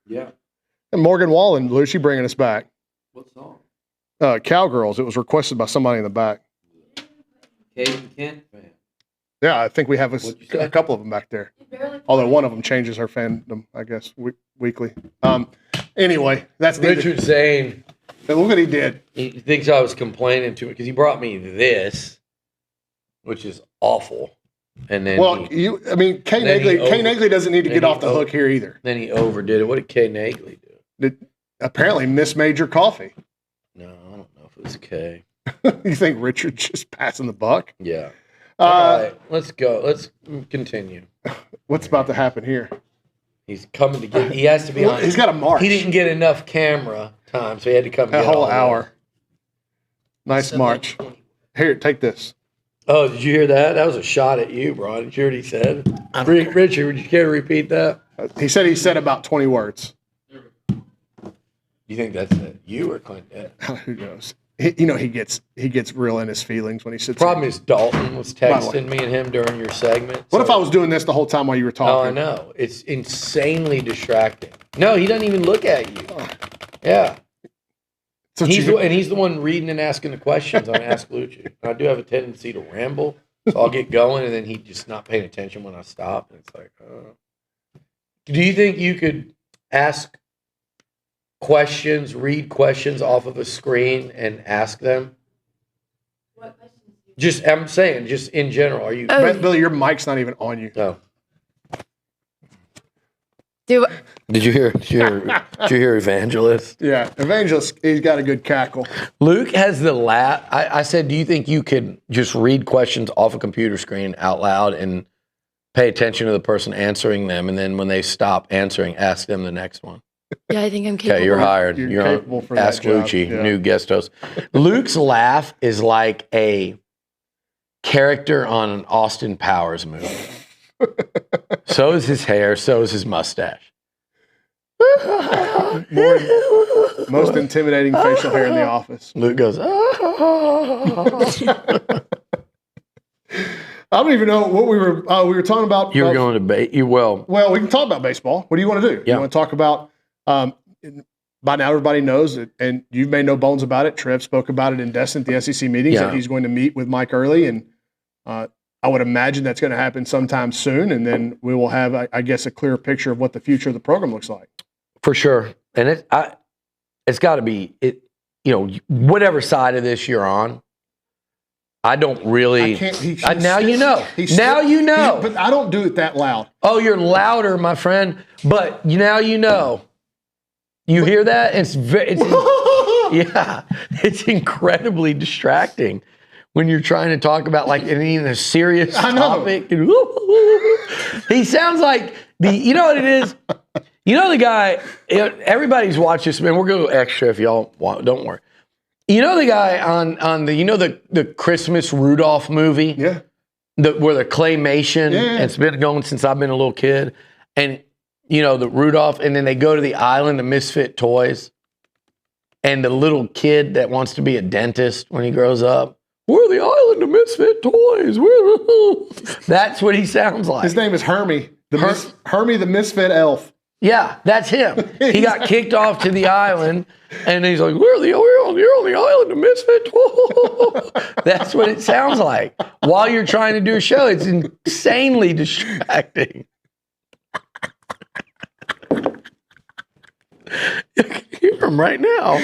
Yeah. And Morgan Wallen, Lucy bringing us back. What song? Cowgirls. It was requested by somebody in the back. Caden Kent fan. Yeah, I think we have a couple of them back there. Although one of them changes her fandom, I guess, weekly. Anyway, that's Richard Zane. And look what he did. He thinks I was complaining to him because he brought me this, which is awful. And then Kay Nagley doesn't need to get off the hook here either. Then he overdid it. What did Kay Nagley do? Apparently mismade your coffee. No, I don't know if it was Kay. You think Richard's just passing the buck? Yeah. All right, let's go. Let's continue. What's about to happen here? He's coming to get. He has to be on. He's got a march. He didn't get enough camera time, so he had to come. A whole hour. Nice march. Here, take this. Oh, did you hear that? That was a shot at you, Brian. Did you hear what he said? Richard, would you care to repeat that? He said about 20 words. You think that's you or Clinton? Who knows? He gets real in his feelings when he sits. Problem is Dalton was texting me and him during your segment. What if I was doing this the whole time while you were talking? Oh, I know. It's insanely distracting. No, he doesn't even look at you. Yeah. So he's the one reading and asking the questions on Ask Liucci. I do have a tendency to ramble, so I'll get going, and then he just not paying attention when I stop. And it's like, do you think you could ask questions, read questions off of a screen and ask them? What questions? I'm saying, just in general. Are you, Billy? Your mic's not even on you. No. Did you hear Evangelist? Yeah, Evangelist. He's got a good cackle. Luke has the laugh. I said, do you think you could just read questions off a computer screen out loud and pay attention to the person answering them, and then when they stop answering, ask them the next one? Yeah, I think I'm capable. Okay, you're hired. You're capable for Ask that Liucci, job. Yeah. new guest host. Luke's laugh is like a character on an Austin Powers movie. So is his hair. So is his mustache. Most intimidating facial hair in the office. Luke goes, I don't even know what we were talking about. You were going to Well, we can talk about baseball. What do you want to do? Yeah. You want to talk about, by now everybody knows it, and you've made no bones about it. Trev spoke about it in Destin at the SEC meetings, that he's going to meet with Mike Early, and I would imagine that's going to happen sometime soon, and then we will have, I guess, a clearer picture of what the future of the program looks like. For sure. And it's got to be, whatever side of this you're on, I don't really. Now you know. Now you know. But I don't do it that loud. Oh, you're louder, my friend. But now you know. You hear that? It's incredibly distracting when you're trying to talk about like in a serious topic. He sounds like you know what it is? You know the guy, everybody's watched this, man. We're going to go extra if y'all want, don't worry. You know the guy on the Christmas Rudolph movie? Yeah. Where the claymation, it's been going since I've been a little kid. And, the Rudolph, and then they go to the island of misfit toys. And the little kid that wants to be a dentist when he grows up, we're the island of misfit toys. That's what he sounds like. His name is Hermie. Hermie the misfit elf. Yeah, that's him. He got kicked off to the island, and he's like, you're on the island of misfit. That's what it sounds like. While you're trying to do a show, it's insanely distracting. You can hear him right now.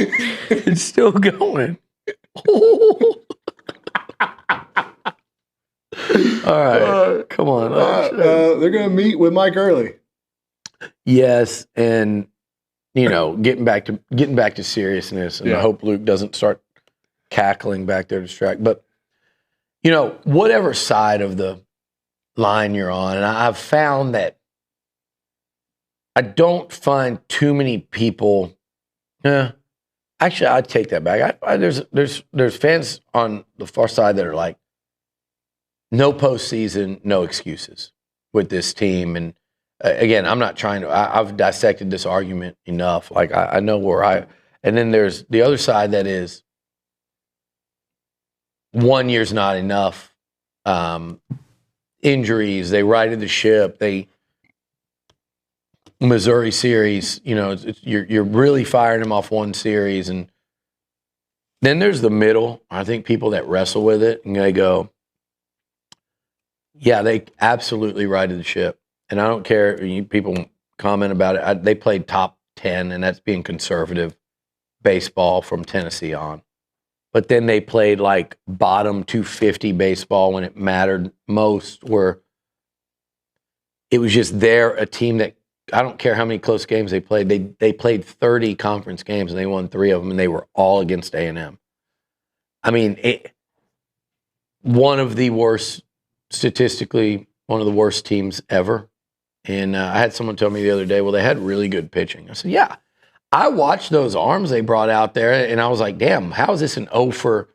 It's still going. All right, come on. They're going to meet with Mike Early. Yes, and getting back to seriousness, and I hope Luke doesn't start cackling back there to distract. But whatever side of the line you're on, and I've found that I don't find too many people. Actually, I'd take that back. There's fans on the far side that are like, no postseason, no excuses with this team. And again, I'm not trying to. I've dissected this argument enough. Like I know where and then there's the other side that is 1 year's not enough. Injuries, they righted the ship. Missouri series, you're really firing them off one series. And then there's the middle. I think people that wrestle with it and they go, yeah, they absolutely righted the ship. And I don't care, people comment about it. They played top 10, and that's being conservative baseball from Tennessee on. But then they played like bottom 250 baseball when it mattered most, where it was just a team that, I don't care how many close games they played. They played 30 conference games, and they won 3 of them, and they were all against A&M. I mean, statistically, one of the worst teams ever. And I had someone tell me the other day, well, they had really good pitching. I said, yeah. I watched those arms they brought out there, and I was like, damn, how is this an 0-for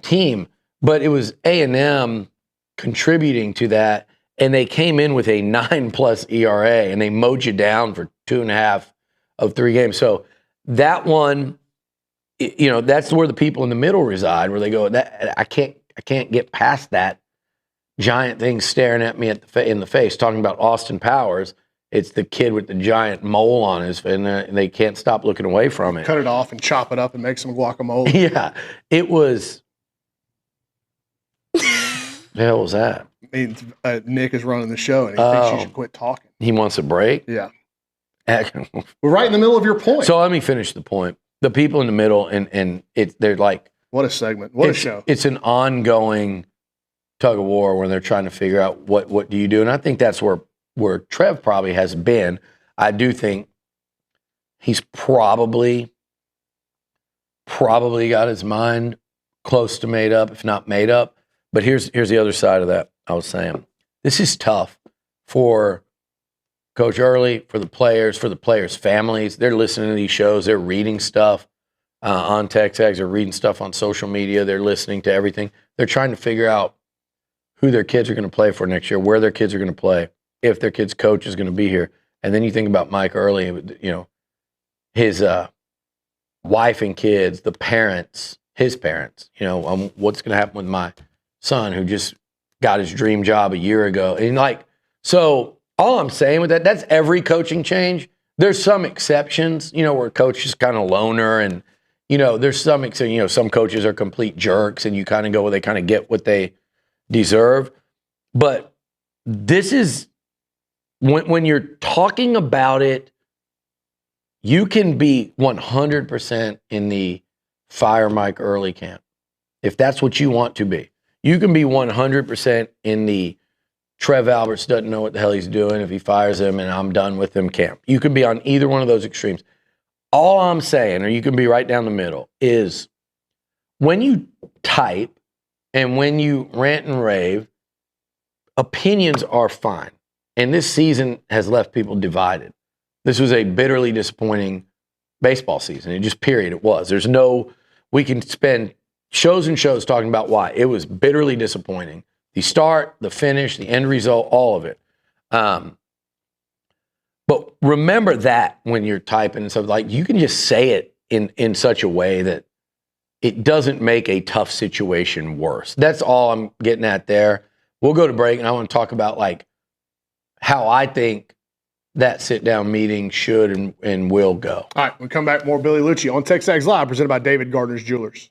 team? But it was A&M contributing to that, and they came in with a 9+ ERA, and they mowed you down for 2.5 of 3 games. So that one, that's where the people in the middle reside, where they go, I can't get past that giant thing staring at me in the face. Talking about Austin Powers, it's the kid with the giant mole on his face, and they can't stop looking away from it. Cut it off and chop it up and make some guacamole. Yeah, it was. The hell was that? Nick is running the show, and he thinks you should quit talking. He wants a break? Yeah. We're right in the middle of your point. So let me finish the point. The people in the middle, and they're like... What a segment. What a show. It's an ongoing tug of war when they're trying to figure out what do you do. And I think that's where Trev probably has been. I do think he's probably got his mind close to made up, if not made up. But here's the other side of that. I was saying, this is tough for Coach Early, for the players' families. They're listening to these shows. They're reading stuff on TexAgs. They're reading stuff on social media. They're listening to everything. They're trying to figure out who their kids are going to play for next year, where their kids are going to play, if their kid's coach is going to be here. And then you think about Mike Early, his wife and kids, the parents, his parents, what's going to happen with my son who just got his dream job a year ago. And so all I'm saying with that's every coaching change. There's some exceptions, where a coach is kind of loner, and, there's some exceptions, some coaches are complete jerks, and you kind of go, well, they kind of get what they deserve. But this is, when you're talking about it, you can be 100% in the fire Mike Early camp, if that's what you want to be. You can be 100% in the Trev Alberts doesn't know what the hell he's doing if he fires him and I'm done with him camp. You can be on either one of those extremes. All I'm saying, or you can be right down the middle, is when you type and when you rant and rave, opinions are fine. And this season has left people divided. This was a bitterly disappointing baseball season. It just, period, it was. We can spend shows and shows talking about why. It was bitterly disappointing. The start, the finish, the end result, all of it. But remember that when you're typing and stuff, you can just say it in such a way that it doesn't make a tough situation worse. That's all I'm getting at there. We'll go to break, and I want to talk about how I think that sit-down meeting should and will go. All right, we come back, more Billy Liucci on TexAgs Live, presented by David Gardner's Jewelers.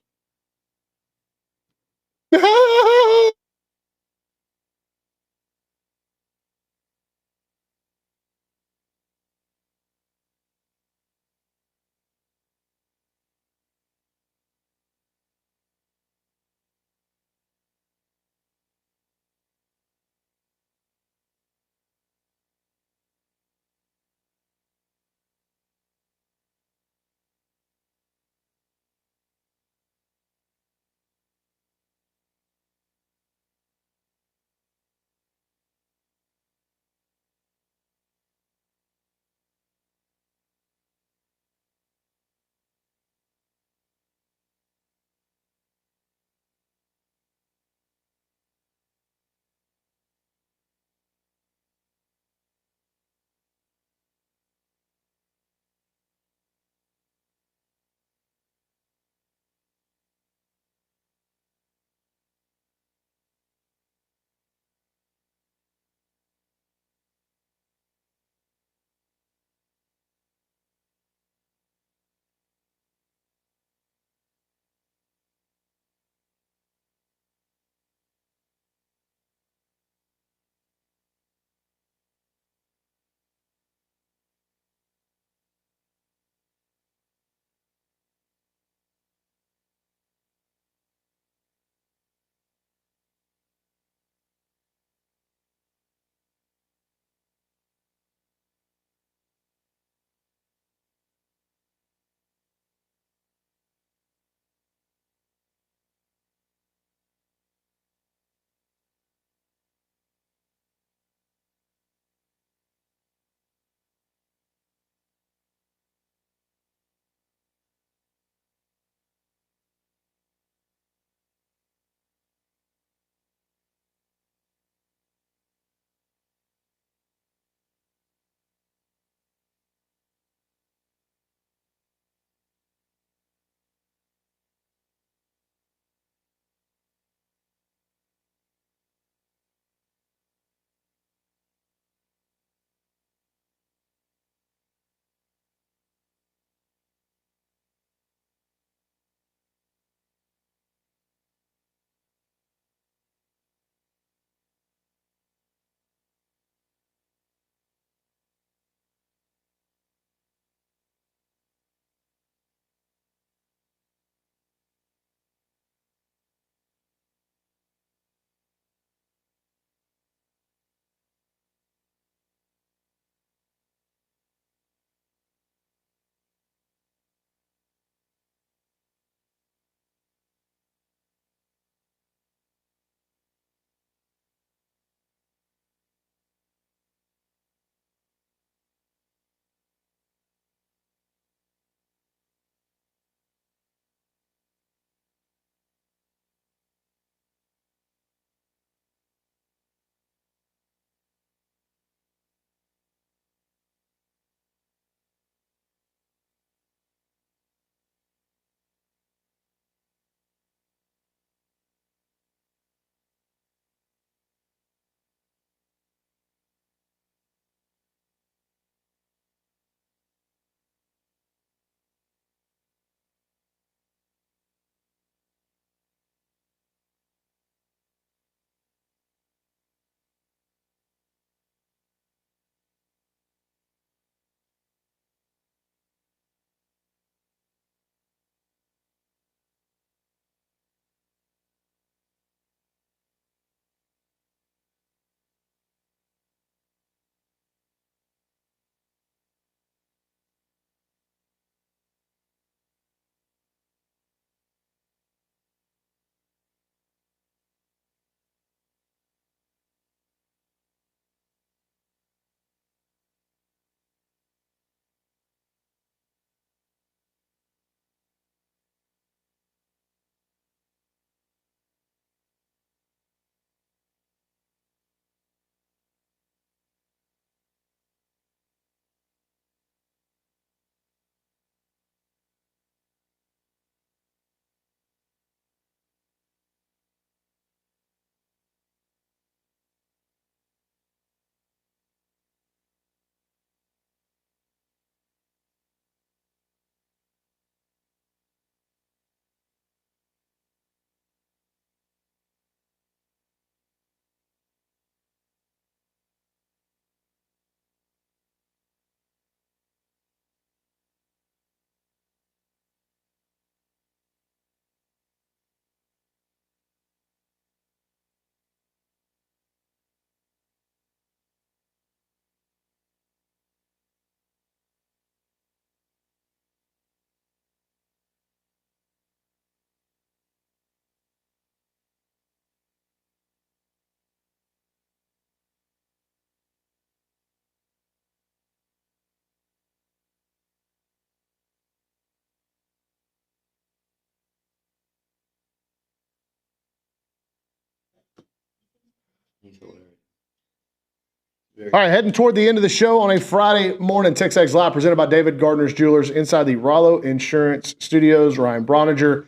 All right, heading toward the end of the show on a Friday morning. TexAgs Live presented by David Gardner's Jewelers inside the Rollo Insurance Studios. Ryan Brauninger,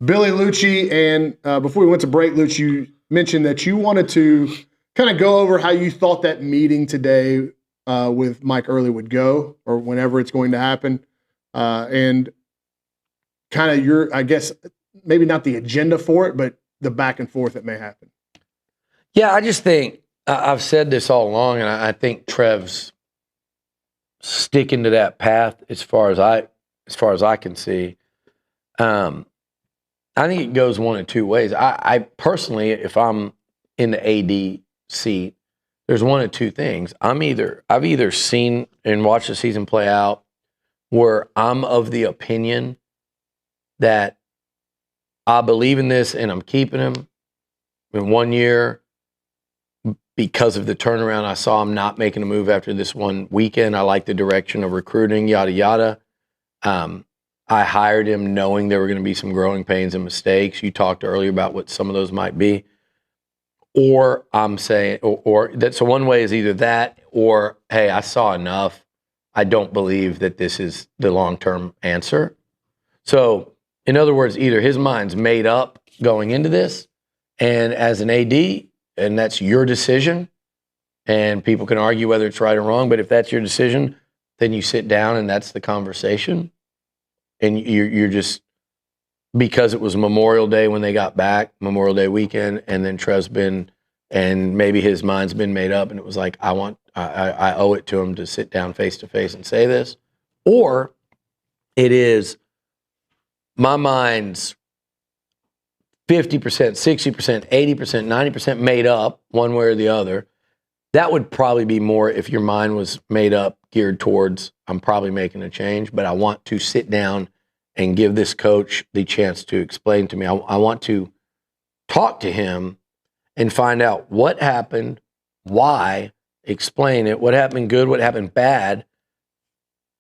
Billy Liucci, and before we went to break, Liucci, you mentioned that you wanted to kind of go over how you thought that meeting today with Mike Early would go, or whenever it's going to happen, and kind of your, I guess, maybe not the agenda for it, but the back and forth that may happen. Yeah, I just think I've said this all along, and I think Trev's sticking to that path as far as I can see. I think it goes one of two ways. I personally, if I'm in the AD seat, there's one of two things. I've either seen and watched the season play out where I'm of the opinion that I believe in this and I'm keeping him in 1 year because of the turnaround. I saw him not making a move after this one weekend. I like the direction of recruiting, yada, yada. I hired him knowing there were going to be some growing pains and mistakes. You talked earlier about what some of those might be. Or I'm saying, or that, so one way is either that or, hey, I saw enough. I don't believe that this is the long-term answer. So, in other words, either his mind's made up going into this, and as an AD, and that's your decision, and people can argue whether it's right or wrong, but if that's your decision, then you sit down and that's the conversation. And you're just, because it was Memorial Day when they got back, Memorial Day weekend, and then Trev's been, and maybe his mind's been made up, and it was like, I owe it to him to sit down face to face and say this. Or it is, my mind's 50%, 60%, 80%, 90% made up one way or the other. That would probably be more if your mind was made up, geared towards, I'm probably making a change, but I want to sit down and give this coach the chance to explain to me. I want to talk to him and find out what happened, why, explain it, what happened good, what happened bad.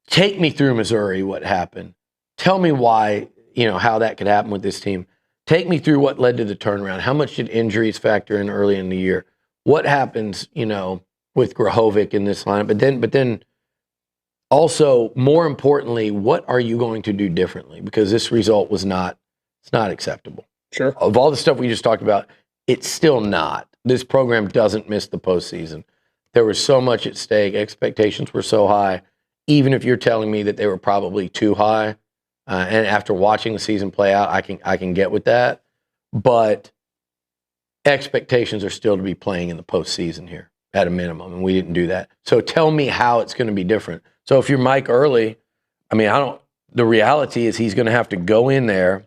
Take me through Missouri, what happened. Tell me why, how that could happen with this team. Take me through what led to the turnaround. How much did injuries factor in early in the year? What happens, with Grahovic in this lineup? But then also, more importantly, what are you going to do differently? Because this result it's not acceptable. Sure. Of all the stuff we just talked about, it's still not. This program doesn't miss the postseason. There was so much at stake. Expectations were so high. Even if you're telling me that they were probably too high, and after watching the season play out, I can get with that. But expectations are still to be playing in the postseason here at a minimum, and we didn't do that. So tell me how it's going to be different. So if you're Mike Early, the reality is he's going to have to go in there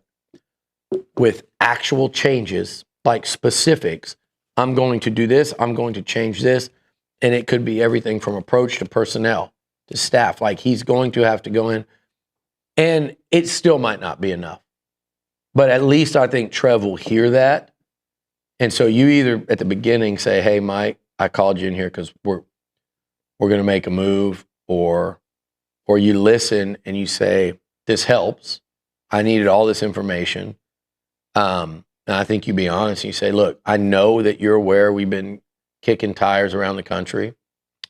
with actual changes, like specifics. I'm going to do this. I'm going to change this. And it could be everything from approach to personnel to staff. Like, he's going to have to go in. And it still might not be enough. But at least I think Trev will hear that. And so you either at the beginning say, hey, Mike, I called you in here because we're going to make a move, or you listen and you say, this helps. I needed all this information. And I think you be honest and you say, look, I know that you're aware we've been kicking tires around the country,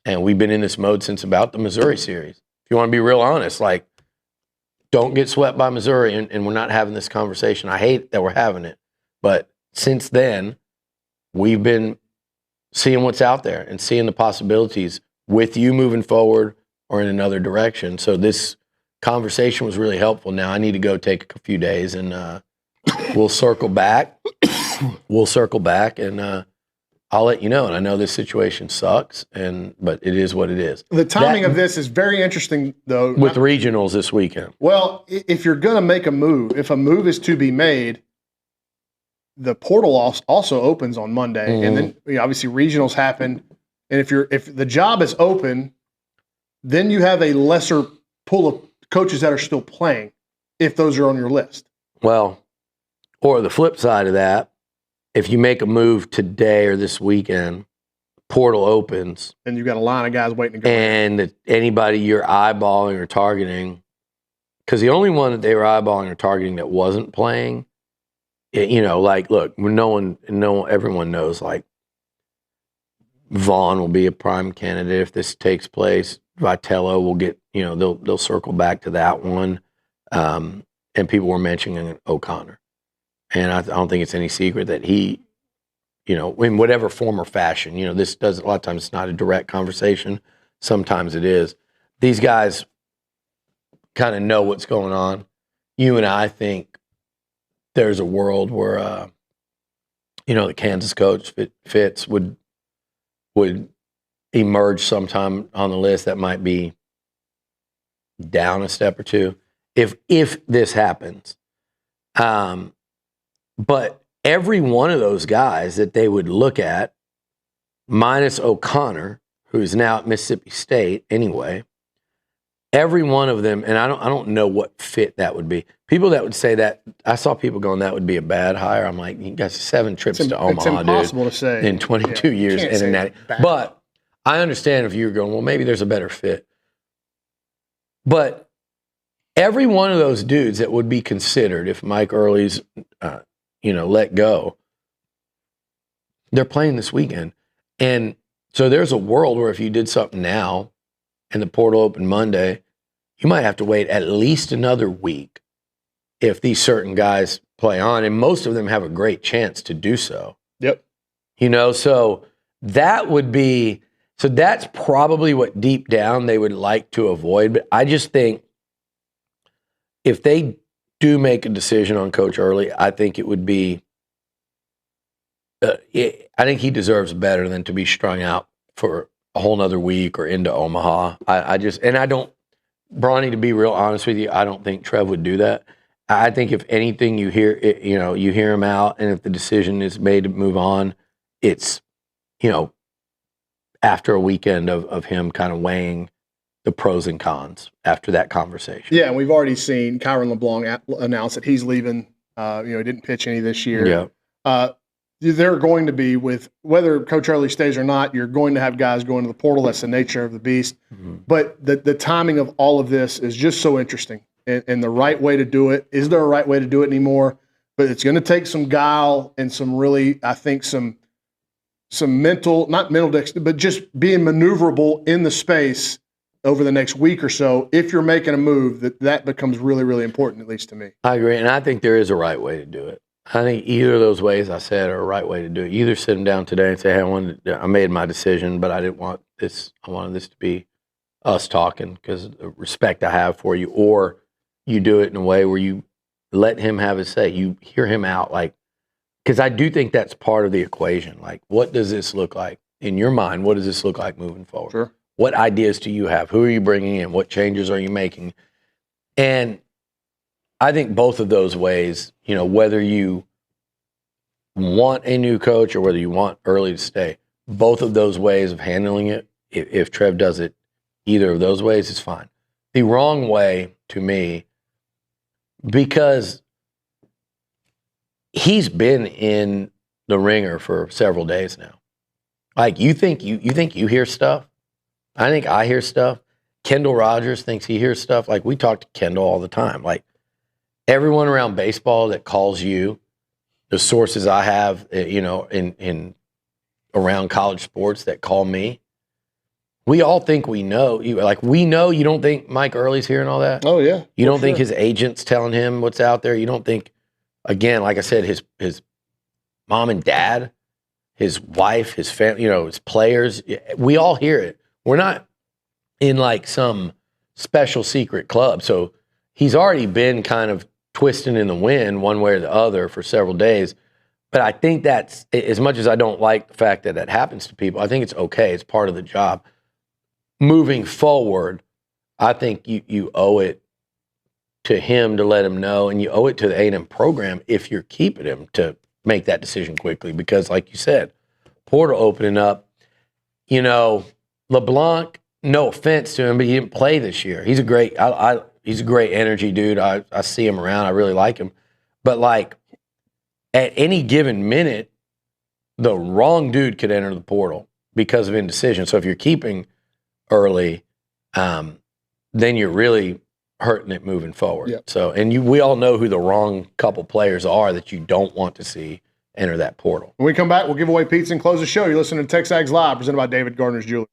and we've been in this mode since about the Missouri series. If you want to be real honest, like, don't get swept by Missouri, and we're not having this conversation. I hate that we're having it. But since then, we've been seeing what's out there and seeing the possibilities with you moving forward or in another direction. So this conversation was really helpful. Now I need to go take a few days, and we'll circle back. And I'll let you know. And I know this situation sucks, but it is what it is. The timing of this is very interesting, though. With regionals this weekend. Well, if you're going to make a move, if a move is to be made, the portal also opens on Monday, Mm-hmm. and then obviously regionals happen. And if the job is open, then you have a lesser pool of coaches that are still playing, if those are on your list. Well, or the flip side of that, if you make a move today or this weekend, portal opens. And you've got a line of guys waiting to go. And anybody you're eyeballing or targeting, because the only one that they were eyeballing or targeting that wasn't playing, look, everyone knows, like, Vaughn will be a prime candidate if this takes place. Vitello will get, they'll circle back to that one. And people were mentioning O'Connor. And I don't think it's any secret that he, in whatever form or fashion, this does, a lot of times it's not a direct conversation. Sometimes it is. These guys kind of know what's going on. You and I think there's a world where, the Kansas coach, Fitz, would emerge sometime on the list that might be down a step or two if this happens. But every one of those guys that they would look at, minus O'Connor, who's now at Mississippi State anyway, every one of them, and I don't know what fit that would be. People that would say that, I saw people going, that would be a bad hire. I'm like, you got 7 trips to Omaha, it's impossible dude, to say. in 22 years. But I understand if you were going, well, maybe there's a better fit. But every one of those dudes that would be considered if Mike Early's, let go, they're playing this weekend. And so there's a world where if you did something now and the portal opened Monday, you might have to wait at least another week if these certain guys play on. And most of them have a great chance to do so. Yep. So that would be, so that's probably what deep down they would like to avoid. But I just think if they do make a decision on Coach Early, I think it would be, I think he deserves better than to be strung out for a whole nother week or into Omaha. Bronny, to be real honest with you, I don't think Trev would do that. I think if anything, you hear him out, and if the decision is made to move on, it's, after a weekend of him kind of weighing the pros and cons after that conversation. Yeah, and we've already seen Kyron LeBlanc announce that he's leaving. He didn't pitch any this year. Yeah. They're going to be, with whether Coach Early stays or not, you're going to have guys going to the portal. That's the nature of the beast. Mm-hmm. But the timing of all of this is just so interesting, and the right way to do it. Is there a right way to do it anymore? But it's going to take some guile and some really, I think, some mental, not mental dexterity, but just being maneuverable in the space over the next week or so. If you're making a move, that becomes really, really important, at least to me. I agree, and I think there is a right way to do it. I think either of those ways I said are a right way to do it. You either sit them down today and say, hey, I made my decision, but I didn't want this. I wanted this to be us talking because of the respect I have for you. Or you do it in a way where you let him have his say. You hear him out, because I do think that's part of the equation. Like, what does this look like? In your mind, what does this look like moving forward? Sure. What ideas do you have? Who are you bringing in? What changes are you making? And I think both of those ways, whether you want a new coach or whether you want Early to stay, both of those ways of handling it, if Trev does it either of those ways, is fine. The wrong way, to me, because he's been in the ringer for several days now. Like, you think you hear stuff? I think I hear stuff. Kendall Rogers thinks he hears stuff. Like, we talk to Kendall all the time. Like, everyone around baseball that calls you, the sources I have, in around college sports that call me, we all think we know. We know. You don't think Mike Early's hearing all that? Oh, yeah. You don't think his agent's telling him what's out there? You don't think, again, like I said, his mom and dad, his wife, his family, his players, we all hear it. We're not in some special secret club. So he's already been kind of twisting in the wind one way or the other for several days. But I think that's, as much as I don't like the fact that that happens to people, I think it's okay. It's part of the job. Moving forward, I think you owe it to him to let him know, and you owe it to the A&M program if you're keeping him to make that decision quickly. Because like you said, portal opening up, LeBlanc, no offense to him, but he didn't play this year. He's a great he's a great energy dude. I see him around. I really like him. But at any given minute, the wrong dude could enter the portal because of indecision. So if you're keeping Early, then you're really hurting it moving forward. Yep. So, and we all know who the wrong couple players are that you don't want to see enter that portal. When we come back, we'll give away pizza and close the show. You're listening to TexAgs Live, presented by David Gardner's Jewelry.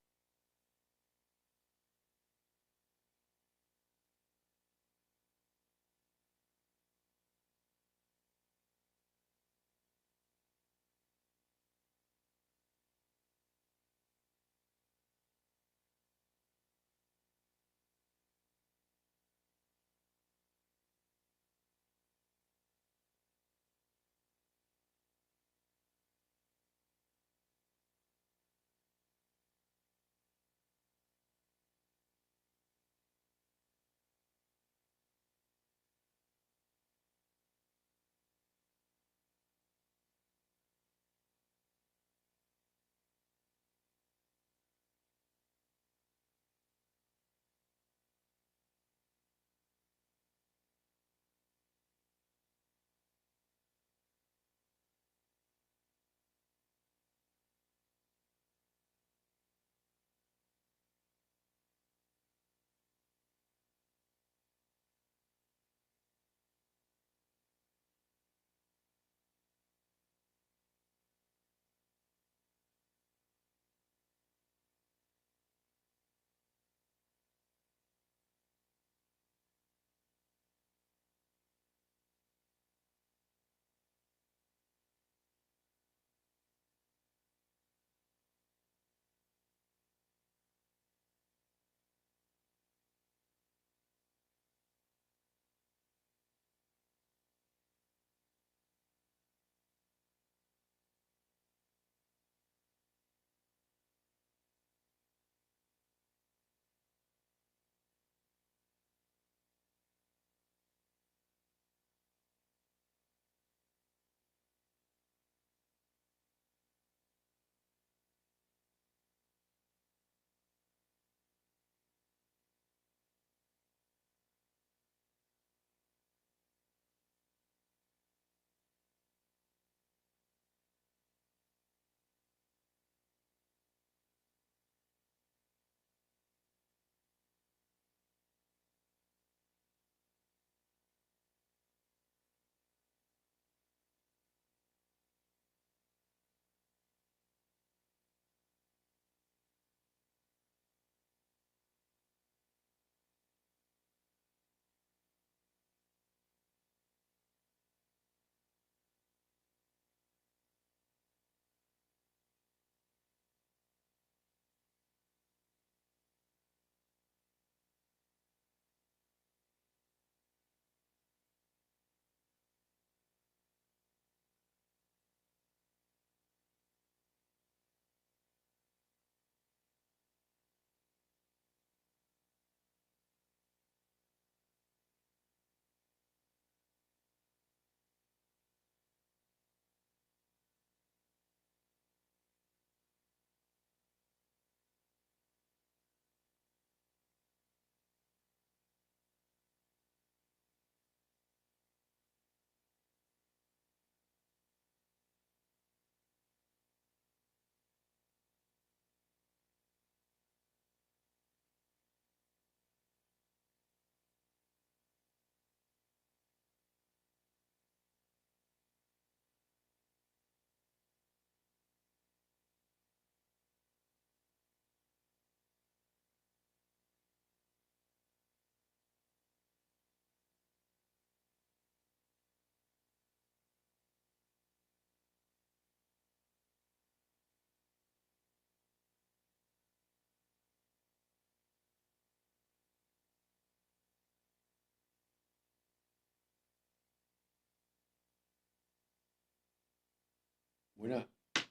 We're not.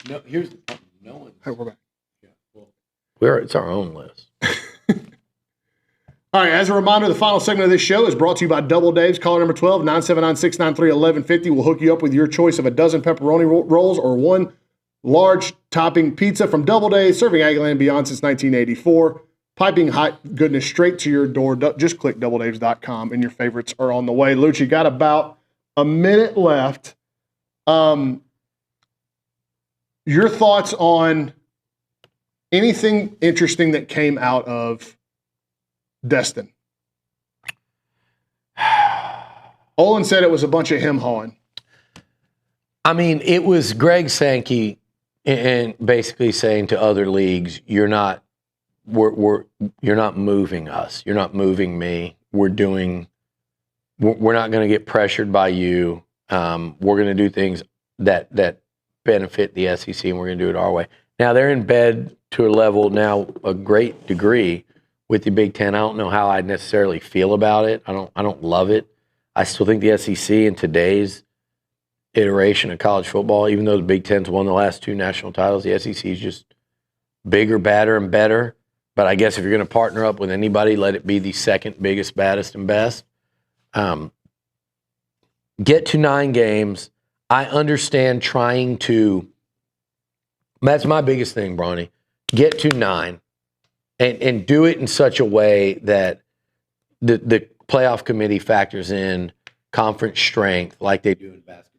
No, here's the problem. No one. Hey, we're back. It's our own list. All right, as a reminder, the final segment of this show is brought to you by Double Dave's. Caller number 12, 979-693-1150. We'll hook you up with your choice of a dozen pepperoni rolls or one large topping pizza from Double Dave, serving Aggieland beyond since 1984. Piping hot goodness straight to your door. Just click doubledaves.com and your favorites are on the way. Liucci, got about a minute left. Your thoughts on anything interesting that came out of Destin? Olin said it was a bunch of him hawing. I mean, it was Greg Sankey and basically saying to other leagues, you're not moving us. You're not moving me. We're not going to get pressured by you. We're going to do things that benefit the SEC, and we're going to do it our way. Now, they're in bed to a level now, a great degree with the Big Ten. I don't know how I necessarily feel about it. I don't love it. I still think the SEC in today's iteration of college football, even though the Big Ten's won the last 2 national titles, the SEC is just bigger, badder, and better. But I guess if you're going to partner up with anybody, let it be the second biggest, baddest, and best. Get to 9 games. I understand trying to. That's my biggest thing, Bronny. Get to 9 and do it in such a way that the playoff committee factors in conference strength like they do in basketball.